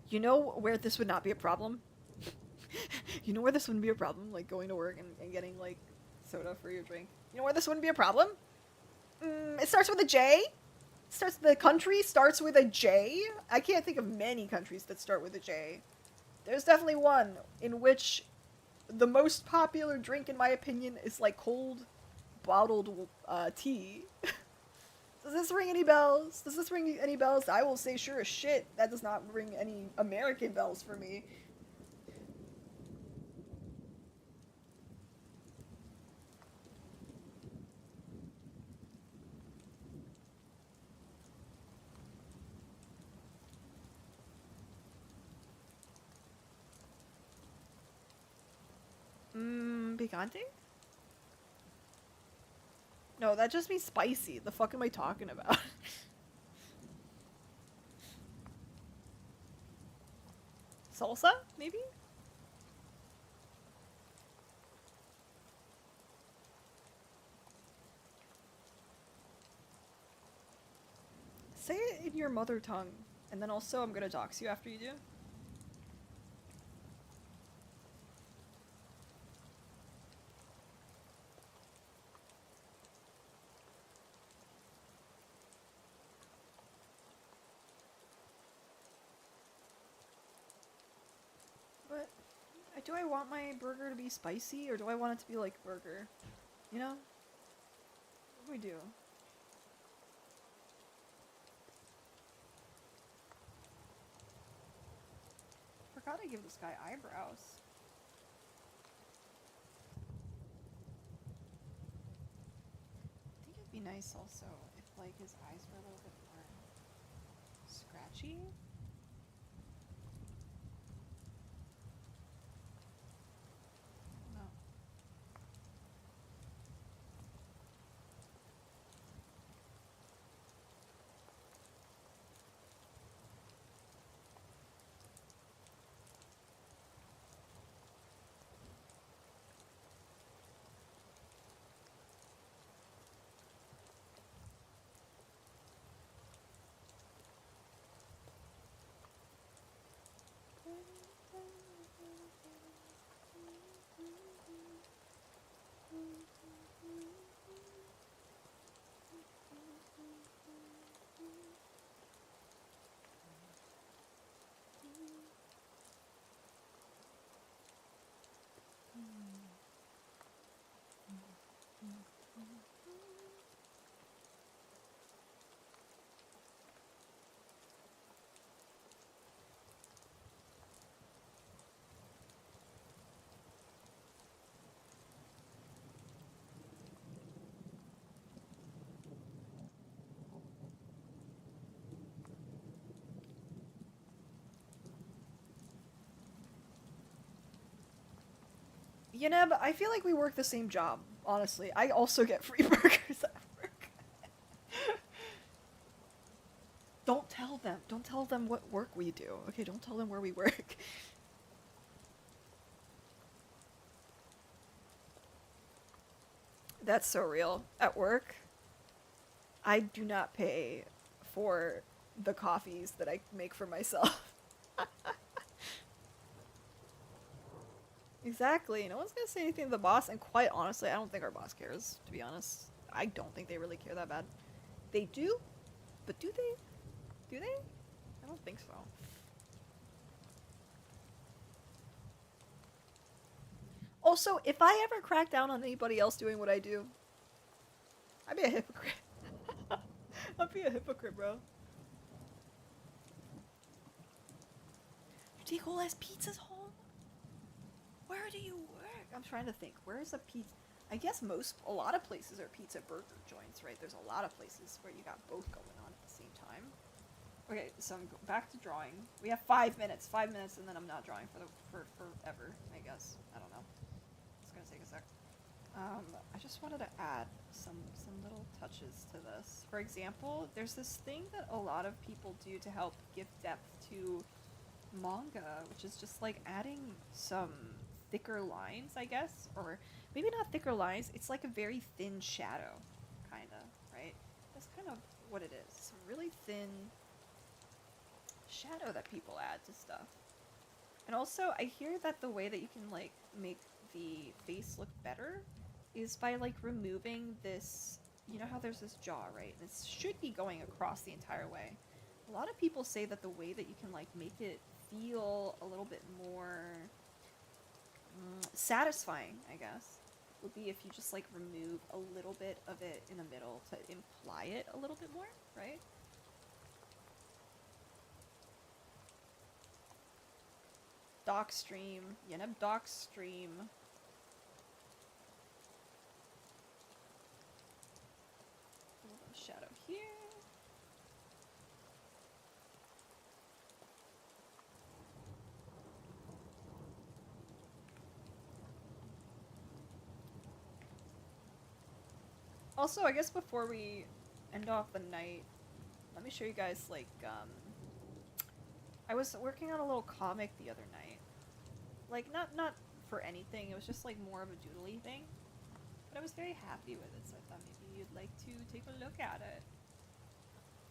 You know where this would not be a problem? You know where this wouldn't be a problem? Like going to work and getting like soda for your drink. You know where this wouldn't be a problem? It starts with a J. The country starts with a J. I can't think of many countries that start with a J. There's definitely one in which the most popular drink, in my opinion, is like cold bottled tea. Does this ring any bells? I will say sure as shit that does not ring any American bells for me. Picante? No, that just means spicy. The fuck am I talking about? Salsa, maybe? Say it in your mother tongue. And then also, I'm gonna dox you after you do. But, do I want my burger to be spicy, or do I want it to be like burger? You know? What do we do? Forgot I give this guy eyebrows. I think it'd be nice also if like his eyes were a little bit more scratchy. No. But I feel like we work the same job, honestly. I also get free burgers at work. Don't tell them. Don't tell them what work we do. Okay, don't tell them where we work. That's so real. At work, I do not pay for the coffees that I make for myself. Exactly. No one's gonna say anything to the boss, and quite honestly, I don't think our boss cares, to be honest. I don't think they really care that bad. They do, but do they? Do they? I don't think so. Also, if I ever crack down on anybody else doing what I do, I'd be a hypocrite. I'd be a hypocrite, bro. You take all those pizzas home? Where do you work? I'm trying to think. Where is a pizza? I guess a lot of places are pizza burger joints, right? There's a lot of places where you got both going on at the same time. Okay, so I'm back to drawing. We have 5 minutes. 5 minutes, and then I'm not drawing for forever, I guess. I don't know. It's gonna take a sec. I just wanted to add some little touches to this. For example, there's this thing that a lot of people do to help give depth to manga, which is just like adding some thicker lines, I guess, or maybe not thicker lines. It's like a very thin shadow, kind of, right? That's kind of what it is. It's a really thin shadow that people add to stuff. And also, I hear that the way that you can like make the face look better is by like removing this, you know how there's this jaw, right? This should be going across the entire way. A lot of people say that the way that you can like make it feel a little bit more satisfying, I guess, would be if you just like remove a little bit of it in the middle to imply it a little bit more, right? Doc stream, Yeneb doc stream. A little shadow here. Also, I guess before we end off the night, let me show you guys, like, I was working on a little comic the other night. Like, not for anything, it was just, like, more of a doodly thing. But I was very happy with it, so I thought maybe you'd like to take a look at it.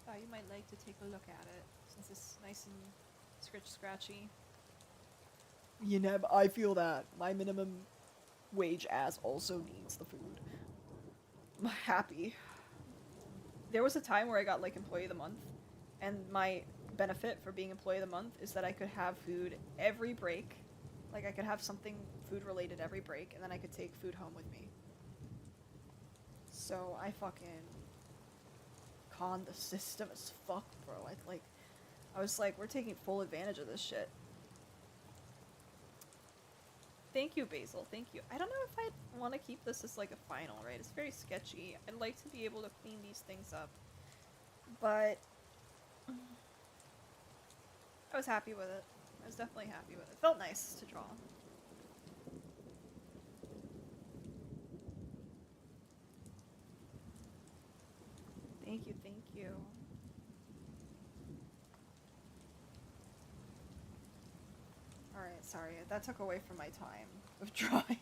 Thought you might like to take a look at it, since it's nice and scratchy. Yeneb, I feel that. My minimum wage ass also needs the food. I'm happy. There was a time where I got like Employee of the Month, and my benefit for being Employee of the Month is that I could have food every break. Like I could have something food related every break, and then I could take food home with me. So I fucking conned the system as fuck, bro. I was like, we're taking full advantage of this shit. Thank you, Basil. Thank you. I don't know if I want to keep this as like a final, right? It's very sketchy. I'd like to be able to clean these things up. But I was happy with it. I was definitely happy with it. It felt nice to draw. Thank you, thank you. Alright, sorry. That took away from my time of drawing.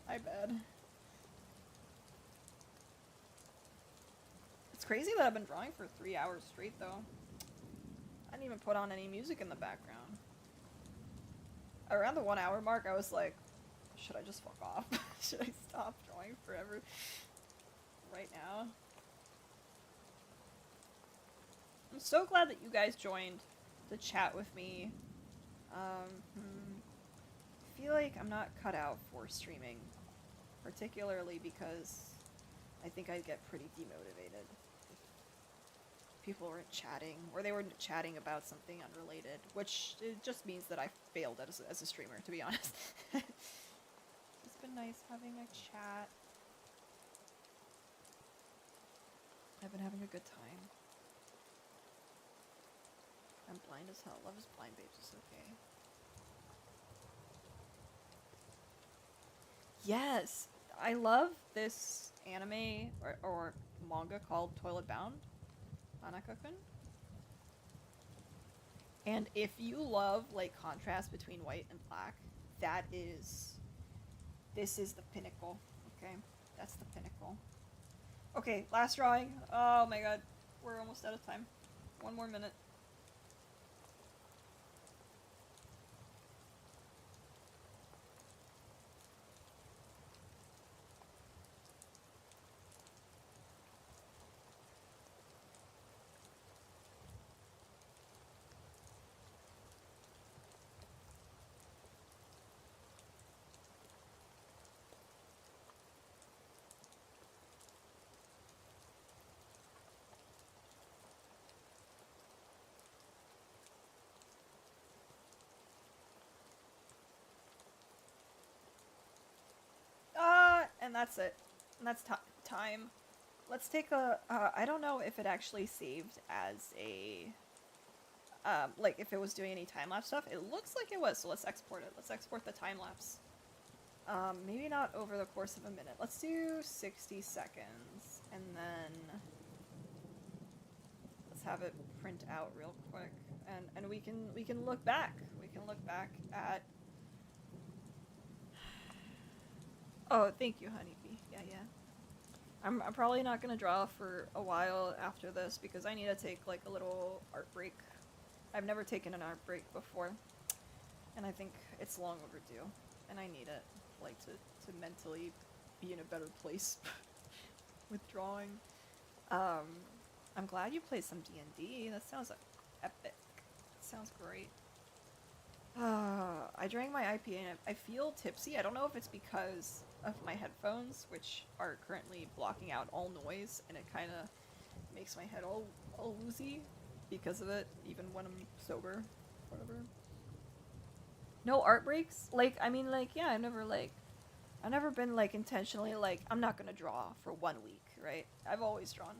My bad. It's crazy that I've been drawing for 3 hours straight, though. I didn't even put on any music in the background. Around the 1 hour mark, I was like, should I just fuck off? Should I stop drawing forever? Right now? I'm so glad that you guys joined to chat with me. I feel like I'm not cut out for streaming, particularly because I think I'd get pretty demotivated if people weren't chatting, or they were chatting about something unrelated, which it just means that I failed as a streamer, to be honest. It's been nice having a chat. I've been having a good time. I'm blind as hell. Love is blind, babes. It's okay. Yes! I love this anime or manga called Toilet Bound. Hanaka-kun. And if you love, like, contrast between white and black, this is the pinnacle, okay? That's the pinnacle. Okay, last drawing. Oh my god. We're almost out of time. One more minute. And that's it. And that's time. Let's take a, I don't know if it actually saved as a, like if it was doing any time-lapse stuff. It looks like it was, so let's export it. Let's export the time-lapse. Maybe not over the course of a minute. Let's do 60 seconds, and then let's have it print out real quick, and we can look back. We can look back at. Oh, thank you, honeybee. Yeah, yeah. I'm probably not gonna draw for a while after this because I need to take like a little art break. I've never taken an art break before, and I think it's long overdue, and I need it, like to mentally be in a better place with drawing. I'm glad you played some D&D. That sounds epic. Sounds great. I drank my IPA and I feel tipsy. I don't know if it's because of my headphones, which are currently blocking out all noise, and it kind of makes my head all woozy because of it, even when I'm sober. Whatever. No art breaks? Like, I mean, like, yeah, I've never been, like, intentionally, like, I'm not gonna draw for 1 week, right? I've always drawn.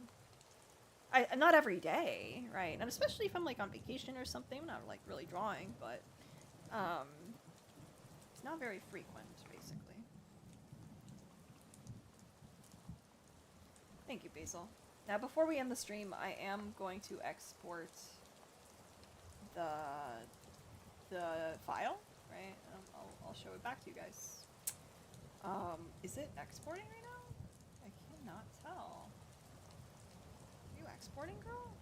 Not every day, right? And especially if I'm, like, on vacation or something, I'm not, like, really drawing, but, it's not very frequent, basically. Thank you, Basil. Now, before we end the stream, I am going to export the file, right? I'll show it back to you guys. Is it exporting right now? I cannot tell. Are you exporting, girl?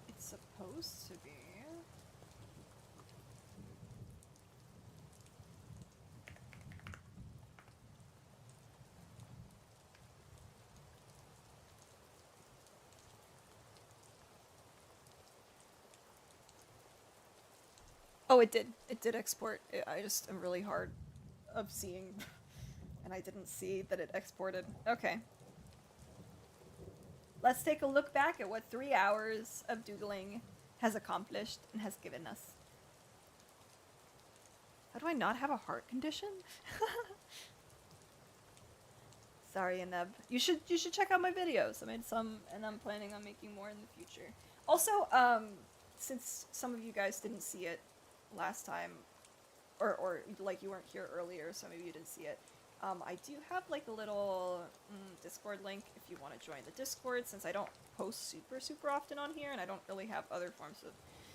It's supposed to be. Oh, it did. It did export. I just am really hard of seeing, and I didn't see that it exported. Okay. Let's take a look back at what 3 hours of doodling has accomplished and has given us. How do I not have a heart condition? Sorry, Aneb. You should check out my videos. I made some, and I'm planning on making more in the future. Also, since some of you guys didn't see it last time, or like you weren't here earlier, so maybe you didn't see it. I do have like a little Discord link if you want to join the Discord, since I don't post super often on here, and I don't really have other forms of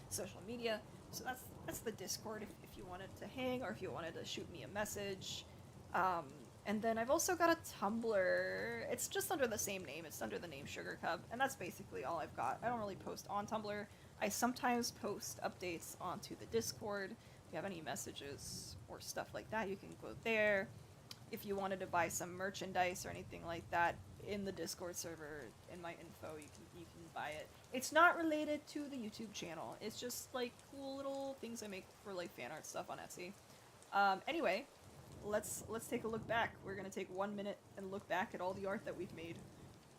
social media. So that's the Discord if you wanted to hang, or if you wanted to shoot me a message. And then I've also got a Tumblr. It's just under the same name. It's under the name Sugar Cub, and that's basically all I've got. I don't really post on Tumblr. I sometimes post updates onto the Discord. If you have any messages or stuff like that, you can go there. If you wanted to buy some merchandise or anything like that in the Discord server, in my info, you can buy it. It's not related to the YouTube channel. It's just like cool little things I make for like fan art stuff on Etsy. Anyway, let's take a look back. We're gonna take 1 minute and look back at all the art that we've made.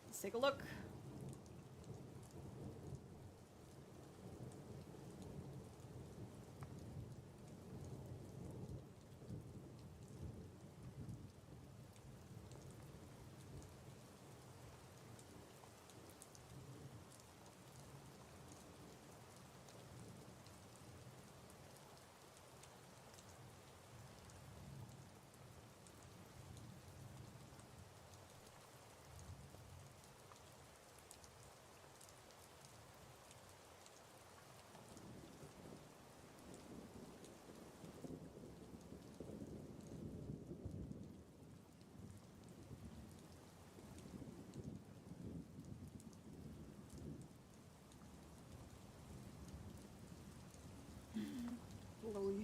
Let's take a look.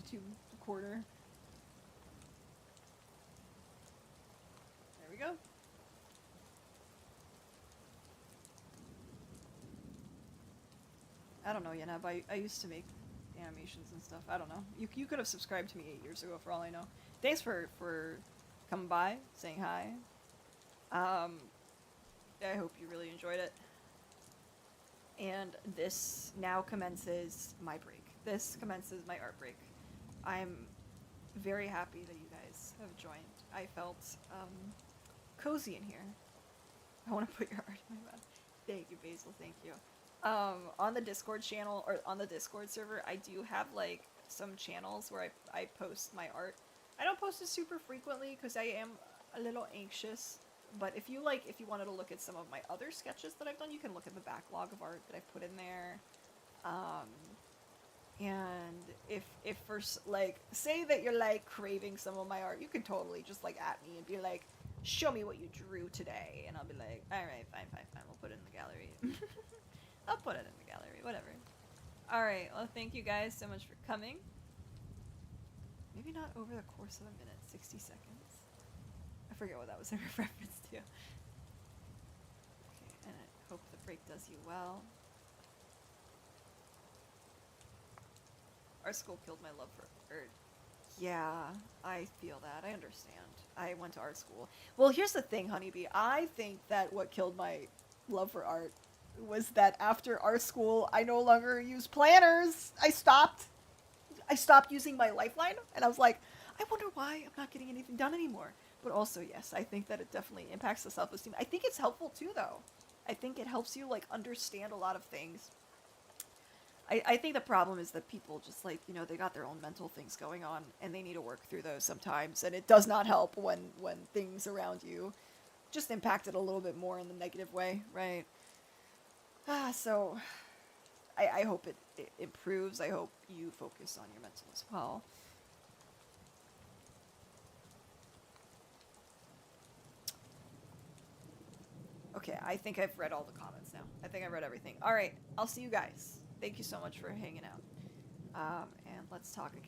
YouTube corner. There we go. I don't know, Yenab. I used to make animations and stuff. I don't know. You could have subscribed to me 8 years ago for all I know. Thanks for coming by, saying hi. I hope you really enjoyed it. And this now commences my break. This commences my art break. I'm very happy that you guys have joined. I felt cozy in here. I want to put your art in my mouth. Thank you, Basil. Thank you. On the Discord channel, or on the Discord server, I do have, like, some channels where I post my art. I don't post it super frequently because I am a little anxious, but if you wanted to look at some of my other sketches that I've done, you can look at the backlog of art that I've put in there. And if for, like, say that you're, like, craving some of my art, you can totally just, like, at me and be like, show me what you drew today, and I'll be like, alright, fine, we'll put it in the gallery. I'll put it in the gallery, whatever. Alright, well, thank you guys so much for coming. Maybe not over the course of a minute, 60 seconds. I forget what that was in reference to. Okay, and I hope the break does you well. Our school killed my love for art. Yeah, I feel that. I understand. I went to art school. Well, here's the thing, Honeybee. I think that what killed my love for art was that after art school, I no longer used planners. I stopped using my lifeline, and I was like, I wonder why I'm not getting anything done anymore. But also, yes, I think that it definitely impacts the self-esteem. I think it's helpful too, though. I think it helps you, like, understand a lot of things. I think the problem is that people just, like, you know, they got their own mental things going on, and they need to work through those sometimes, and it does not help when things around you just impact it a little bit more in the negative way, right? So I hope it improves. I hope you focus on your mental as well. Okay, I think I've read all the comments now. I think I read everything. All right, I'll see you guys. Thank you so much for hanging out. And let's talk again.